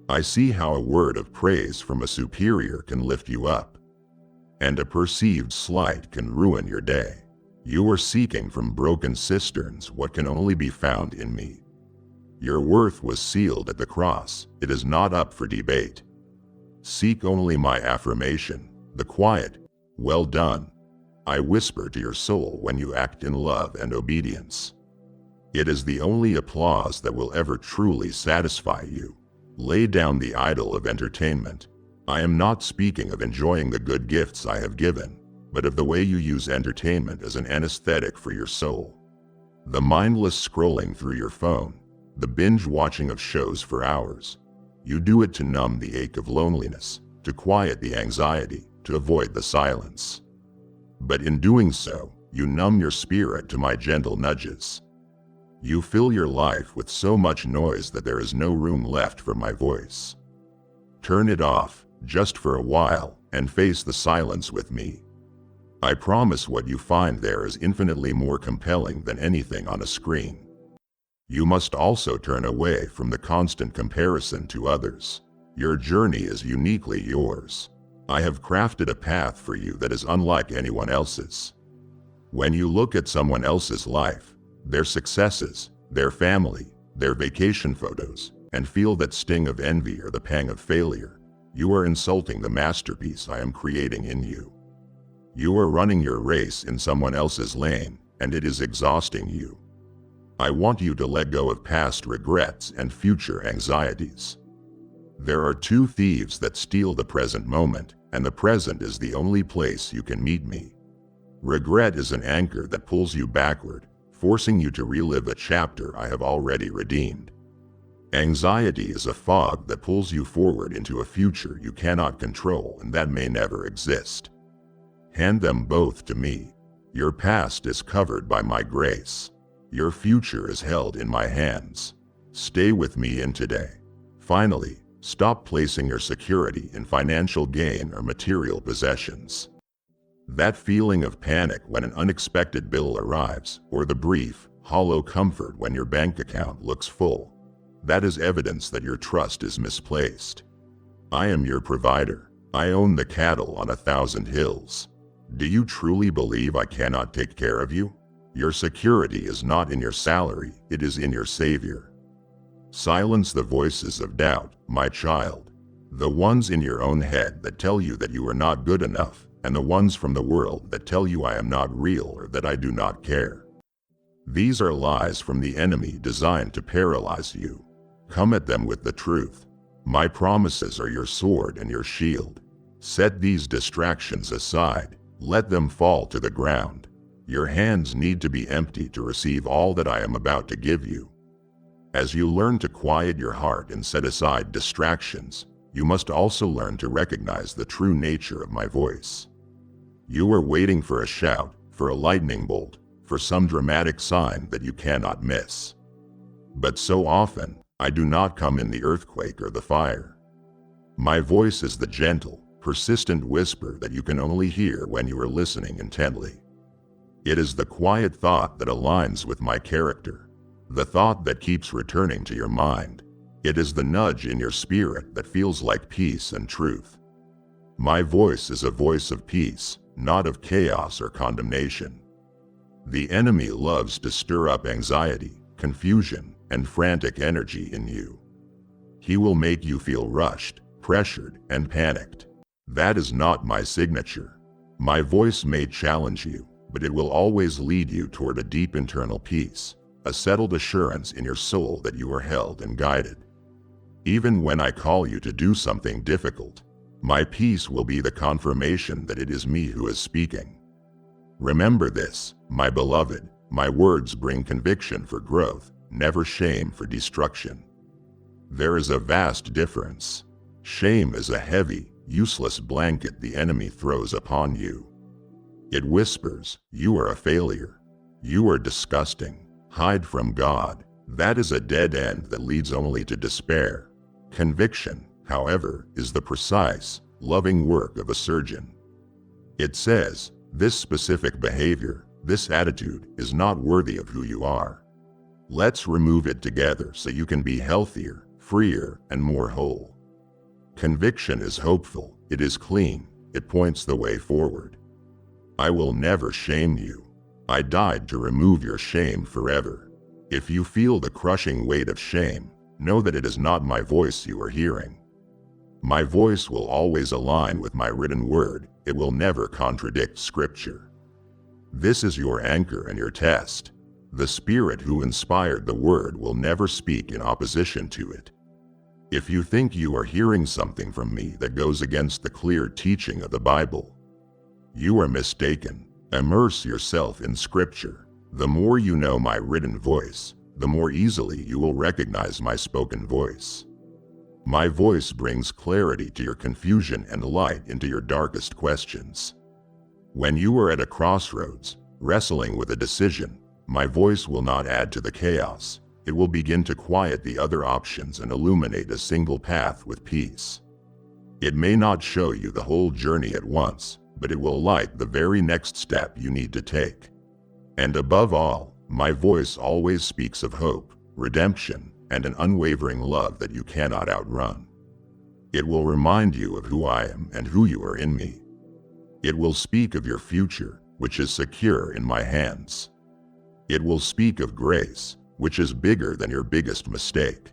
I see how a word of praise from a superior can lift you up, and a perceived slight can ruin your day. You are seeking from broken cisterns what can only be found in me. Your worth was sealed at the cross. It is not up for debate. Seek only my affirmation, the quiet, well done, I whisper to your soul when you act in love and obedience. It is the only applause that will ever truly satisfy you. Lay down the idol of entertainment. I am not speaking of enjoying the good gifts I have given. but of the way you use entertainment as an anesthetic for your soul. The mindless scrolling through your phone, the binge watching of shows for hours. You do it to numb the ache of loneliness, to quiet the anxiety, to avoid the silence. But in doing so, you numb your spirit to my gentle nudges. You fill your life with so much noise that there is no room left for my voice. Turn it off, just for a while, and face the silence with me. I promise what you find there is infinitely more compelling than anything on a screen. You must also turn away from the constant comparison to others. Your journey is uniquely yours. I have crafted a path for you that is unlike anyone else's. When you look at someone else's life, their successes, their family, their vacation photos, and feel that sting of envy or the pang of failure, you are insulting the masterpiece I am creating in you. You are running your race in someone else's lane, and it is exhausting you. I want you to let go of past regrets and future anxieties. There are two thieves that steal the present moment, and the present is the only place you can meet me. Regret is an anchor that pulls you backward, forcing you to relive a chapter I have already redeemed. Anxiety is a fog that pulls you forward into a future you cannot control and that may never exist. Hand them both to me. Your past is covered by my grace. Your future is held in my hands. Stay with me in today. Finally, stop placing your security in financial gain or material possessions. That feeling of panic when an unexpected bill arrives, or the brief, hollow comfort when your bank account looks full, that is evidence that your trust is misplaced. I am your provider. I own the cattle on 1,000 hills. Do you truly believe I cannot take care of you? Your security is not in your salary, it is in your Savior. Silence the voices of doubt, my child. The ones in your own head that tell you that you are not good enough, and the ones from the world that tell you I am not real or that I do not care. These are lies from the enemy designed to paralyze you. Come at them with the truth. My promises are your sword and your shield. Set these distractions aside. Let them fall to the ground. Your hands need to be empty to receive all that I am about to give you. As you learn to quiet your heart and set aside distractions, you must also learn to recognize the true nature of my voice. You are waiting for a shout, for a lightning bolt, for some dramatic sign that you cannot miss. But so often, I do not come in the earthquake or the fire. My voice is the gentle, persistent whisper that you can only hear when you are listening intently. It is the quiet thought that aligns with my character, the thought that keeps returning to your mind. It is the nudge in your spirit that feels like peace and truth. My voice is a voice of peace, not of chaos or condemnation. The enemy loves to stir up anxiety, confusion, and frantic energy in you. He will make you feel rushed, pressured, and panicked. That is not my signature. My voice may challenge you, but it will always lead you toward a deep internal peace, a settled assurance in your soul that you are held and guided. Even when I call you to do something difficult, my peace will be the confirmation that it is me who is speaking. Remember this, my beloved, my words bring conviction for growth, never shame for destruction. There is a vast difference. Shame is a heavy, useless blanket the enemy throws upon you. It whispers, "You are a failure. You are disgusting. Hide from God." That is a dead end that leads only to despair. Conviction, however, is the precise, loving work of a surgeon. It says, this specific behavior, this attitude, is not worthy of who you are. Let's remove it together so you can be healthier, freer, and more whole. Conviction is hopeful, it is clean, it points the way forward. I will never shame you. I died to remove your shame forever. If you feel the crushing weight of shame, know that it is not my voice you are hearing. My voice will always align with my written word, it will never contradict Scripture. This is your anchor and your test. The Spirit who inspired the word will never speak in opposition to it. If you think you are hearing something from me that goes against the clear teaching of the Bible, You are mistaken. Immerse yourself in Scripture. The more you know my written voice, the more easily you will recognize my spoken voice. My voice brings clarity to your confusion and light into your darkest questions. When you are at a crossroads, wrestling with a decision, my voice will not add to the chaos. It will begin to quiet the other options and illuminate a single path with peace. It may not show you the whole journey at once, but it will light the very next step you need to take. And above all, my voice always speaks of hope, redemption, and an unwavering love that you cannot outrun. It will remind you of who I am and who you are in me. It will speak of your future, which is secure in my hands. It will speak of grace, which is bigger than your biggest mistake.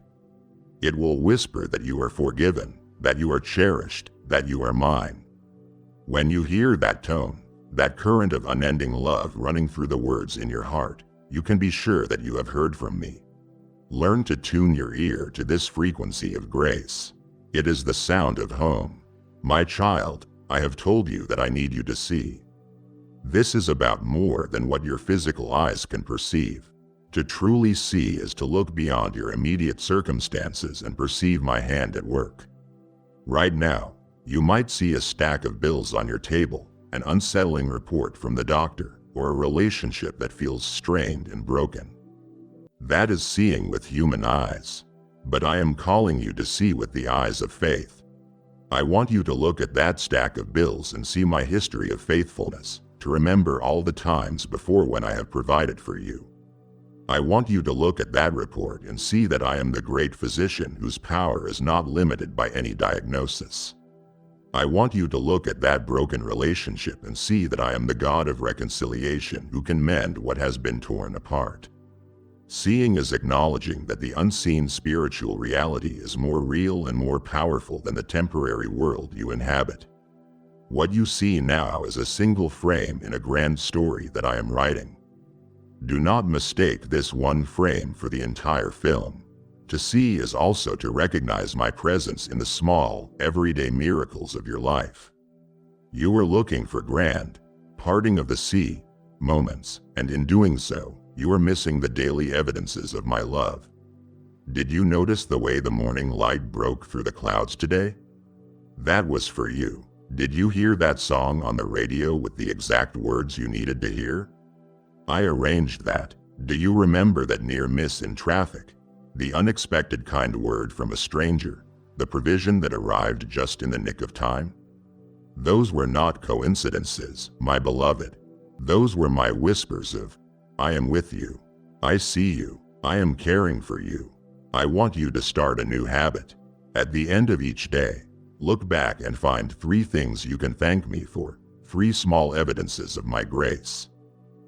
It will whisper that you are forgiven, that you are cherished, that you are mine. When you hear that tone, that current of unending love running through the words in your heart, you can be sure that you have heard from me. Learn to tune your ear to this frequency of grace. It is the sound of home. My child, I have told you that I need you to see. This is about more than what your physical eyes can perceive. To truly see is to look beyond your immediate circumstances and perceive my hand at work. Right now, you might see a stack of bills on your table, an unsettling report from the doctor, or a relationship that feels strained and broken. That is seeing with human eyes. But I am calling you to see with the eyes of faith. I want you to look at that stack of bills and see my history of faithfulness, to remember all the times before when I have provided for you. I want you to look at that report and see that I am the great physician whose power is not limited by any diagnosis. I want you to look at that broken relationship and see that I am the God of reconciliation who can mend what has been torn apart. Seeing is acknowledging that the unseen spiritual reality is more real and more powerful than the temporary world you inhabit. What you see now is a single frame in a grand story that I am writing. Do not mistake this one frame for the entire film. To see is also to recognize my presence in the small, everyday miracles of your life. You are looking for grand, parting of the sea moments, and in doing so, you are missing the daily evidences of my love. Did you notice the way the morning light broke through the clouds today? That was for you. Did you hear that song on the radio with the exact words you needed to hear? I arranged that. Do you remember that near miss in traffic? The unexpected kind word from a stranger, the provision that arrived just in the nick of time? Those were not coincidences, my beloved. Those were my whispers of, I am with you. I see you. I am caring for you. I want you to start a new habit. At the end of each day, look back and find 3 things you can thank me for, 3 small evidences of my grace.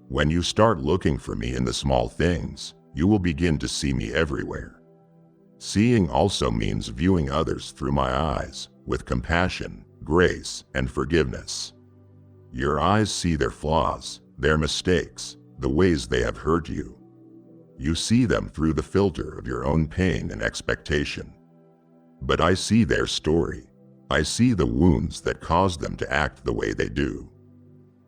When you start looking for me in the small things, you will begin to see me everywhere. Seeing also means viewing others through my eyes, with compassion, grace, and forgiveness. Your eyes see their flaws, their mistakes, the ways they have hurt you. You see them through the filter of your own pain and expectation. But I see their story. I see the wounds that caused them to act the way they do.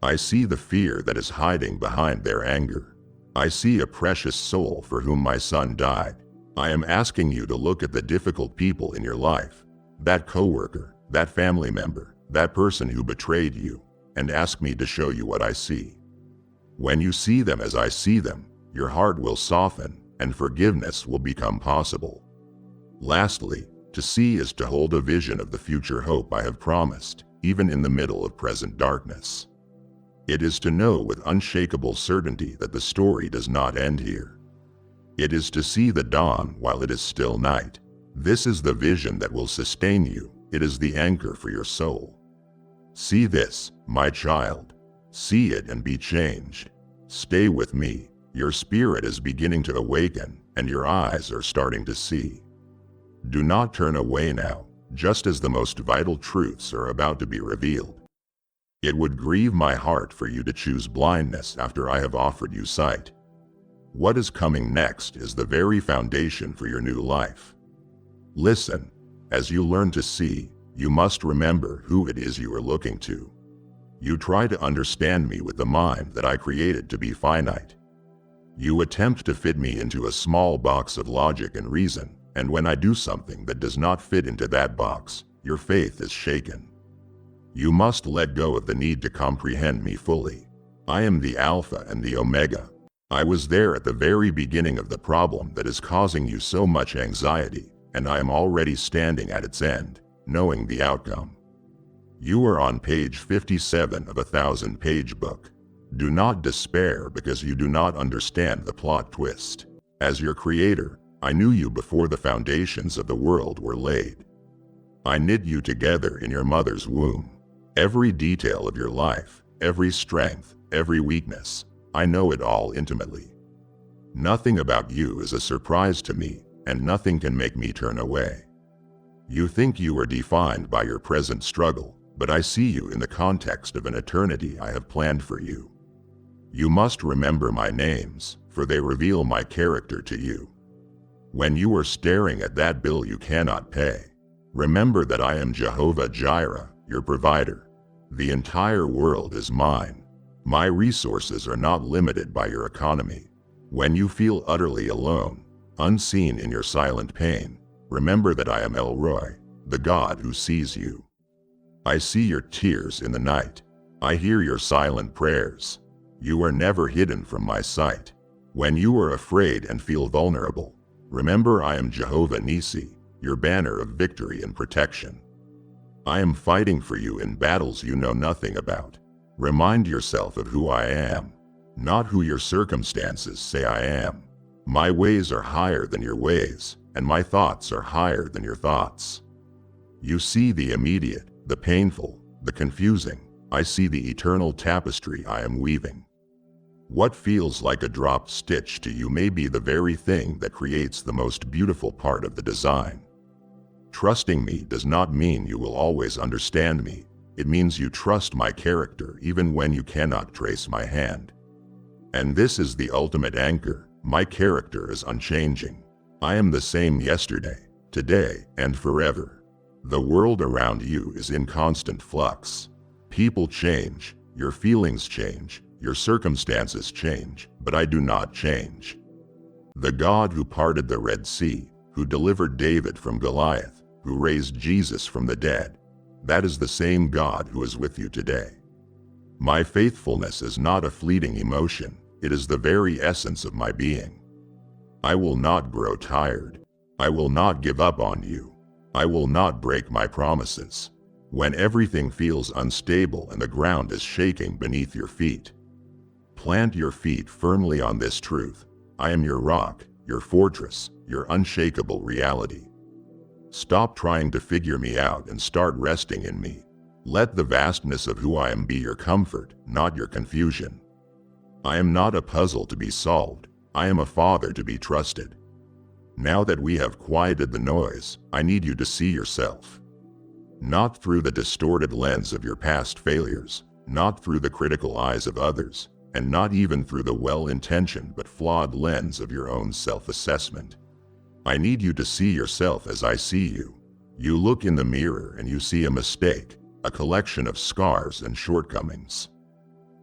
I see the fear that is hiding behind their anger. I see a precious soul for whom my son died. I am asking you to look at the difficult people in your life, that coworker, that family member, that person who betrayed you, and ask me to show you what I see. When you see them as I see them, your heart will soften and forgiveness will become possible. Lastly, to see is to hold a vision of the future hope I have promised, even in the middle of present darkness. It is to know with unshakable certainty that the story does not end here. It is to see the dawn while it is still night. This is the vision that will sustain you. It is the anchor for your soul. See this, my child. See it and be changed. Stay with me. Your spirit is beginning to awaken, and your eyes are starting to see. Do not turn away now, just as the most vital truths are about to be revealed. It would grieve my heart for you to choose blindness after I have offered you sight. What is coming next is the very foundation for your new life. Listen, as you learn to see, you must remember who it is you are looking to. You try to understand me with the mind that I created to be finite. You attempt to fit me into a small box of logic and reason, and when I do something that does not fit into that box, your faith is shaken. You must let go of the need to comprehend me fully. I am the Alpha and the Omega. I was there at the very beginning of the problem that is causing you so much anxiety, and I am already standing at its end, knowing the outcome. You are on page 57 of a 1,000-page book. Do not despair because you do not understand the plot twist. As your creator, I knew you before the foundations of the world were laid. I knit you together in your mother's womb. Every detail of your life, every strength, every weakness, I know it all intimately. Nothing about you is a surprise to me, and nothing can make me turn away. You think you are defined by your present struggle, but I see you in the context of an eternity I have planned for you. You must remember my names, for they reveal my character to you. When you are staring at that bill you cannot pay, remember that I am Jehovah Jireh, your provider. The entire world is mine. My resources are not limited by your economy. When you feel utterly alone, unseen in your silent pain, remember that I am El Roi, the God who sees you. I see your tears in the night. I hear your silent prayers. You are never hidden from my sight. When you are afraid and feel vulnerable, remember I am Jehovah Nissi, your banner of victory and protection. I am fighting for you in battles you know nothing about. Remind yourself of who I am, not who your circumstances say I am. My ways are higher than your ways, and my thoughts are higher than your thoughts. You see the immediate, the painful, the confusing. I see the eternal tapestry I am weaving. What feels like a dropped stitch to you may be the very thing that creates the most beautiful part of the design. Trusting me does not mean you will always understand me. It means you trust my character even when you cannot trace my hand. And this is the ultimate anchor. My character is unchanging. I am the same yesterday, today, and forever. The world around you is in constant flux. People change, your feelings change, your circumstances change, but I do not change. The God who parted the Red Sea, who delivered David from Goliath, who raised Jesus from the dead, that is the same God who is with you today. My faithfulness is not a fleeting emotion, it is the very essence of my being. I will not grow tired. I will not give up on you. I will not break my promises. When everything feels unstable and the ground is shaking beneath your feet, plant your feet firmly on this truth. I am your rock, your fortress, your unshakable reality. Stop trying to figure me out and start resting in me. Let the vastness of who I am be your comfort, not your confusion. I am not a puzzle to be solved. I am a father to be trusted. Now that we have quieted the noise, I need you to see yourself. Not through the distorted lens of your past failures, not through the critical eyes of others, and not even through the well-intentioned but flawed lens of your own self-assessment. I need you to see yourself as I see you. You look in the mirror and you see a mistake, a collection of scars and shortcomings.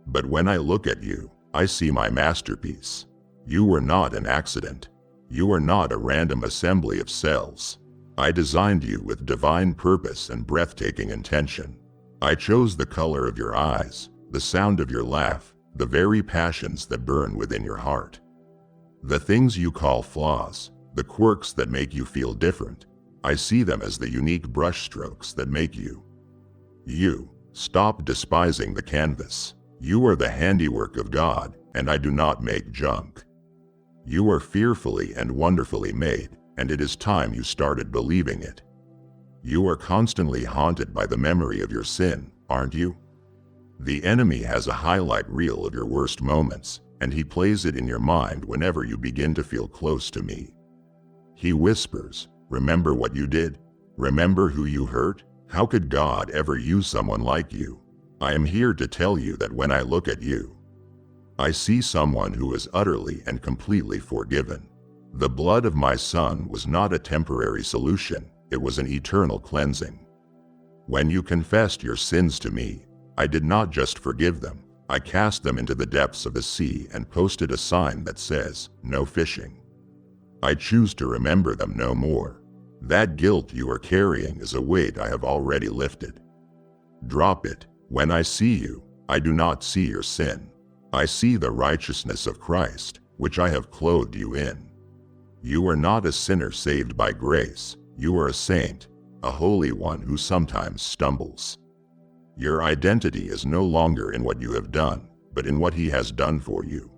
But when I look at you, I see my masterpiece. You are not an accident. You are not a random assembly of cells. I designed you with divine purpose and breathtaking intention. I chose the color of your eyes, the sound of your laugh, the very passions that burn within your heart. The things you call flaws, the quirks that make you feel different, I see them as the unique brushstrokes that make you. You. Stop despising the canvas. You are the handiwork of God, and I do not make junk. You are fearfully and wonderfully made, and it is time you started believing it. You are constantly haunted by the memory of your sin, aren't you? The enemy has a highlight reel of your worst moments, and he plays it in your mind whenever you begin to feel close to me. He whispers, remember what you did? Remember who you hurt? How could God ever use someone like you? I am here to tell you that when I look at you, I see someone who is utterly and completely forgiven. The blood of my son was not a temporary solution, it was an eternal cleansing. When you confessed your sins to me, I did not just forgive them, I cast them into the depths of the sea and posted a sign that says, "No fishing." I choose to remember them no more. That guilt you are carrying is a weight I have already lifted. Drop it. When I see you, I do not see your sin. I see the righteousness of Christ, which I have clothed you in. You are not a sinner saved by grace. You are a saint, a holy one who sometimes stumbles. Your identity is no longer in what you have done, but in what He has done for you.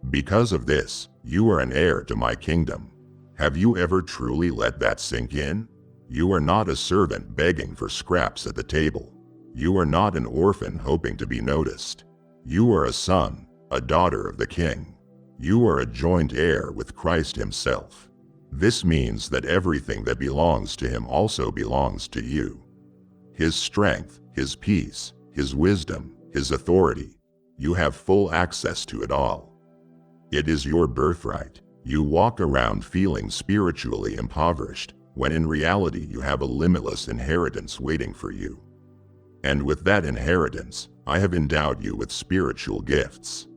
Because of this, you are an heir to my kingdom. Have you ever truly let that sink in? You are not a servant begging for scraps at the table. You are not an orphan hoping to be noticed. You are a son, a daughter of the King. You are a joint heir with Christ Himself. This means that everything that belongs to Him also belongs to you. His strength, His peace, His wisdom, His authority, you have full access to it all. It is your birthright. You walk around feeling spiritually impoverished, when in reality you have a limitless inheritance waiting for you. And with that inheritance, I have endowed you with spiritual gifts.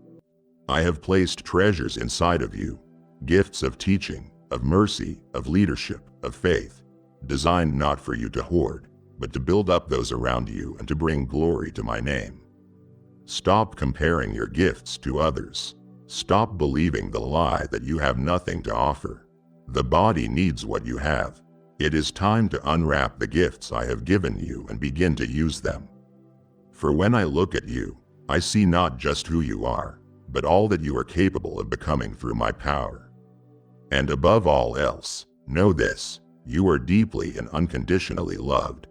I have placed treasures inside of you, gifts of teaching, of mercy, of leadership, of faith, designed not for you to hoard, but to build up those around you and to bring glory to my name. Stop comparing your gifts to others. Stop believing the lie that you have nothing to offer. The body needs what you have. It is time to unwrap the gifts I have given you and begin to use them. For when I look at you, I see not just who you are, but all that you are capable of becoming through my power. And above all else, know this: you are deeply and unconditionally loved.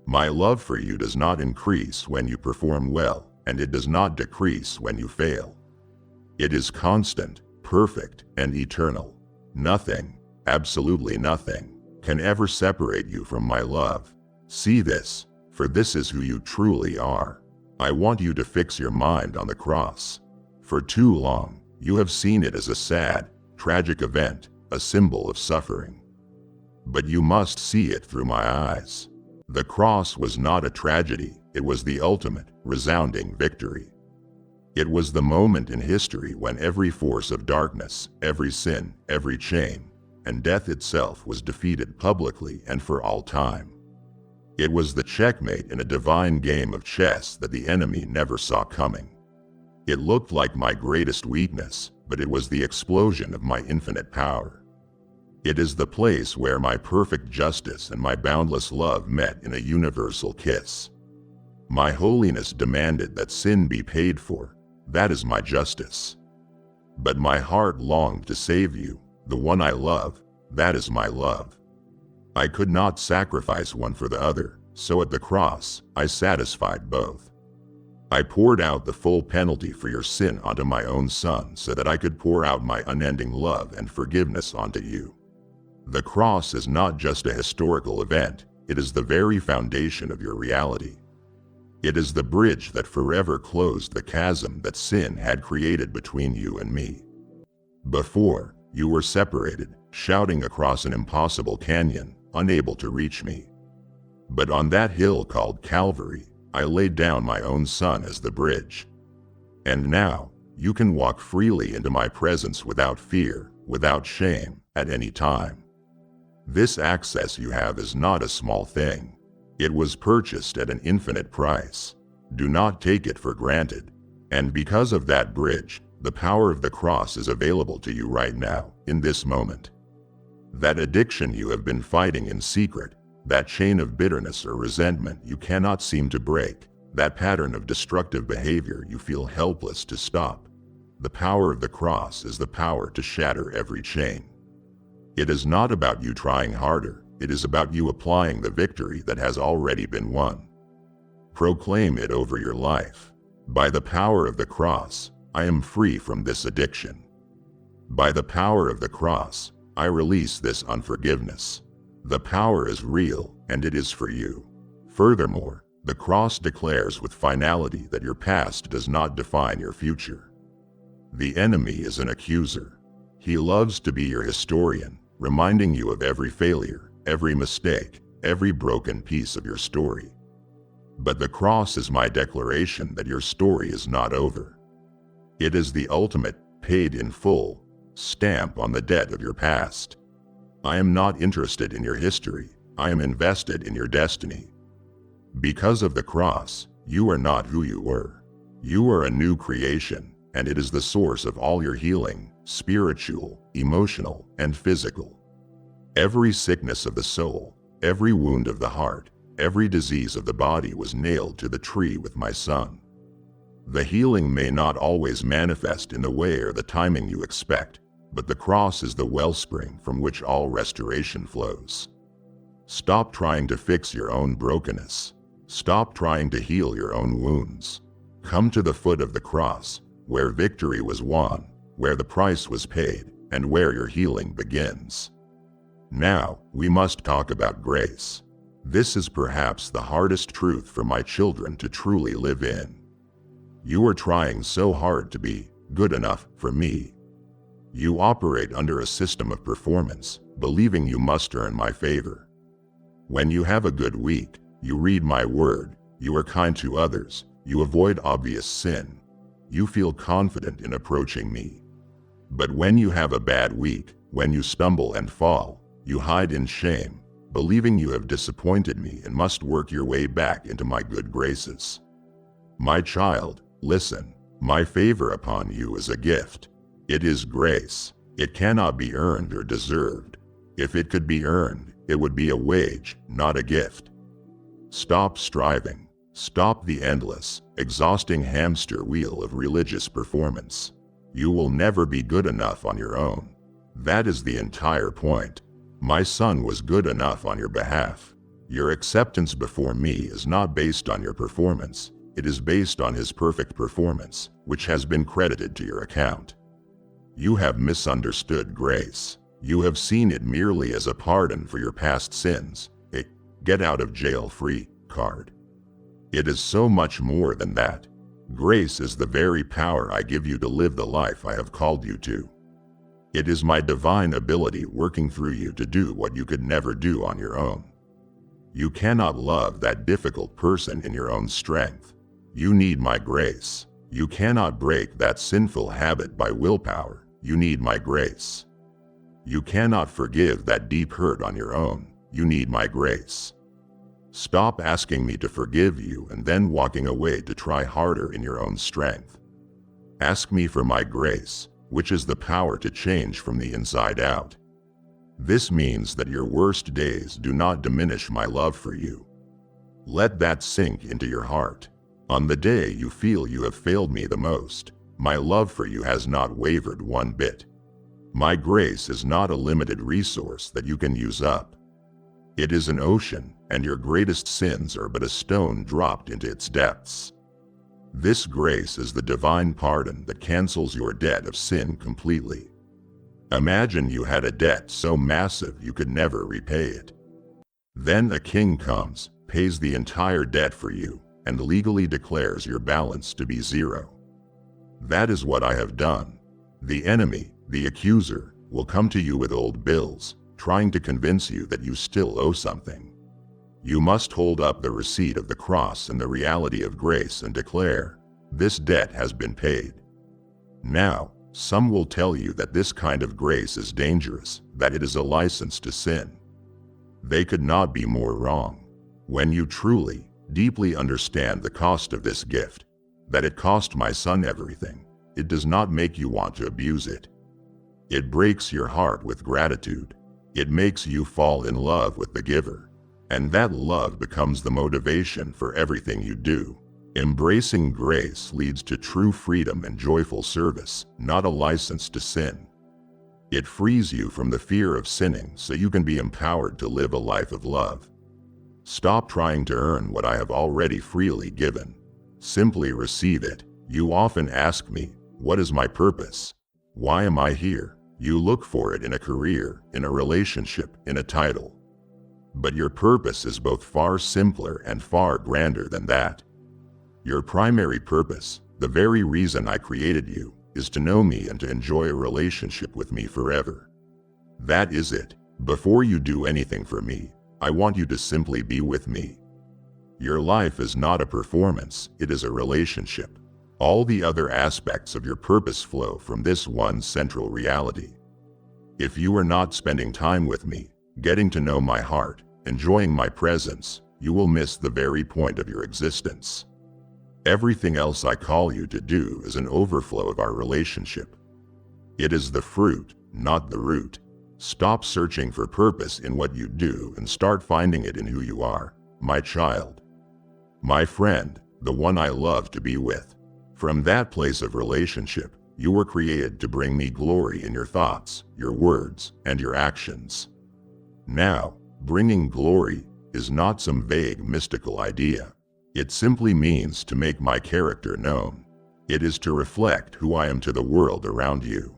My love for you does not increase when you perform well, and it does not decrease when you fail. It is constant, perfect, and eternal. Nothing, absolutely nothing, can ever separate you from my love. See this, for this is who you truly are. I want you to fix your mind on the cross. For too long, you have seen it as a sad, tragic event, a symbol of suffering. But you must see it through my eyes. The cross was not a tragedy, it was the ultimate, resounding victory. It was the moment in history when every force of darkness, every sin, every chain, and death itself was defeated publicly and for all time. It was the checkmate in a divine game of chess that the enemy never saw coming. It looked like my greatest weakness, but it was the explosion of my infinite power. It is the place where my perfect justice and my boundless love met in a universal kiss. My holiness demanded that sin be paid for. That is my justice. But my heart longed to save you, the one I love. That is my love. I could not sacrifice one for the other, so at the cross, I satisfied both. I poured out the full penalty for your sin onto my own Son so that I could pour out my unending love and forgiveness onto you. The cross is not just a historical event, it is the very foundation of your reality. It is the bridge that forever closed the chasm that sin had created between you and me. Before, you were separated, shouting across an impossible canyon, unable to reach me. But on that hill called Calvary, I laid down my own Son as the bridge. And now, you can walk freely into my presence without fear, without shame, at any time. This access you have is not a small thing. It was purchased at an infinite price. Do not take it for granted. And because of that bridge, the power of the cross is available to you right now, in this moment. That addiction you have been fighting in secret, that chain of bitterness or resentment you cannot seem to break, that pattern of destructive behavior you feel helpless to stop. The power of the cross is the power to shatter every chain. It is not about you trying harder. It is about you applying the victory that has already been won. Proclaim it over your life. By the power of the cross, I am free from this addiction. By the power of the cross, I release this unforgiveness. The power is real, and it is for you. Furthermore, the cross declares with finality that your past does not define your future. The enemy is an accuser. He loves to be your historian, reminding you of every failure, every mistake, every broken piece of your story. But the cross is my declaration that your story is not over. It is the ultimate, paid in full, stamp on the debt of your past. I am not interested in your history. I am invested in your destiny. Because of the cross, you are not who you were. You are a new creation, and it is the source of all your healing, spiritual, emotional, and physical. Every sickness of the soul, every wound of the heart, every disease of the body was nailed to the tree with my son. The healing may not always manifest in the way or the timing you expect, but the cross is the wellspring from which all restoration flows. Stop trying to fix your own brokenness. Stop trying to heal your own wounds. Come to the foot of the cross, where victory was won, where the price was paid, and where your healing begins. Now, we must talk about grace. This is perhaps the hardest truth for my children to truly live in. You are trying so hard to be good enough for me. You operate under a system of performance, believing you must earn my favor. When you have a good week, you read my word, you are kind to others, you avoid obvious sin. You feel confident in approaching me. But when you have a bad week, when you stumble and fall, you hide in shame, believing you have disappointed me and must work your way back into my good graces. My child, listen, my favor upon you is a gift. It is grace. It cannot be earned or deserved. If it could be earned, it would be a wage, not a gift. Stop striving. Stop the endless, exhausting hamster wheel of religious performance. You will never be good enough on your own. That is the entire point. My son was good enough on your behalf. Your acceptance before me is not based on your performance. It is based on his perfect performance, which has been credited to your account. You have misunderstood grace. You have seen it merely as a pardon for your past sins, a get-out-of-jail-free card. It is so much more than that. Grace is the very power I give you to live the life I have called you to. It is my divine ability working through you to do what you could never do on your own. You cannot love that difficult person in your own strength. You need my grace. You cannot break that sinful habit by willpower. You need my grace. You cannot forgive that deep hurt on your own. You need my grace. Stop asking me to forgive you and then walking away to try harder in your own strength. Ask me for my grace, which is the power to change from the inside out. This means that your worst days do not diminish my love for you. Let that sink into your heart. On the day you feel you have failed me the most, my love for you has not wavered one bit. My grace is not a limited resource that you can use up. It is an ocean, and your greatest sins are but a stone dropped into its depths. This grace is the divine pardon that cancels your debt of sin completely. Imagine you had a debt so massive you could never repay it. Then a king comes, pays the entire debt for you, and legally declares your balance to be zero. That is what I have done. The enemy, the accuser, will come to you with old bills, trying to convince you that you still owe something. You must hold up the receipt of the cross and the reality of grace and declare, this debt has been paid. Now, some will tell you that this kind of grace is dangerous, that it is a license to sin. They could not be more wrong. When you truly, deeply understand the cost of this gift, that it cost my son everything, it does not make you want to abuse it. It breaks your heart with gratitude. It makes you fall in love with the giver. And that love becomes the motivation for everything you do. Embracing grace leads to true freedom and joyful service, not a license to sin. It frees you from the fear of sinning so you can be empowered to live a life of love. Stop trying to earn what I have already freely given. Simply receive it. You often ask me, what is my purpose? Why am I here? You look for it in a career, in a relationship, in a title. But your purpose is both far simpler and far grander than that. Your primary purpose, the very reason I created you, is to know me and to enjoy a relationship with me forever. That is it. Before you do anything for me, I want you to simply be with me. Your life is not a performance, it is a relationship. All the other aspects of your purpose flow from this one central reality. If you are not spending time with me, getting to know my heart, enjoying my presence, you will miss the very point of your existence. Everything else I call you to do is an overflow of our relationship. It is the fruit, not the root. Stop searching for purpose in what you do and start finding it in who you are, my child. My friend, the one I love to be with. From that place of relationship, you were created to bring me glory in your thoughts, your words, and your actions. Now, bringing glory is not some vague mystical idea. It simply means to make my character known. It is to reflect who I am to the world around you.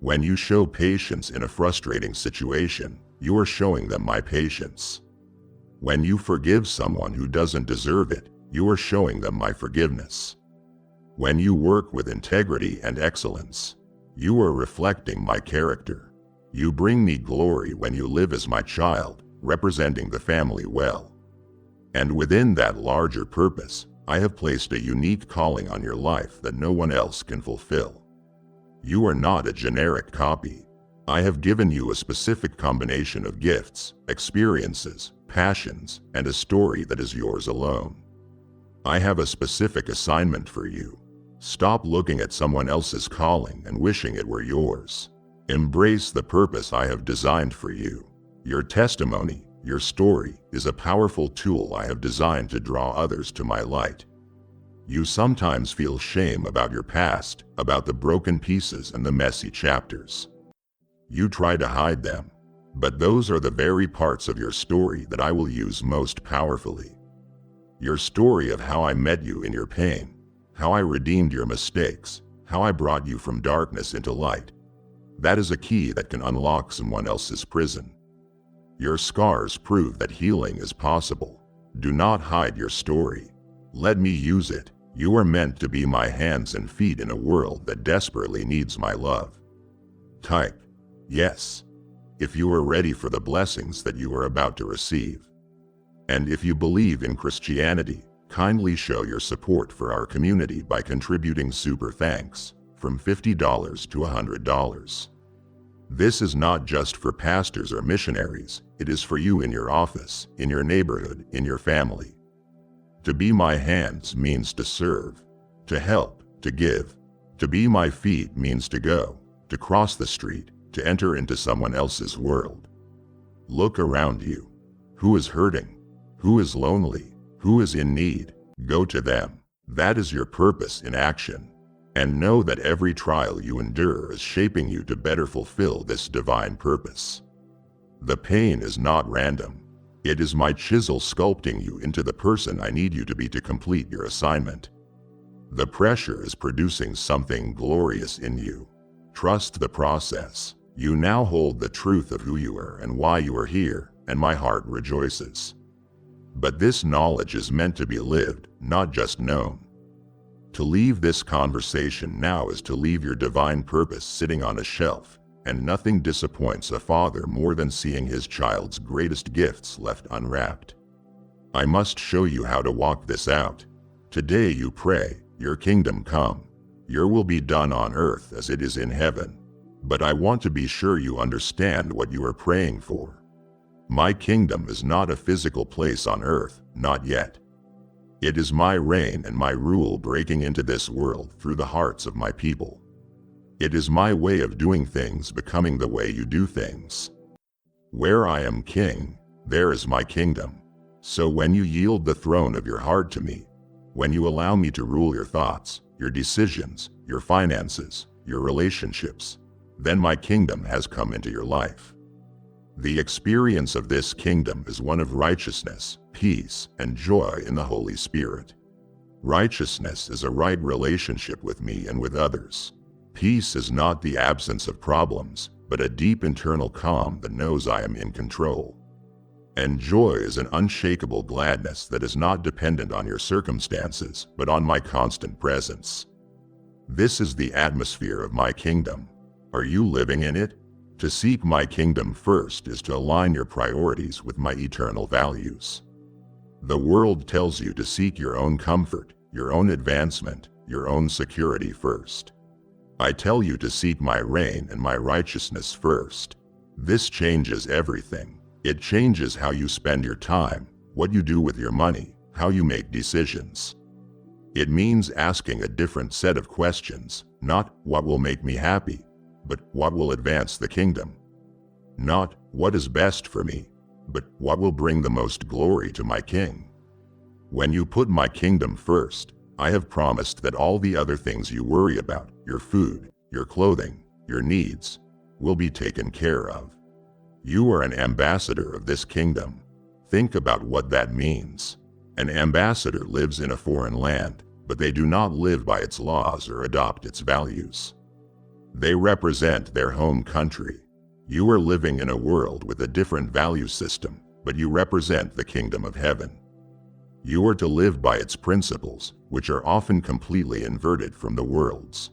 When you show patience in a frustrating situation, you are showing them my patience. When you forgive someone who doesn't deserve it, you are showing them my forgiveness. When you work with integrity and excellence, you are reflecting my character. You bring me glory when you live as my child, representing the family well. And within that larger purpose, I have placed a unique calling on your life that no one else can fulfill. You are not a generic copy. I have given you a specific combination of gifts, experiences, passions, and a story that is yours alone. I have a specific assignment for you. Stop looking at someone else's calling and wishing it were yours. Embrace the purpose I have designed for you. Your testimony, your story, is a powerful tool I have designed to draw others to my light. You sometimes feel shame about your past, about the broken pieces and the messy chapters. You try to hide them, but those are the very parts of your story that I will use most powerfully. Your story of how I met you in your pain, how I redeemed your mistakes, how I brought you from darkness into light. That is a key that can unlock someone else's prison. Your scars prove that healing is possible. Do not hide your story. Let me use it. You are meant to be my hands and feet in a world that desperately needs my love. Type yes if you are ready for the blessings that you are about to receive. And if you believe in Christianity, kindly show your support for our community by contributing super thanks from $50 to $100. This is not just for pastors or missionaries, it is for you in your office, in your neighborhood, in your family. To be my hands means to serve, to help, to give. To be my feet means to go, to cross the street, to enter into someone else's world. Look around you. Who is hurting? Who is lonely? Who is in need? Go to them. That is your purpose in action. And know that every trial you endure is shaping you to better fulfill this divine purpose. The pain is not random. It is my chisel sculpting you into the person I need you to be to complete your assignment. The pressure is producing something glorious in you. Trust the process. You now hold the truth of who you are and why you are here, and my heart rejoices. But this knowledge is meant to be lived, not just known. To leave this conversation now is to leave your divine purpose sitting on a shelf, and nothing disappoints a father more than seeing his child's greatest gifts left unwrapped. I must show you how to walk this out. Today you pray, your kingdom come. Your will be done on earth as it is in heaven. But I want to be sure you understand what you are praying for. My kingdom is not a physical place on earth, not yet. It is my reign and my rule breaking into this world through the hearts of my people. It is my way of doing things becoming the way you do things. Where I am king, there is my kingdom. So when you yield the throne of your heart to me, when you allow me to rule your thoughts, your decisions, your finances, your relationships, then my kingdom has come into your life. The experience of this kingdom is one of righteousness, peace, and joy in the Holy Spirit. Righteousness is a right relationship with me and with others. Peace is not the absence of problems, but a deep internal calm that knows I am in control. And joy is an unshakable gladness that is not dependent on your circumstances, but on my constant presence. This is the atmosphere of my kingdom. Are you living in it? To seek my kingdom first is to align your priorities with my eternal values. The world tells you to seek your own comfort, your own advancement, your own security first. I tell you to seek my reign and my righteousness first. This changes everything. It changes how you spend your time, what you do with your money, how you make decisions. It means asking a different set of questions, not what will make me happy, but what will advance the kingdom. Not what is best for me, but what will bring the most glory to my King. When you put my kingdom first, I have promised that all the other things you worry about, your food, your clothing, your needs, will be taken care of. You are an ambassador of this kingdom. Think about what that means. An ambassador lives in a foreign land, but they do not live by its laws or adopt its values. They represent their home country. You are living in a world with a different value system, but you represent the kingdom of heaven. You are to live by its principles, which are often completely inverted from the world's.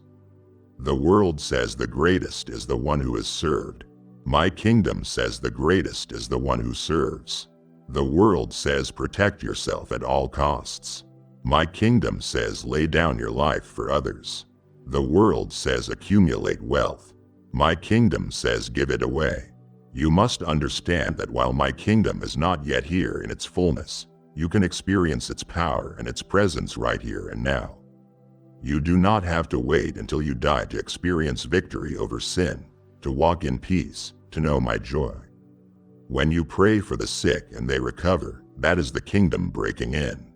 The world says the greatest is the one who is served. My kingdom says the greatest is the one who serves. The world says protect yourself at all costs. My kingdom says lay down your life for others. The world says accumulate wealth. My kingdom says give it away. You must understand that while my kingdom is not yet here in its fullness, you can experience its power and its presence right here and now. You do not have to wait until you die to experience victory over sin, to walk in peace, to know my joy. When you pray for the sick and they recover, that is the kingdom breaking in.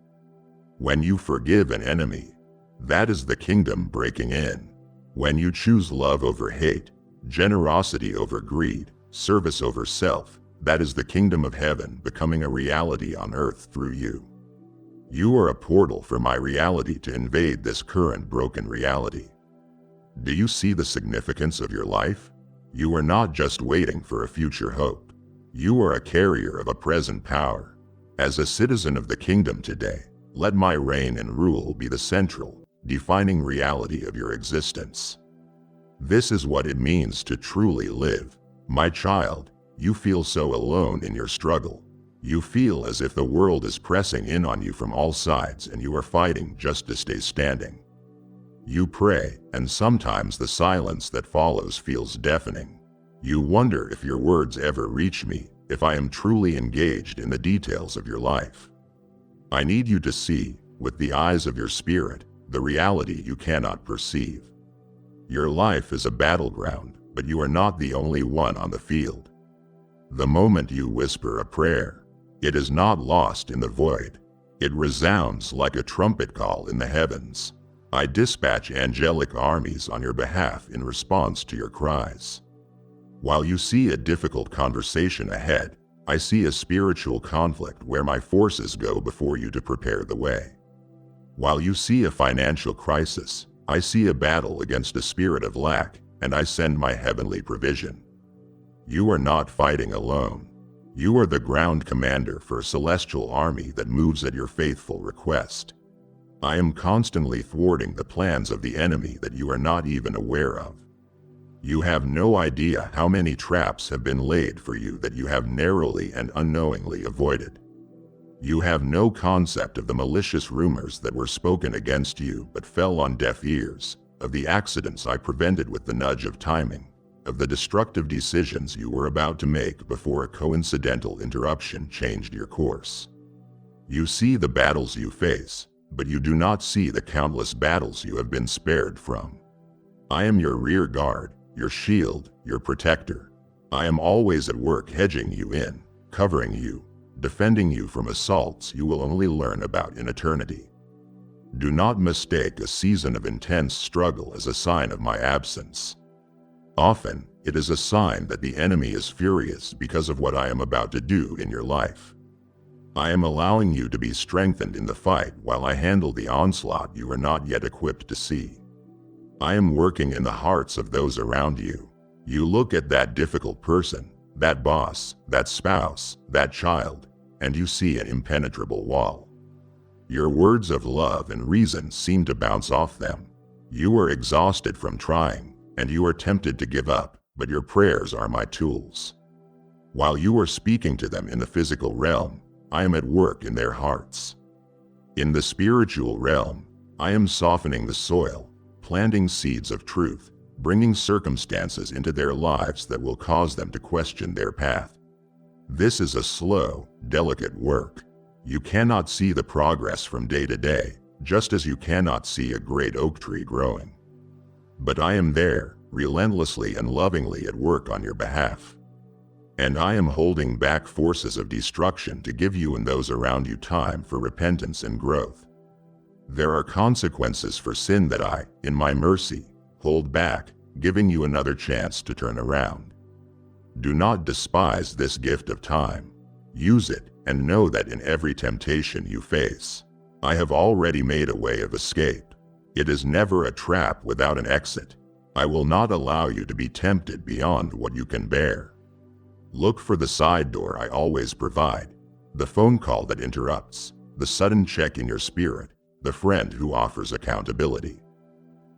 When you forgive an enemy, that is the kingdom breaking in. When you choose love over hate, generosity over greed, service over self, that is the kingdom of heaven becoming a reality on earth through you. You are a portal for my reality to invade this current broken reality. Do you see the significance of your life? You are not just waiting for a future hope. You are a carrier of a present power. As a citizen of the kingdom today, let my reign and rule be the central, defining reality of your existence. This is what it means to truly live. My child, you feel so alone in your struggle. You feel as if the world is pressing in on you from all sides and you are fighting just to stay standing. You pray, and sometimes the silence that follows feels deafening. You wonder if your words ever reach me, if I am truly engaged in the details of your life. I need you to see, with the eyes of your spirit, the reality you cannot perceive. Your life is a battleground, but you are not the only one on the field. The moment you whisper a prayer, it is not lost in the void. It resounds like a trumpet call in the heavens. I dispatch angelic armies on your behalf in response to your cries. While you see a difficult conversation ahead, I see a spiritual conflict where my forces go before you to prepare the way. While you see a financial crisis, I see a battle against a spirit of lack, and I send my heavenly provision. You are not fighting alone. You are the ground commander for a celestial army that moves at your faithful request. I am constantly thwarting the plans of the enemy that you are not even aware of. You have no idea how many traps have been laid for you that you have narrowly and unknowingly avoided. You have no concept of the malicious rumors that were spoken against you but fell on deaf ears, of the accidents I prevented with the nudge of timing, of the destructive decisions you were about to make before a coincidental interruption changed your course. You see the battles you face, but you do not see the countless battles you have been spared from. I am your rear guard, your shield, your protector. I am always at work hedging you in, covering you, defending you from assaults you will only learn about in eternity. Do not mistake a season of intense struggle as a sign of my absence. Often, it is a sign that the enemy is furious because of what I am about to do in your life. I am allowing you to be strengthened in the fight while I handle the onslaught you are not yet equipped to see. I am working in the hearts of those around you. You look at that difficult person, that boss, that spouse, that child, and you see an impenetrable wall. Your words of love and reason seem to bounce off them. You are exhausted from trying, and you are tempted to give up, but your prayers are my tools. While you are speaking to them in the physical realm, I am at work in their hearts. In the spiritual realm, I am softening the soil, planting seeds of truth, bringing circumstances into their lives that will cause them to question their path. This is a slow, delicate work. You cannot see the progress from day to day, just as you cannot see a great oak tree growing. But I am there, relentlessly and lovingly at work on your behalf. And I am holding back forces of destruction to give you and those around you time for repentance and growth. There are consequences for sin that I, in my mercy, hold back, giving you another chance to turn around. Do not despise this gift of time. Use it, and know that in every temptation you face, I have already made a way of escape. It is never a trap without an exit. I will not allow you to be tempted beyond what you can bear. Look for the side door I always provide, the phone call that interrupts, the sudden check in your spirit, the friend who offers accountability.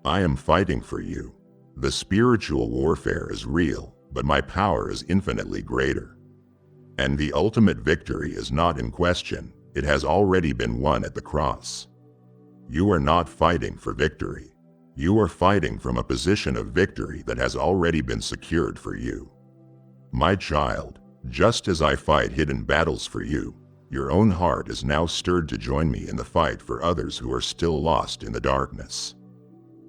I am fighting for you. The spiritual warfare is real, but my power is infinitely greater. And the ultimate victory is not in question. It has already been won at the cross. You are not fighting for victory. You are fighting from a position of victory that has already been secured for you. My child, just as I fight hidden battles for you, your own heart is now stirred to join me in the fight for others who are still lost in the darkness.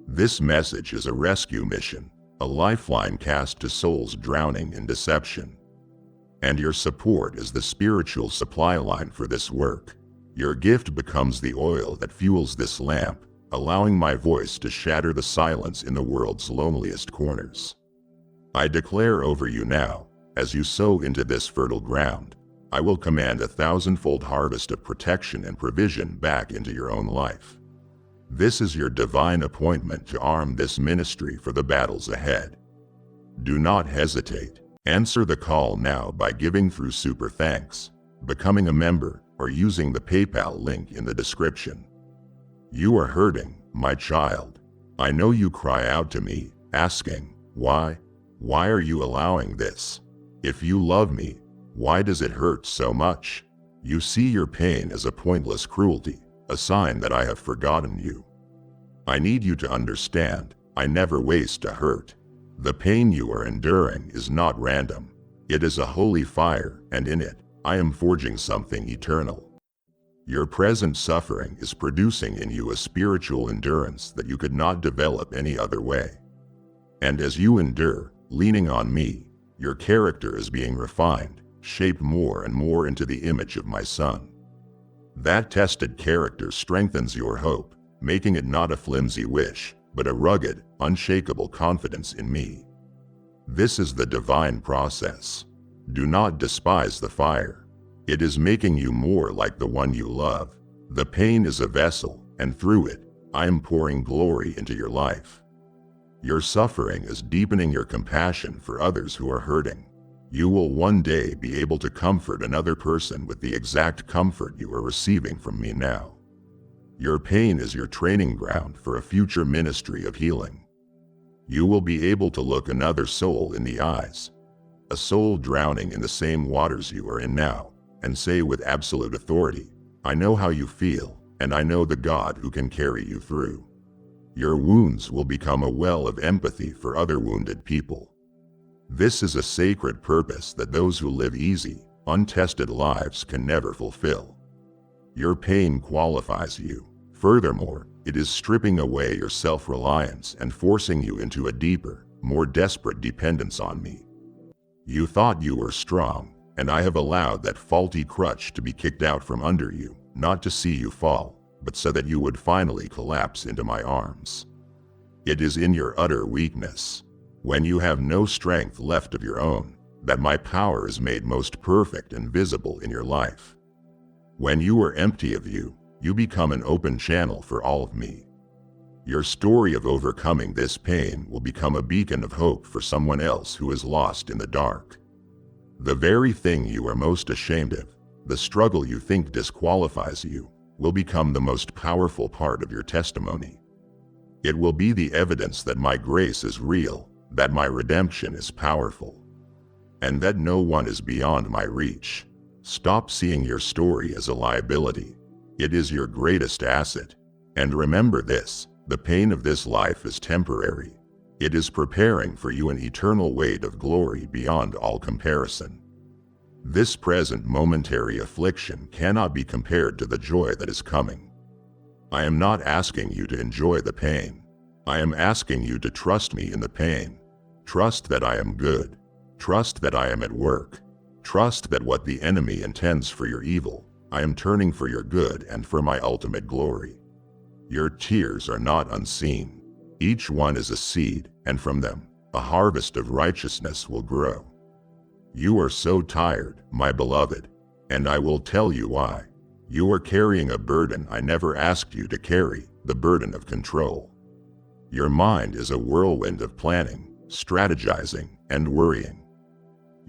This message is a rescue mission, a lifeline cast to souls drowning in deception. And your support is the spiritual supply line for this work. Your gift becomes the oil that fuels this lamp, allowing my voice to shatter the silence in the world's loneliest corners. I declare over you now, as you sow into this fertile ground, I will command a 1,000-fold harvest of protection and provision back into your own life. This is your divine appointment to arm this ministry for the battles ahead. Do not hesitate. Answer the call now by giving through Super Thanks, becoming a member, or using the PayPal link in the description. You are hurting, my child. I know you cry out to me, asking, why? Why are you allowing this? If you love me, why does it hurt so much? You see your pain as a pointless cruelty, a sign that I have forgotten you. I need you to understand, I never waste a hurt. The pain you are enduring is not random. It is a holy fire, and in it, I am forging something eternal. Your present suffering is producing in you a spiritual endurance that you could not develop any other way. And as you endure, leaning on me, your character is being refined, shaped more and more into the image of my Son. That tested character strengthens your hope, making it not a flimsy wish, but a rugged, unshakable confidence in me. This is the divine process. Do not despise the fire. It is making you more like the one you love. The pain is a vessel, and through it, I am pouring glory into your life. Your suffering is deepening your compassion for others who are hurting. You will one day be able to comfort another person with the exact comfort you are receiving from me now. Your pain is your training ground for a future ministry of healing. You will be able to look another soul in the eyes, a soul drowning in the same waters you are in now, and say with absolute authority, I know how you feel, and I know the God who can carry you through. Your wounds will become a well of empathy for other wounded people. This is a sacred purpose that those who live easy, untested lives can never fulfill. Your pain qualifies you. Furthermore, it is stripping away your self-reliance and forcing you into a deeper, more desperate dependence on me. You thought you were strong, and I have allowed that faulty crutch to be kicked out from under you, not to see you fall, but so that you would finally collapse into my arms. It is in your utter weakness, when you have no strength left of your own, that my power is made most perfect and visible in your life. When you are empty of you, you become an open channel for all of me. Your story of overcoming this pain will become a beacon of hope for someone else who is lost in the dark. The very thing you are most ashamed of, the struggle you think disqualifies you, will become the most powerful part of your testimony. It will be the evidence that my grace is real, that my redemption is powerful, and that no one is beyond my reach. Stop seeing your story as a liability. It is your greatest asset. And remember this, the pain of this life is temporary. It is preparing for you an eternal weight of glory beyond all comparison. This present momentary affliction cannot be compared to the joy that is coming. I am not asking you to enjoy the pain. I am asking you to trust me in the pain. Trust that I am good. Trust that I am at work. Trust that what the enemy intends for your evil, I am turning for your good and for my ultimate glory. Your tears are not unseen. Each one is a seed, and from them, a harvest of righteousness will grow. You are so tired, my beloved, and I will tell you why. You are carrying a burden I never asked you to carry, the burden of control. Your mind is a whirlwind of planning, strategizing, and worrying.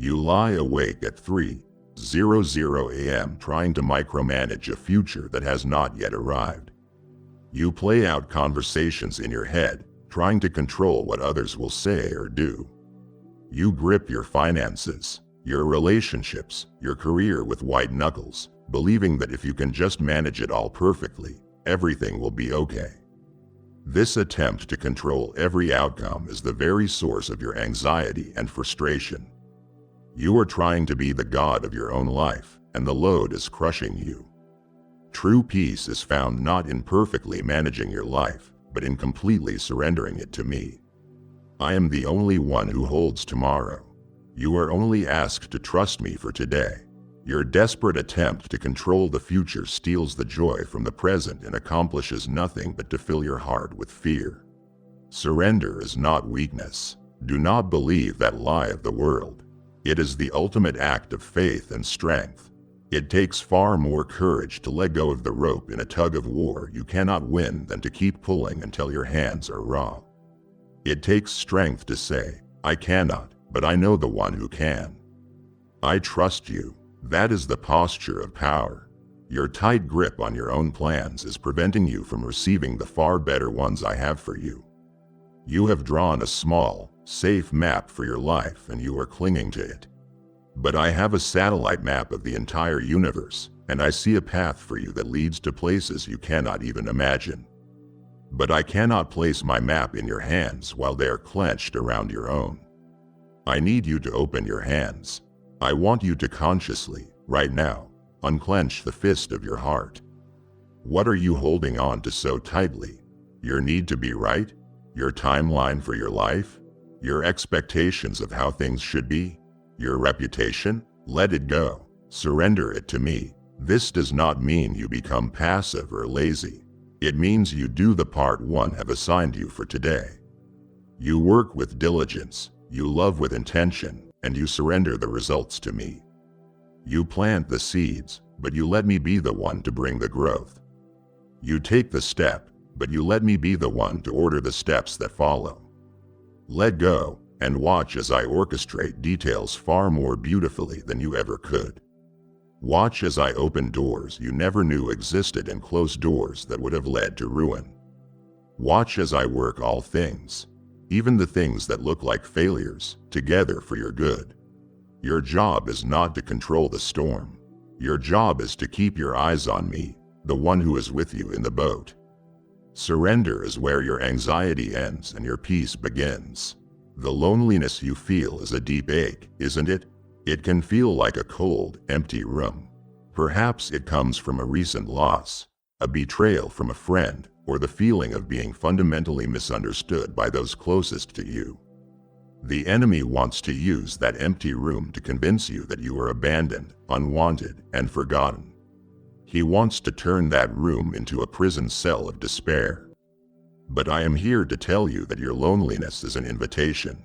You lie awake at 3:00 a.m. trying to micromanage a future that has not yet arrived. You play out conversations in your head, trying to control what others will say or do. You grip your finances, your relationships, your career with white knuckles, believing that if you can just manage it all perfectly, everything will be okay. This attempt to control every outcome is the very source of your anxiety and frustration. You are trying to be the god of your own life, and the load is crushing you. True peace is found not in perfectly managing your life, but in completely surrendering it to me. I am the only one who holds tomorrow. You are only asked to trust me for today. Your desperate attempt to control the future steals the joy from the present and accomplishes nothing but to fill your heart with fear. Surrender is not weakness. Do not believe that lie of the world. It is the ultimate act of faith and strength. It takes far more courage to let go of the rope in a tug of war you cannot win than to keep pulling until your hands are raw. It takes strength to say, I cannot, but I know the one who can. I trust you. That is the posture of power. Your tight grip on your own plans is preventing you from receiving the far better ones I have for you. You have drawn a small, safe map for your life and you are clinging to it. But I have a satellite map of the entire universe, and I see a path for you that leads to places you cannot even imagine. But I cannot place my map in your hands while they are clenched around your own. I need you to open your hands. I want you to consciously, right now, unclench the fist of your heart. What are you holding on to so tightly? Your need to be right? Your timeline for your life? Your expectations of how things should be? Your reputation? Let it go. Surrender it to me. This does not mean you become passive or lazy. It means you do the part one have assigned you for today. You work with diligence, you love with intention, and you surrender the results to me. You plant the seeds, but you let me be the one to bring the growth. You take the step, but you let me be the one to order the steps that follow. Let go, and watch as I orchestrate details far more beautifully than you ever could. Watch as I open doors you never knew existed and close doors that would have led to ruin. Watch as I work all things, even the things that look like failures, together for your good. Your job is not to control the storm. Your job is to keep your eyes on me, the one who is with you in the boat. Surrender is where your anxiety ends and your peace begins. The loneliness you feel is a deep ache, isn't it? It can feel like a cold, empty room. Perhaps it comes from a recent loss, a betrayal from a friend, or the feeling of being fundamentally misunderstood by those closest to you. The enemy wants to use that empty room to convince you that you are abandoned, unwanted, and forgotten. He wants to turn that room into a prison cell of despair. But I am here to tell you that your loneliness is an invitation.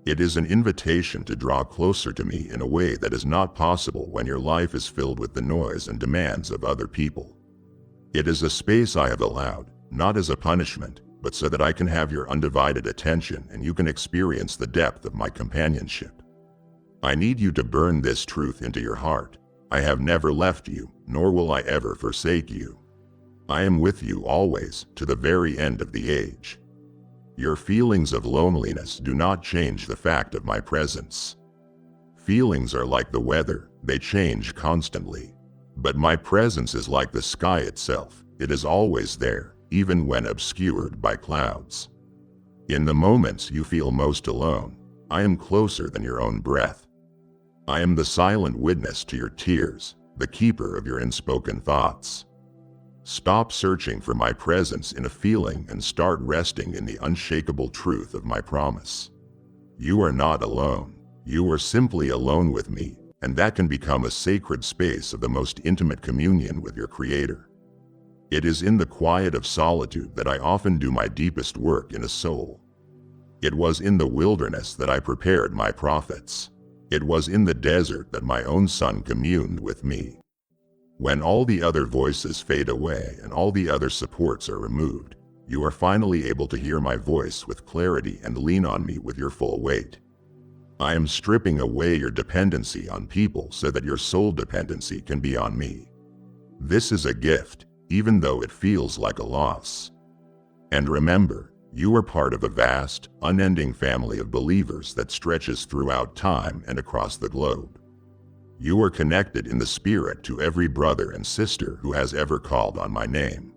It is an invitation to draw closer to me in a way that is not possible when your life is filled with the noise and demands of other people. It is a space I have allowed, not as a punishment, but so that I can have your undivided attention and you can experience the depth of my companionship. I need you to burn this truth into your heart. I have never left you, nor will I ever forsake you. I am with you always, to the very end of the age. Your feelings of loneliness do not change the fact of my presence. Feelings are like the weather, they change constantly. But my presence is like the sky itself, it is always there, even when obscured by clouds. In the moments you feel most alone, I am closer than your own breath. I am the silent witness to your tears, the keeper of your unspoken thoughts. Stop searching for my presence in a feeling and start resting in the unshakable truth of my promise. You are not alone. You are simply alone with me, and that can become a sacred space of the most intimate communion with your Creator. It is in the quiet of solitude that I often do my deepest work in a soul. It was in the wilderness that I prepared my prophets. It was in the desert that my own Son communed with me. When all the other voices fade away and all the other supports are removed, you are finally able to hear my voice with clarity and lean on me with your full weight. I am stripping away your dependency on people so that your sole dependency can be on me. This is a gift, even though it feels like a loss. And remember, you are part of a vast, unending family of believers that stretches throughout time and across the globe. You are connected in the spirit to every brother and sister who has ever called on my name.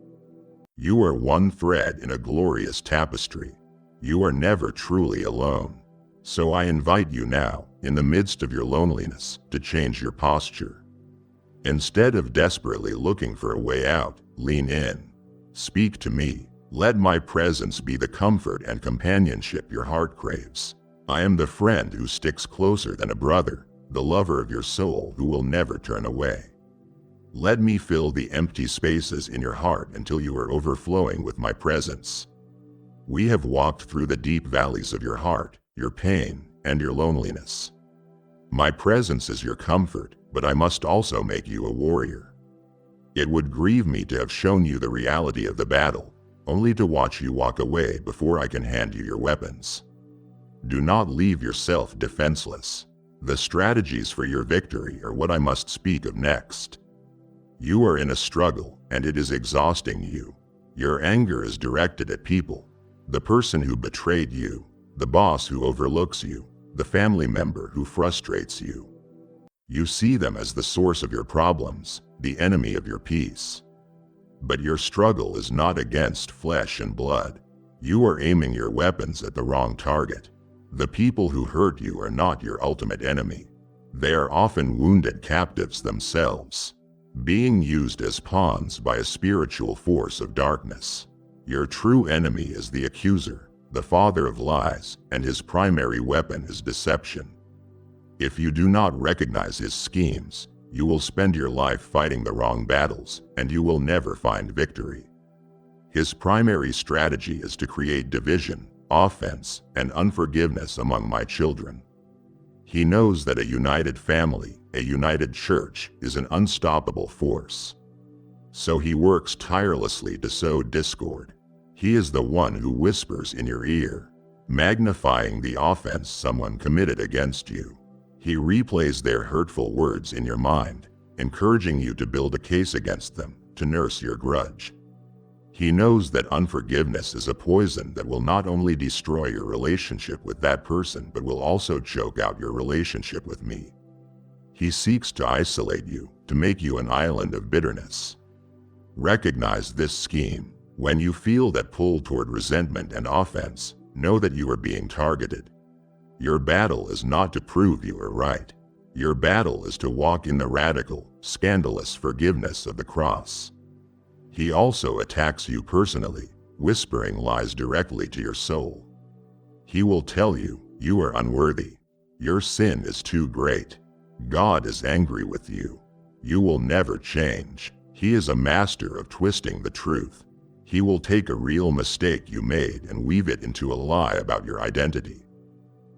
You are one thread in a glorious tapestry. You are never truly alone. So I invite you now, in the midst of your loneliness, to change your posture. Instead of desperately looking for a way out, lean in. Speak to me. Let my presence be the comfort and companionship your heart craves. I am the friend who sticks closer than a brother, the lover of your soul who will never turn away. Let me fill the empty spaces in your heart until you are overflowing with my presence. We have walked through the deep valleys of your heart, your pain, and your loneliness. My presence is your comfort, but I must also make you a warrior. It would grieve me to have shown you the reality of the battle, only to watch you walk away before I can hand you your weapons. Do not leave yourself defenseless. The strategies for your victory are what I must speak of next. You are in a struggle, and it is exhausting you. Your anger is directed at people. The person who betrayed you, the boss who overlooks you, the family member who frustrates you. You see them as the source of your problems, the enemy of your peace. But your struggle is not against flesh and blood. You are aiming your weapons at the wrong target. The people who hurt you are not your ultimate enemy. They are often wounded captives themselves, being used as pawns by a spiritual force of darkness. Your true enemy is the accuser, the father of lies, and his primary weapon is deception. If you do not recognize his schemes, you will spend your life fighting the wrong battles, and you will never find victory. His primary strategy is to create division, offense, and unforgiveness among my children. He knows that a united family, a united church, is an unstoppable force. So he works tirelessly to sow discord. He is the one who whispers in your ear, magnifying the offense someone committed against you. He replays their hurtful words in your mind, encouraging you to build a case against them, to nurse your grudge. He knows that unforgiveness is a poison that will not only destroy your relationship with that person but will also choke out your relationship with me. He seeks to isolate you, to make you an island of bitterness. Recognize this scheme. When you feel that pull toward resentment and offense, know that you are being targeted. Your battle is not to prove you are right. Your battle is to walk in the radical, scandalous forgiveness of the cross. He also attacks you personally, whispering lies directly to your soul. He will tell you, you are unworthy. Your sin is too great. God is angry with you. You will never change. He is a master of twisting the truth. He will take a real mistake you made and weave it into a lie about your identity.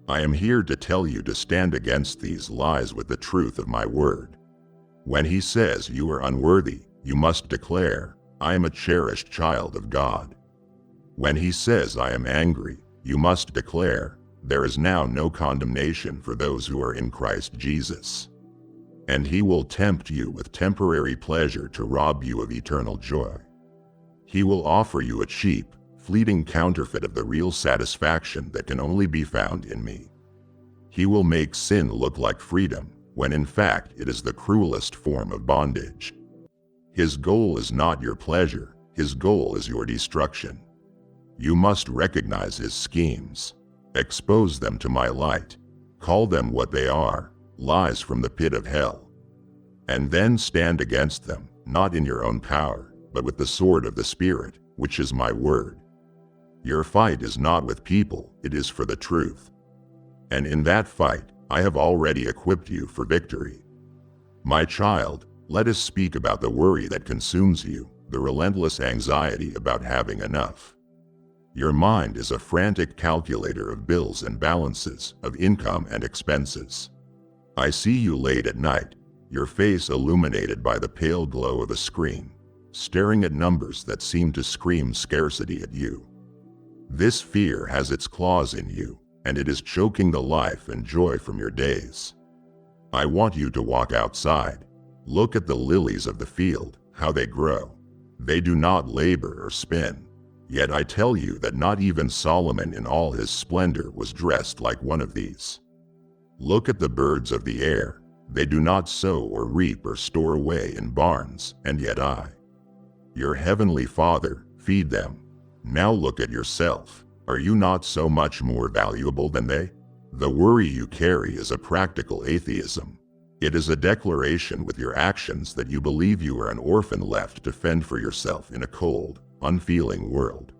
I am here to tell you to stand against these lies with the truth of my word. When he says you are unworthy, you must declare, I am a cherished child of God. When he says I am angry, you must declare, there is now no condemnation for those who are in Christ Jesus. And he will tempt you with temporary pleasure to rob you of eternal joy. He will offer you a cheap, fleeting counterfeit of the real satisfaction that can only be found in me. He will make sin look like freedom, when in fact it is the cruelest form of bondage. His goal is not your pleasure, his goal is your destruction. You must recognize his schemes, expose them to my light, call them what they are, lies from the pit of hell, and then stand against them, not in your own power, but with the sword of the Spirit, which is my word. Your fight is not with people, it is for the truth. And in that fight, I have already equipped you for victory. My child, let us speak about the worry that consumes you, the relentless anxiety about having enough. Your mind is a frantic calculator of bills and balances, of income and expenses. I see you late at night, your face illuminated by the pale glow of a screen, staring at numbers that seem to scream scarcity at you. This fear has its claws in you, and it is choking the life and joy from your days. I want you to walk outside. Look at the lilies of the field, how they grow. They do not labor or spin. Yet I tell you that not even Solomon in all his splendor was dressed like one of these. Look at the birds of the air. They do not sow or reap or store away in barns, and yet I, your heavenly Father, feed them. Now look at yourself. Are you not so much more valuable than they? The worry you carry is a practical atheism. It is a declaration with your actions that you believe you are an orphan left to fend for yourself in a cold, unfeeling world.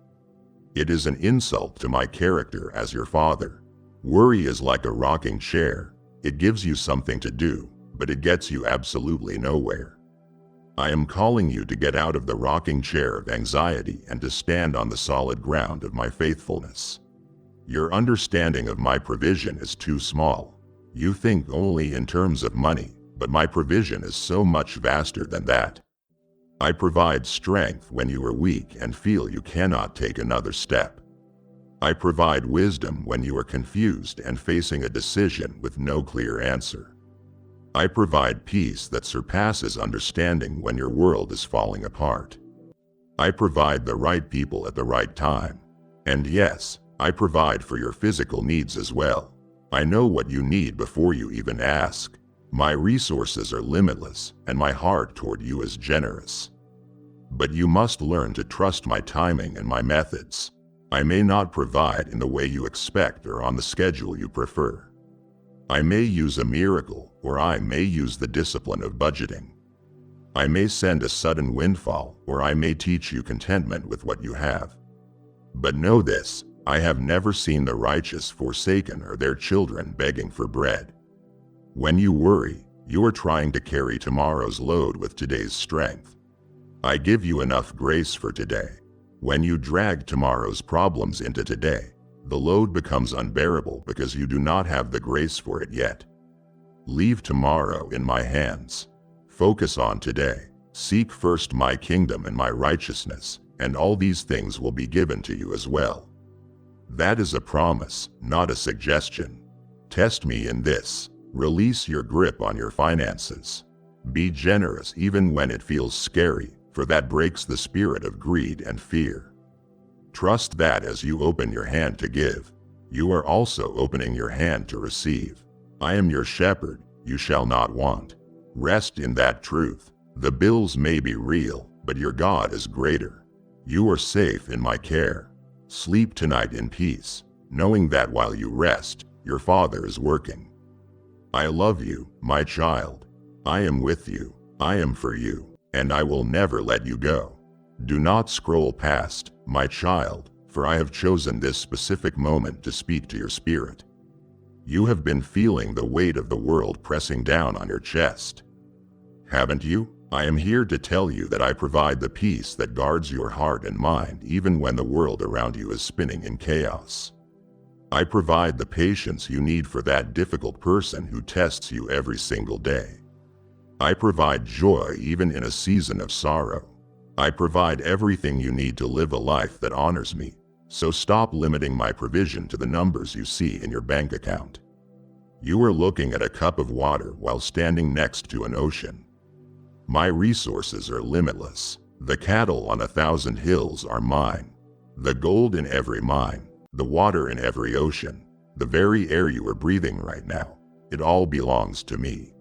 It is an insult to my character as your father. Worry is like a rocking chair. It gives you something to do, but it gets you absolutely nowhere. I am calling you to get out of the rocking chair of anxiety and to stand on the solid ground of my faithfulness. Your understanding of my provision is too small. You think only in terms of money, but my provision is so much vaster than that. I provide strength when you are weak and feel you cannot take another step. I provide wisdom when you are confused and facing a decision with no clear answer. I provide peace that surpasses understanding when your world is falling apart. I provide the right people at the right time. And yes, I provide for your physical needs as well. I know what you need before you even ask. My resources are limitless, and my heart toward you is generous. But you must learn to trust my timing and my methods. I may not provide in the way you expect or on the schedule you prefer. I may use a miracle, or I may use the discipline of budgeting. I may send a sudden windfall, or I may teach you contentment with what you have. But know this, I have never seen the righteous forsaken or their children begging for bread. When you worry, you are trying to carry tomorrow's load with today's strength. I give you enough grace for today. When you drag tomorrow's problems into today, the load becomes unbearable because you do not have the grace for it yet. Leave tomorrow in my hands. Focus on today. Seek first my kingdom and my righteousness, and all these things will be given to you as well. That is a promise, not a suggestion. Test me in this. Release your grip on your finances. Be generous even when it feels scary, for that breaks the spirit of greed and fear. Trust that as you open your hand to give, you are also opening your hand to receive. I am your shepherd, you shall not want. Rest in that truth. The bills may be real, but your God is greater. You are safe in my care. Sleep tonight in peace, knowing that while you rest, your Father is working. I love you, my child. I am with you, I am for you, and I will never let you go. Do not scroll past, my child, for I have chosen this specific moment to speak to your spirit. You have been feeling the weight of the world pressing down on your chest. Haven't you? I am here to tell you that I provide the peace that guards your heart and mind even when the world around you is spinning in chaos. I provide the patience you need for that difficult person who tests you every single day. I provide joy even in a season of sorrow. I provide everything you need to live a life that honors me, so stop limiting my provision to the numbers you see in your bank account. You are looking at a cup of water while standing next to an ocean. My resources are limitless. The cattle on 1,000 hills are mine. The gold in every mine, the water in every ocean, the very air you are breathing right now. It all belongs to me.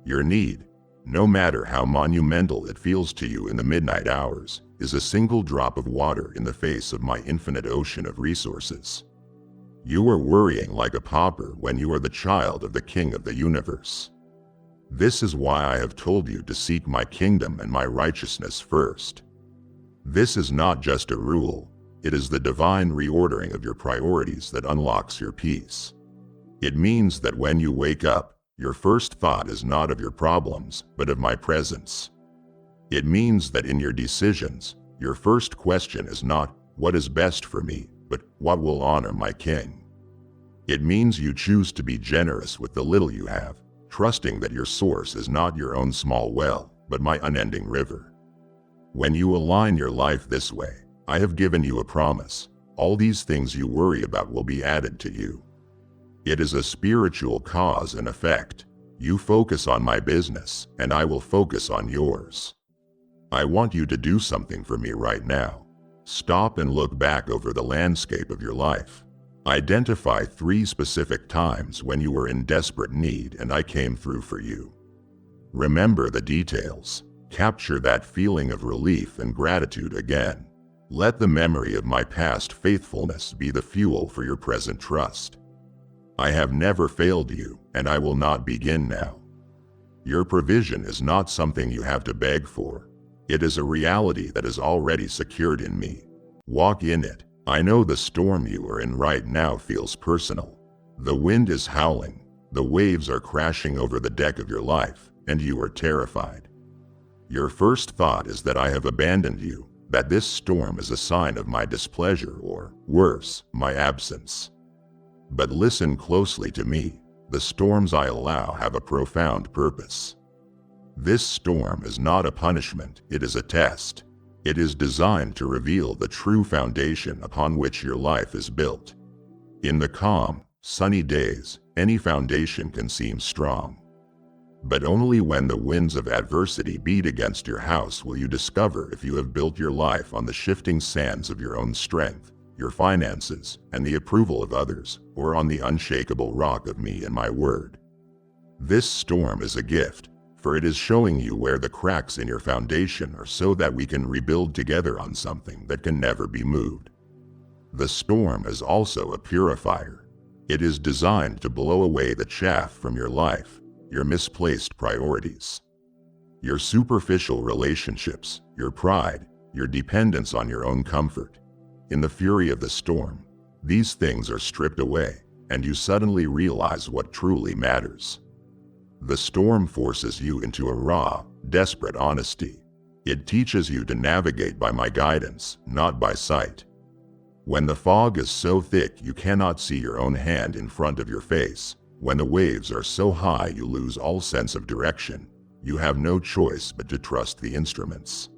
Your need, no matter how monumental it feels to you in the midnight hours, is a single drop of water in the face of my infinite ocean of resources. You are worrying like a pauper when you are the child of the King of the universe. This is why I have told you to seek my kingdom and my righteousness first. This is not just a rule, it is the divine reordering of your priorities that unlocks your peace. It means that when you wake up, your first thought is not of your problems, but of my presence. It means that in your decisions, your first question is not, what is best for me, but what will honor my King? It means you choose to be generous with the little you have, trusting that your source is not your own small well, but my unending river. When you align your life this way, I have given you a promise. All these things you worry about will be added to you. It is a spiritual cause and effect. You focus on my business, and I will focus on yours. I want you to do something for me right now. Stop and look back over the landscape of your life. Identify 3 specific times when you were in desperate need and I came through for you. Remember the details. Capture that feeling of relief and gratitude again. Let the memory of my past faithfulness be the fuel for your present trust. I have never failed you, and I will not begin now. Your provision is not something you have to beg for. It is a reality that is already secured in me. Walk in it. I know the storm you are in right now feels personal. The wind is howling, the waves are crashing over the deck of your life, and you are terrified. Your first thought is that I have abandoned you, that this storm is a sign of my displeasure or, worse, my absence. But listen closely to me. The storms I allow have a profound purpose. This storm is not a punishment, it is a test. It is designed to reveal the true foundation upon which your life is built. In the calm, sunny days, any foundation can seem strong. But only when the winds of adversity beat against your house will you discover if you have built your life on the shifting sands of your own strength, your finances, and the approval of others, or on the unshakable rock of me and my word. This storm is a gift, for it is showing you where the cracks in your foundation are so that we can rebuild together on something that can never be moved. The storm is also a purifier. It is designed to blow away the chaff from your life, your misplaced priorities, your superficial relationships, your pride, your dependence on your own comfort. In the fury of the storm, these things are stripped away, and you suddenly realize what truly matters. The storm forces you into a raw, desperate honesty. It teaches you to navigate by my guidance, not by sight. When the fog is so thick you cannot see your own hand in front of your face, when the waves are so high you lose all sense of direction, you have no choice but to trust the instruments.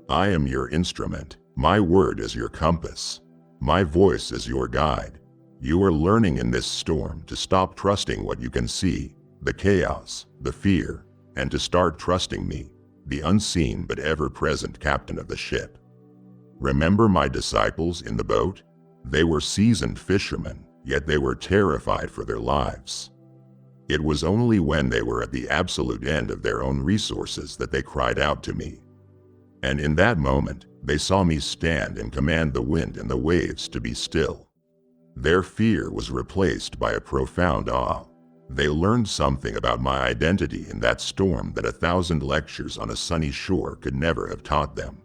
I am your instrument. My word is your compass. My voice is your guide. You are learning in this storm to stop trusting what you can see, the chaos, the fear, and to start trusting me, the unseen but ever-present captain of the ship. Remember my disciples in the boat? They were seasoned fishermen, yet they were terrified for their lives. It was only when they were at the absolute end of their own resources that they cried out to me. And in that moment, they saw me stand and command the wind and the waves to be still. Their fear was replaced by a profound awe. They learned something about my identity in that storm that 1,000 lectures on a sunny shore could never have taught them.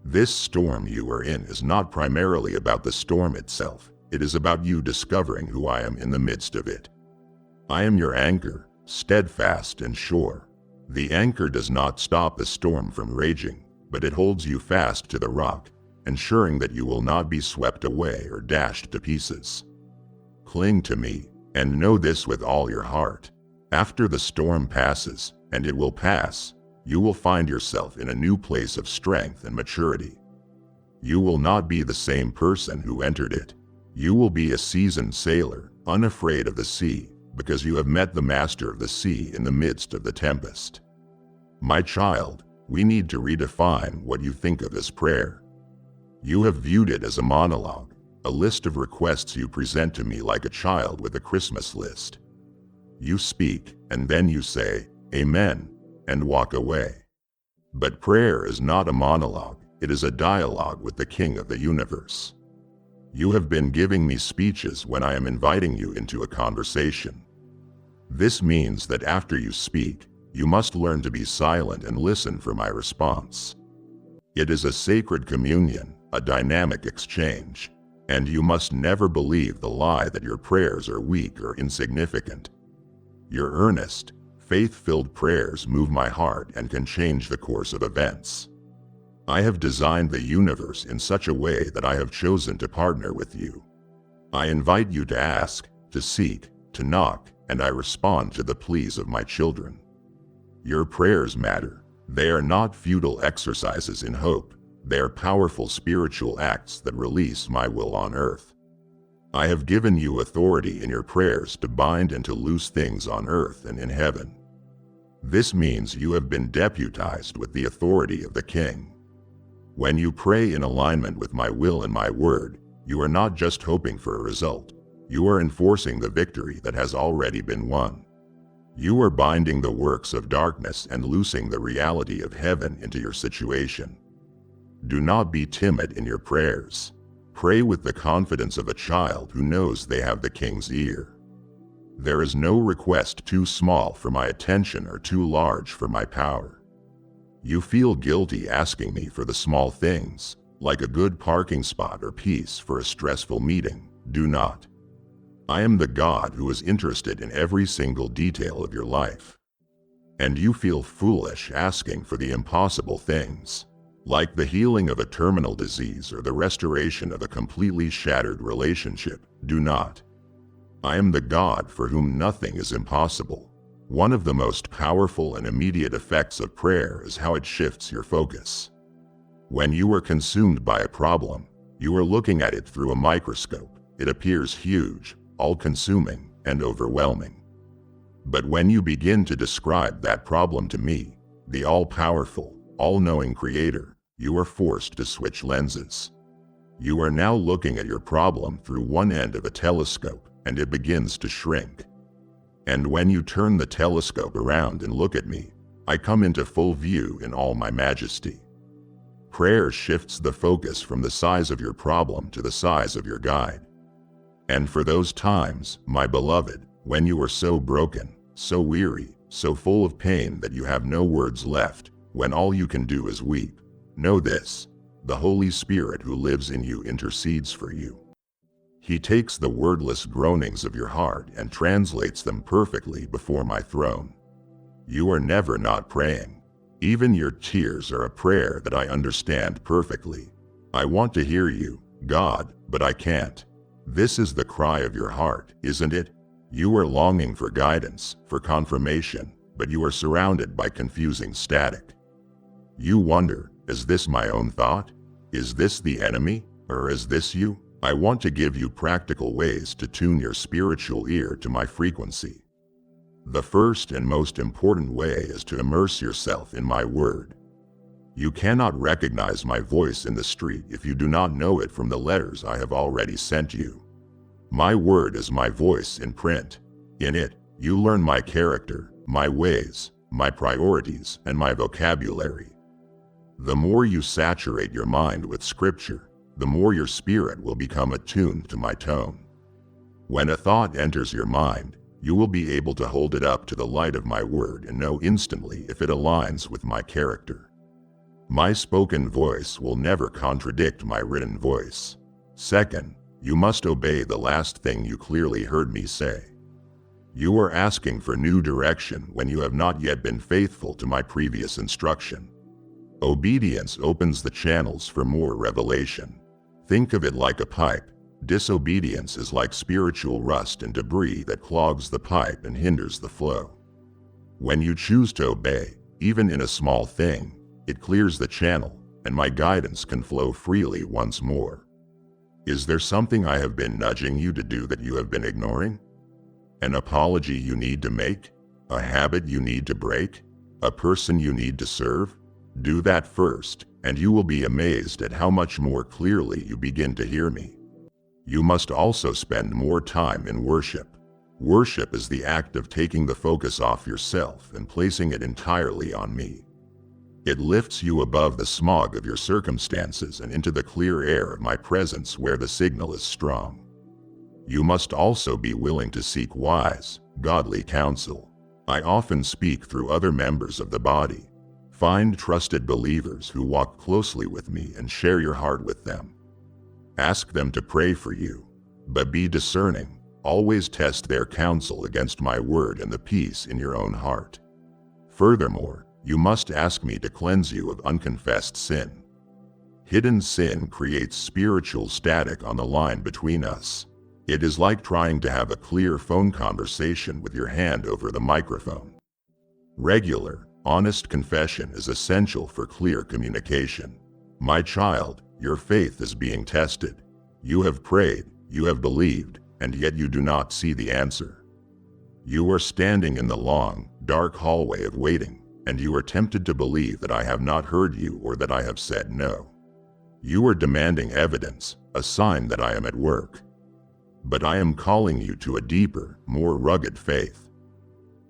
This storm you are in is not primarily about the storm itself. It is about you discovering who I am in the midst of it. I am your anchor, steadfast and sure. The anchor does not stop the storm from raging, but it holds you fast to the rock, ensuring that you will not be swept away or dashed to pieces. Cling to me, and know this with all your heart. After the storm passes, and it will pass, you will find yourself in a new place of strength and maturity. You will not be the same person who entered it. You will be a seasoned sailor, unafraid of the sea, because you have met the master of the sea in the midst of the tempest. My child, we need to redefine what you think of as prayer. You have viewed it as a monologue. a list of requests you present to me like a child with a Christmas list. You speak, and then you say, "Amen," and walk away. But prayer is not a monologue, it is a dialogue with the King of the universe. You have been giving me speeches when I am inviting you into a conversation. This means that after you speak, you must learn to be silent and listen for my response. It is a sacred communion, a dynamic exchange, and you must never believe the lie that your prayers are weak or insignificant. Your earnest, faith-filled prayers move my heart and can change the course of events. I have designed the universe in such a way that I have chosen to partner with you. I invite you to ask, to seek, to knock, and I respond to the pleas of my children. Your prayers matter. They are not futile exercises in hope. They are powerful spiritual acts that release my will on earth. I have given you authority in your prayers to bind and to loose things on earth and in heaven. This means you have been deputized with the authority of the King. When you pray in alignment with my will and my word, you are not just hoping for a result. You are enforcing the victory that has already been won. You are binding the works of darkness and loosing the reality of heaven into your situation. Do not be timid in your prayers. Pray with the confidence of a child who knows they have the King's ear. There is no request too small for my attention or too large for my power. You feel guilty asking me for the small things, like a good parking spot or peace for a stressful meeting. Do not. I am the God who is interested in every single detail of your life. And you feel foolish asking for the impossible things, like the healing of a terminal disease or the restoration of a completely shattered relationship. Do not. I am the God for whom nothing is impossible. One of the most powerful and immediate effects of prayer is how it shifts your focus. When you are consumed by a problem, you are looking at it through a microscope. It appears huge, all-consuming, and overwhelming. But when you begin to describe that problem to me, the all-powerful, all-knowing Creator, you are forced to switch lenses. You are now looking at your problem through one end of a telescope, and it begins to shrink. And when you turn the telescope around and look at me, I come into full view in all my majesty. Prayer shifts the focus from the size of your problem to the size of your guide. And for those times, my beloved, when you are so broken, so weary, so full of pain that you have no words left, when all you can do is weep, know this: the Holy Spirit who lives in you intercedes for you. He takes the wordless groanings of your heart and translates them perfectly before my throne. You are never not praying. Even your tears are a prayer that I understand perfectly. I want to hear you, God, but I can't. This is the cry of your heart, isn't it? You are longing for guidance, for confirmation, but you are surrounded by confusing static. You wonder, is this my own thought? Is this the enemy? Or is this you? I want to give you practical ways to tune your spiritual ear to my frequency. The first and most important way is to immerse yourself in my word. You cannot recognize my voice in the street if you do not know it from the letters I have already sent you. My word is my voice in print. In it, you learn my character, my ways, my priorities, and my vocabulary. The more you saturate your mind with Scripture, the more your spirit will become attuned to my tone. When a thought enters your mind, you will be able to hold it up to the light of my word and know instantly if it aligns with my character. My spoken voice will never contradict my written voice. Second, you must obey the last thing you clearly heard me say. You are asking for new direction when you have not yet been faithful to my previous instruction. Obedience opens the channels for more revelation. Think of it like a pipe. Disobedience is like spiritual rust and debris that clogs the pipe and hinders the flow. When you choose to obey, even in a small thing, it clears the channel, and my guidance can flow freely once more. Is there something I have been nudging you to do that you have been ignoring? An apology you need to make? A habit you need to break? A person you need to serve? Do that first, and you will be amazed at how much more clearly you begin to hear me. You must also spend more time in worship. Worship is the act of taking the focus off yourself and placing it entirely on me. It lifts you above the smog of your circumstances and into the clear air of my presence where the signal is strong. You must also be willing to seek wise, godly counsel. I often speak through other members of the body. Find trusted believers who walk closely with me and share your heart with them. Ask them to pray for you, but be discerning. Always test their counsel against my word and the peace in your own heart. Furthermore, you must ask me to cleanse you of unconfessed sin. Hidden sin creates spiritual static on the line between us. It is like trying to have a clear phone conversation with your hand over the microphone. Regular, honest confession is essential for clear communication. My child, your faith is being tested. You have prayed, you have believed, and yet you do not see the answer. You are standing in the long, dark hallway of waiting, and you are tempted to believe that I have not heard you or that I have said no. You are demanding evidence, a sign that I am at work. But I am calling you to a deeper, more rugged faith.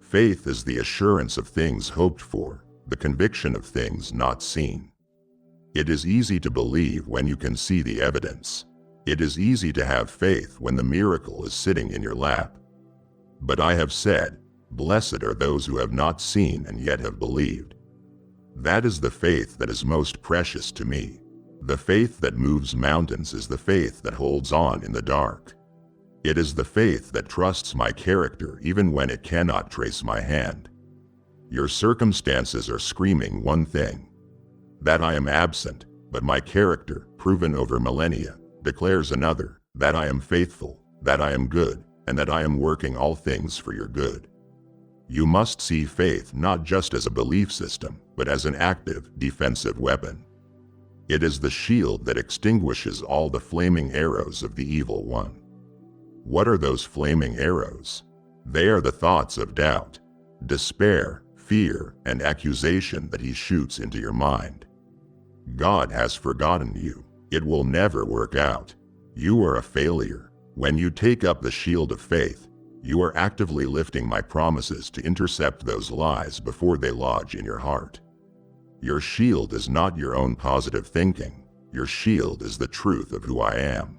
Faith is the assurance of things hoped for, the conviction of things not seen. It is easy to believe when you can see the evidence. It is easy to have faith when the miracle is sitting in your lap. But I have said, blessed are those who have not seen and yet have believed. That is the faith that is most precious to me. The faith that moves mountains is the faith that holds on in the dark. It is the faith that trusts my character even when it cannot trace my hand. Your circumstances are screaming one thing, that I am absent, but my character, proven over millennia, declares another, that I am faithful, that I am good, and that I am working all things for your good. You must see faith not just as a belief system, but as an active, defensive weapon. It is the shield that extinguishes all the flaming arrows of the evil one. What are those flaming arrows? They are the thoughts of doubt, despair, fear, and accusation that he shoots into your mind. God has forgotten you. It will never work out. You are a failure. When you take up the shield of faith, you are actively lifting my promises to intercept those lies before they lodge in your heart. Your shield is not your own positive thinking. Your shield is the truth of who I am.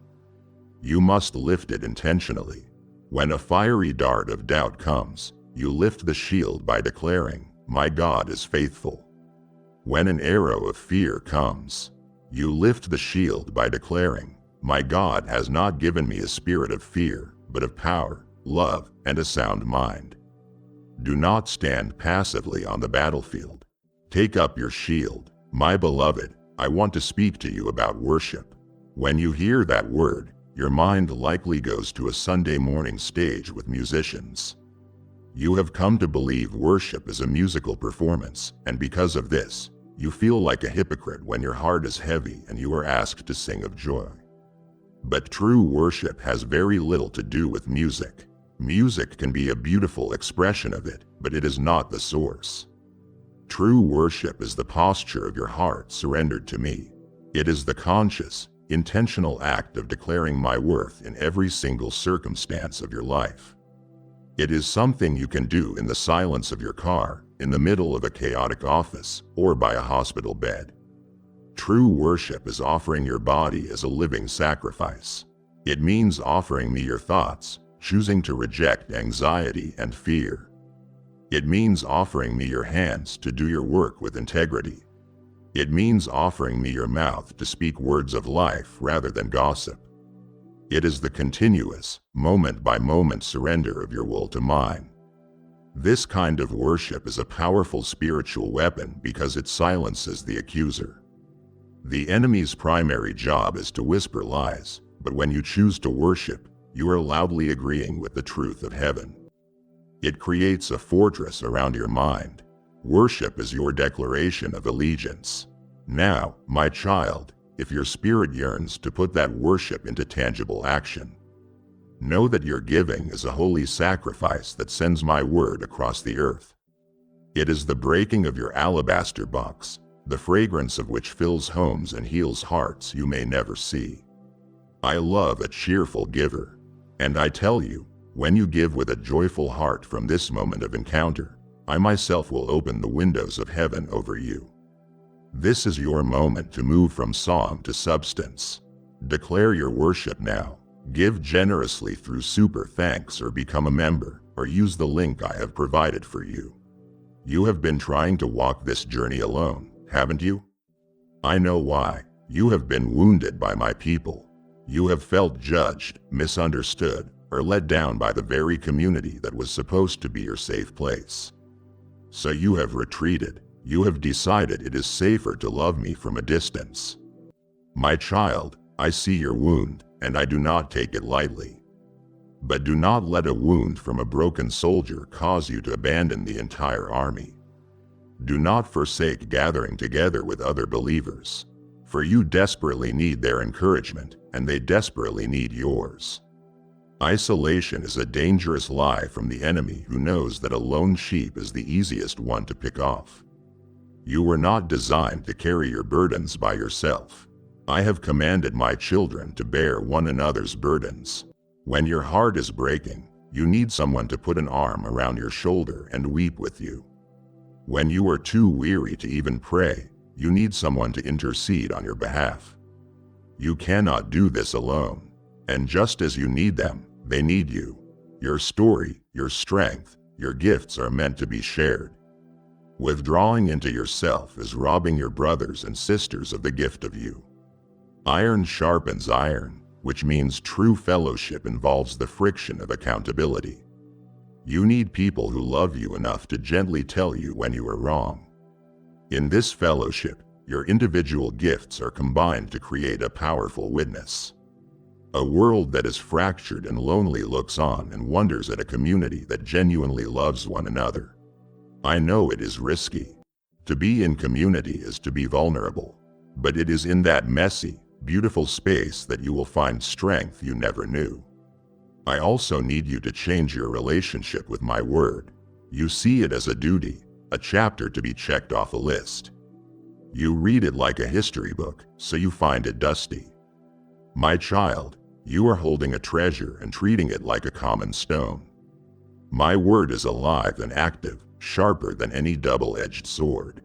You must lift it intentionally. When a fiery dart of doubt comes, you lift the shield by declaring, my God is faithful. When an arrow of fear comes, you lift the shield by declaring, my God has not given me a spirit of fear, but of power, love, and a sound mind. Do not stand passively on the battlefield. Take up your shield. My beloved, I want to speak to you about worship. When you hear that word, your mind likely goes to a Sunday morning stage with musicians. You have come to believe worship is a musical performance, and because of this, you feel like a hypocrite when your heart is heavy and you are asked to sing of joy. But true worship has very little to do with music. Music can be a beautiful expression of it, but it is not the source. True worship is the posture of your heart surrendered to me. It is the conscious, intentional act of declaring my worth in every single circumstance of your life. It is something you can do in the silence of your car, in the middle of a chaotic office, or by a hospital bed. True worship is offering your body as a living sacrifice. It means offering me your thoughts, choosing to reject anxiety and fear. It means offering me your hands to do your work with integrity. It means offering me your mouth to speak words of life rather than gossip. It is the continuous, moment-by-moment surrender of your will to mine. This kind of worship is a powerful spiritual weapon because it silences the accuser. The enemy's primary job is to whisper lies, but when you choose to worship, you are loudly agreeing with the truth of heaven. It creates a fortress around your mind. Worship is your declaration of allegiance. Now, my child, if your spirit yearns to put that worship into tangible action, know that your giving is a holy sacrifice that sends my word across the earth. It is the breaking of your alabaster box, the fragrance of which fills homes and heals hearts you may never see. I love a cheerful giver. And I tell you, when you give with a joyful heart from this moment of encounter, I myself will open the windows of heaven over you. This is your moment to move from song to substance. Declare your worship now. Give generously through super thanks or become a member, or use the link I have provided for you. You have been trying to walk this journey alone, haven't you? I know why. You have been wounded by my people. You have felt judged, misunderstood, or let down by the very community that was supposed to be your safe place. So you have retreated. You have decided it is safer to love me from a distance. My child, I see your wound, and I do not take it lightly. But do not let a wound from a broken soldier cause you to abandon the entire army. Do not forsake gathering together with other believers, for you desperately need their encouragement, and they desperately need yours. Isolation is a dangerous lie from the enemy who knows that a lone sheep is the easiest one to pick off. You were not designed to carry your burdens by yourself. I have commanded my children to bear one another's burdens. When your heart is breaking, you need someone to put an arm around your shoulder and weep with you. When you are too weary to even pray, you need someone to intercede on your behalf. You cannot do this alone, and just as you need them, they need you. Your story, your strength, your gifts are meant to be shared. Withdrawing into yourself is robbing your brothers and sisters of the gift of you. Iron sharpens iron, which means true fellowship involves the friction of accountability. You need people who love you enough to gently tell you when you are wrong. In this fellowship, your individual gifts are combined to create a powerful witness. A world that is fractured and lonely looks on and wonders at a community that genuinely loves one another. I know it is risky. To be in community is to be vulnerable, but it is in that messy, beautiful space that you will find strength you never knew. I also need you to change your relationship with my word. You see it as a duty, a chapter to be checked off a list. You read it like a history book, so you find it dusty. My child, you are holding a treasure and treating it like a common stone. My word is alive and active, sharper than any double-edged sword.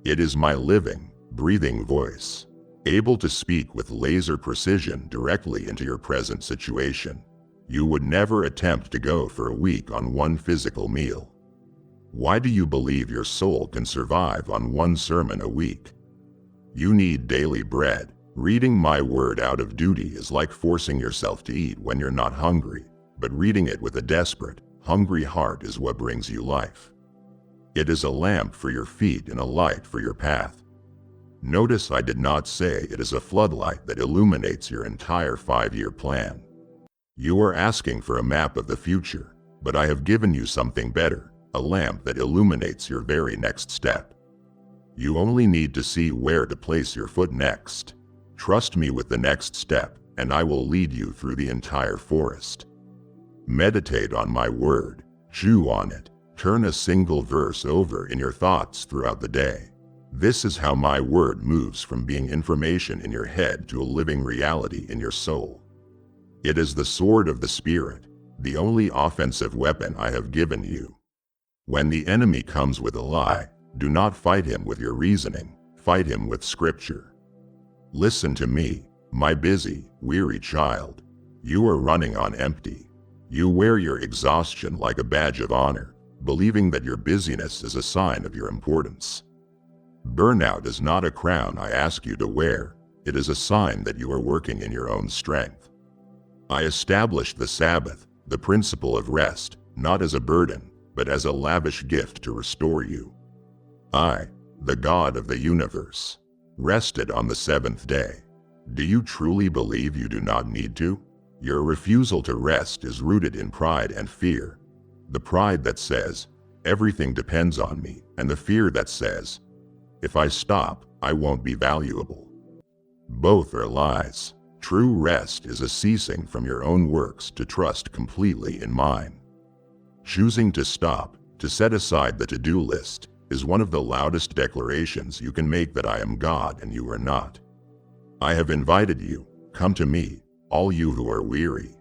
It is my living, breathing voice, able to speak with laser precision directly into your present situation. You would never attempt to go for a week on one physical meal. Why do you believe your soul can survive on one sermon a week? You need daily bread. Reading my word out of duty is like forcing yourself to eat when you're not hungry, but reading it with a desperate, hungry heart is what brings you life. It is a lamp for your feet and a light for your path. Notice I did not say it is a floodlight that illuminates your entire 5-year plan. You are asking for a map of the future, but I have given you something better, a lamp that illuminates your very next step. You only need to see where to place your foot next. Trust me with the next step, and I will lead you through the entire forest. Meditate on my word, chew on it, turn a single verse over in your thoughts throughout the day. This is how my word moves from being information in your head to a living reality in your soul. It is the sword of the Spirit, the only offensive weapon I have given you. When the enemy comes with a lie, do not fight him with your reasoning, fight him with Scripture. Listen to me, my busy, weary child. You are running on empty. You wear your exhaustion like a badge of honor, believing that your busyness is a sign of your importance. Burnout is not a crown I ask you to wear. It is a sign that you are working in your own strength. I established the Sabbath, the principle of rest, not as a burden, but as a lavish gift to restore you. I, the God of the universe, rested on the 7th day. Do you truly believe you do not need to? Your refusal to rest is rooted in pride and fear. The pride that says, everything depends on me, and the fear that says, if I stop, I won't be valuable. Both are lies. True rest is a ceasing from your own works to trust completely in mine. Choosing to stop, to set aside the to-do list, is one of the loudest declarations you can make that I am God and you are not. I have invited you, come to me, all you who are weary.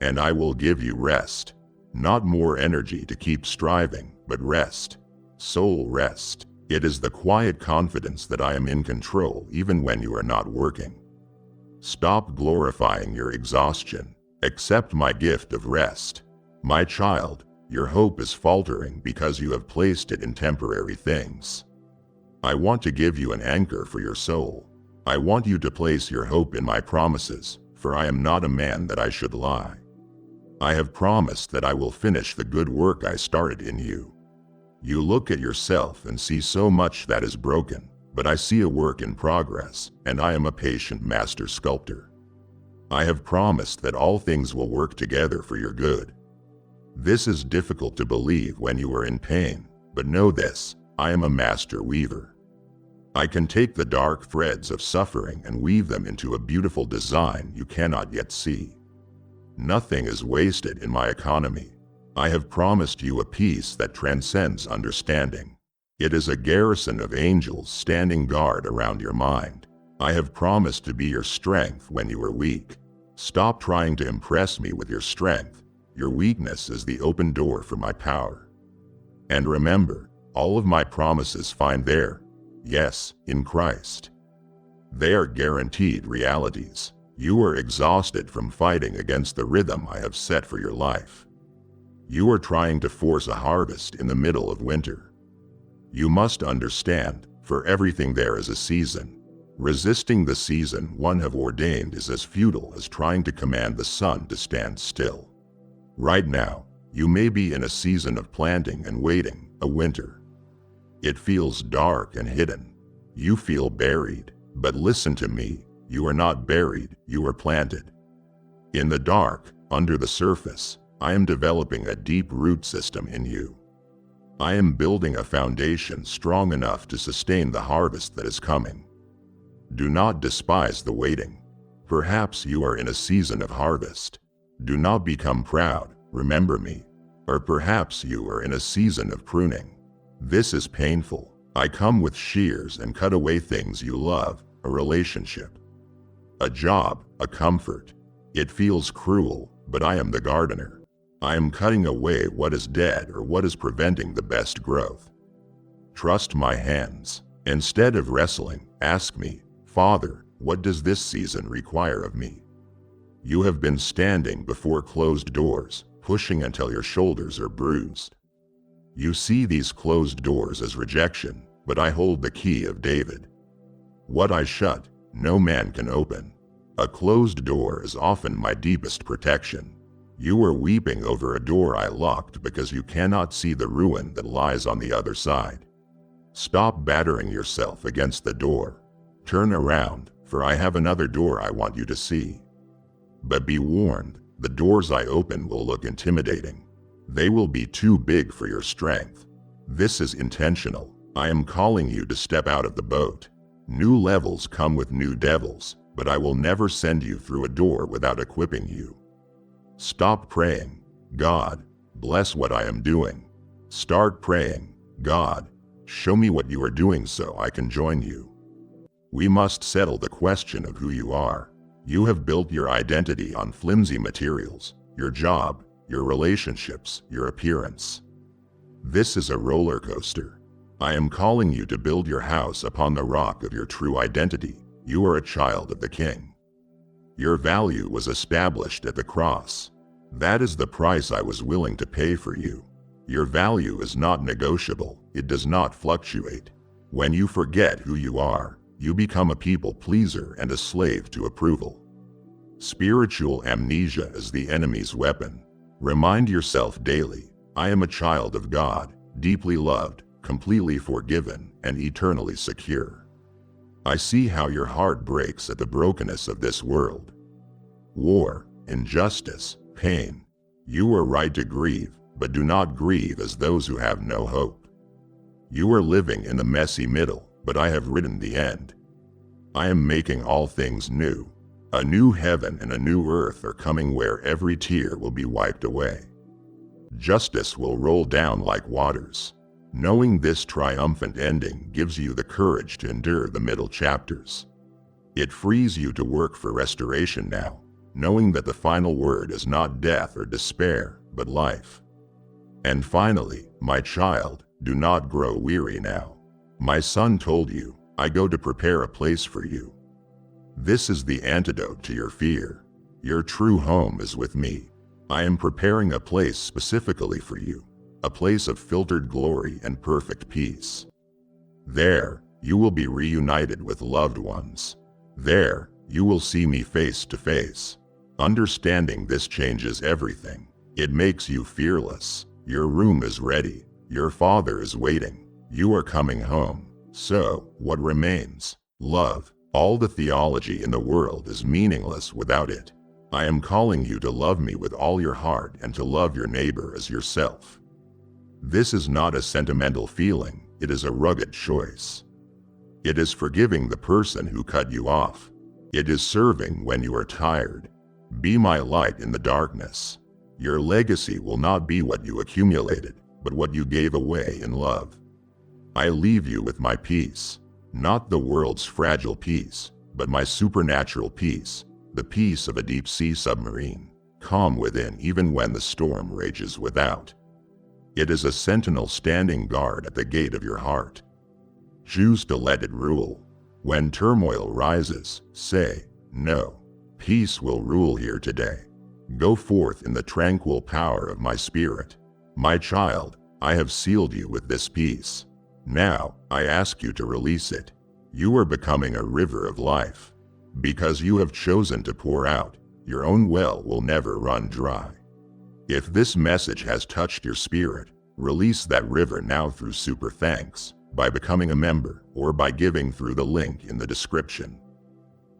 And I will give you rest, not more energy to keep striving, but rest, soul rest. It is the quiet confidence that I am in control even when you are not working. Stop glorifying your exhaustion. Accept my gift of rest. My child, your hope is faltering because you have placed it in temporary things. I want to give you an anchor for your soul. I want you to place your hope in my promises, for I am not a man that I should lie. I have promised that I will finish the good work I started in you. You look at yourself and see so much that is broken, but I see a work in progress, and I am a patient master sculptor. I have promised that all things will work together for your good. This is difficult to believe when you are in pain, but know this, I am a master weaver. I can take the dark threads of suffering and weave them into a beautiful design you cannot yet see. Nothing is wasted in my economy. I have promised you a peace that transcends understanding. It is a garrison of angels standing guard around your mind. I have promised to be your strength when you are weak. Stop trying to impress me with your strength. Your weakness is the open door for my power. And remember, all of my promises find their yes in Christ. They are guaranteed realities. You are exhausted from fighting against the rhythm I have set for your life. You are trying to force a harvest in the middle of winter. You must understand, for everything there is a season. Resisting the season one have ordained is as futile as trying to command the sun to stand still. Right now, you may be in a season of planting and waiting, a winter. It feels dark and hidden. You feel buried, but listen to me, you are not buried, you are planted. In the dark, under the surface, I am developing a deep root system in you. I am building a foundation strong enough to sustain the harvest that is coming. Do not despise the waiting. Perhaps you are in a season of harvest. Do not become proud, remember me. Or perhaps you are in a season of pruning. This is painful. I come with shears and cut away things you love, a relationship, a job, a comfort. It feels cruel, but I am the gardener. I am cutting away what is dead or what is preventing the best growth. Trust my hands. Instead of wrestling, ask me, Father, what does this season require of me? You have been standing before closed doors, pushing until your shoulders are bruised. You see these closed doors as rejection, but I hold the key of David. What I shut, no man can open. A closed door is often my deepest protection. You are weeping over a door I locked because you cannot see the ruin that lies on the other side. Stop battering yourself against the door. Turn around, for I have another door I want you to see. But be warned, the doors I open will look intimidating. They will be too big for your strength. This is intentional. I am calling you to step out of the boat. New levels come with new devils, but I will never send you through a door without equipping you. Stop praying, God, bless what I am doing. Start praying, God, show me what you are doing so I can join you. We must settle the question of who you are. You have built your identity on flimsy materials, your job, your relationships, your appearance. This is a roller coaster. I am calling you to build your house upon the rock of your true identity. You are a child of the King. Your value was established at the cross. That is the price I was willing to pay for you. Your value is not negotiable. It does not fluctuate. When you forget who you are, you become a people pleaser and a slave to approval. Spiritual amnesia is the enemy's weapon. Remind yourself daily, I am a child of God, deeply loved, completely forgiven, and eternally secure. I see how your heart breaks at the brokenness of this world. War, injustice, pain. You are right to grieve, but do not grieve as those who have no hope. You are living in the messy middle, but I have written the end. I am making all things new. A new heaven and a new earth are coming where every tear will be wiped away. Justice will roll down like waters. Knowing this triumphant ending gives you the courage to endure the middle chapters. It frees you to work for restoration now. knowing that the final word is not death or despair, but life. And finally, my child, do not grow weary now. My son told you, I go to prepare a place for you. This is the antidote to your fear. Your true home is with me. I am preparing a place specifically for you, a place of filtered glory and perfect peace. There, you will be reunited with loved ones. There, you will see me face to face. Understanding this changes everything. It makes you fearless. Your room is ready. Your father is waiting. You are coming home. So, what remains? Love. All the theology in the world is meaningless without it. I am calling you to love me with all your heart and to love your neighbor as yourself. This is not a sentimental feeling, it is a rugged choice. It is forgiving the person who cut you off. It is serving when you are tired. Be my light in the darkness. Your legacy will not be what you accumulated, but what you gave away in love. I leave you with my peace, not the world's fragile peace, but my supernatural peace, the peace of a deep-sea submarine, calm within even when the storm rages without. It is a sentinel standing guard at the gate of your heart. Choose to let it rule. When turmoil rises, say, no, peace will rule here today. Go forth in the tranquil power of my spirit. My child, I have sealed you with this peace. Now, I ask you to release it. You are becoming a river of life. Because you have chosen to pour out, your own well will never run dry. If this message has touched your spirit, release that river now through super thanks, by becoming a member, or by giving through the link in the description.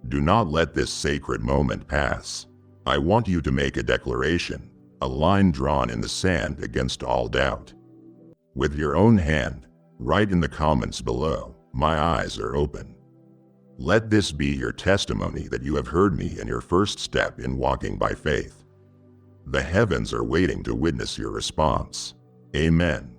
Do not let this sacred moment pass. I want you to make a declaration, a line drawn in the sand against all doubt. With your own hand, write in the comments below, my eyes are open. Let this be your testimony that you have heard me in your first step in walking by faith. The heavens are waiting to witness your response. Amen.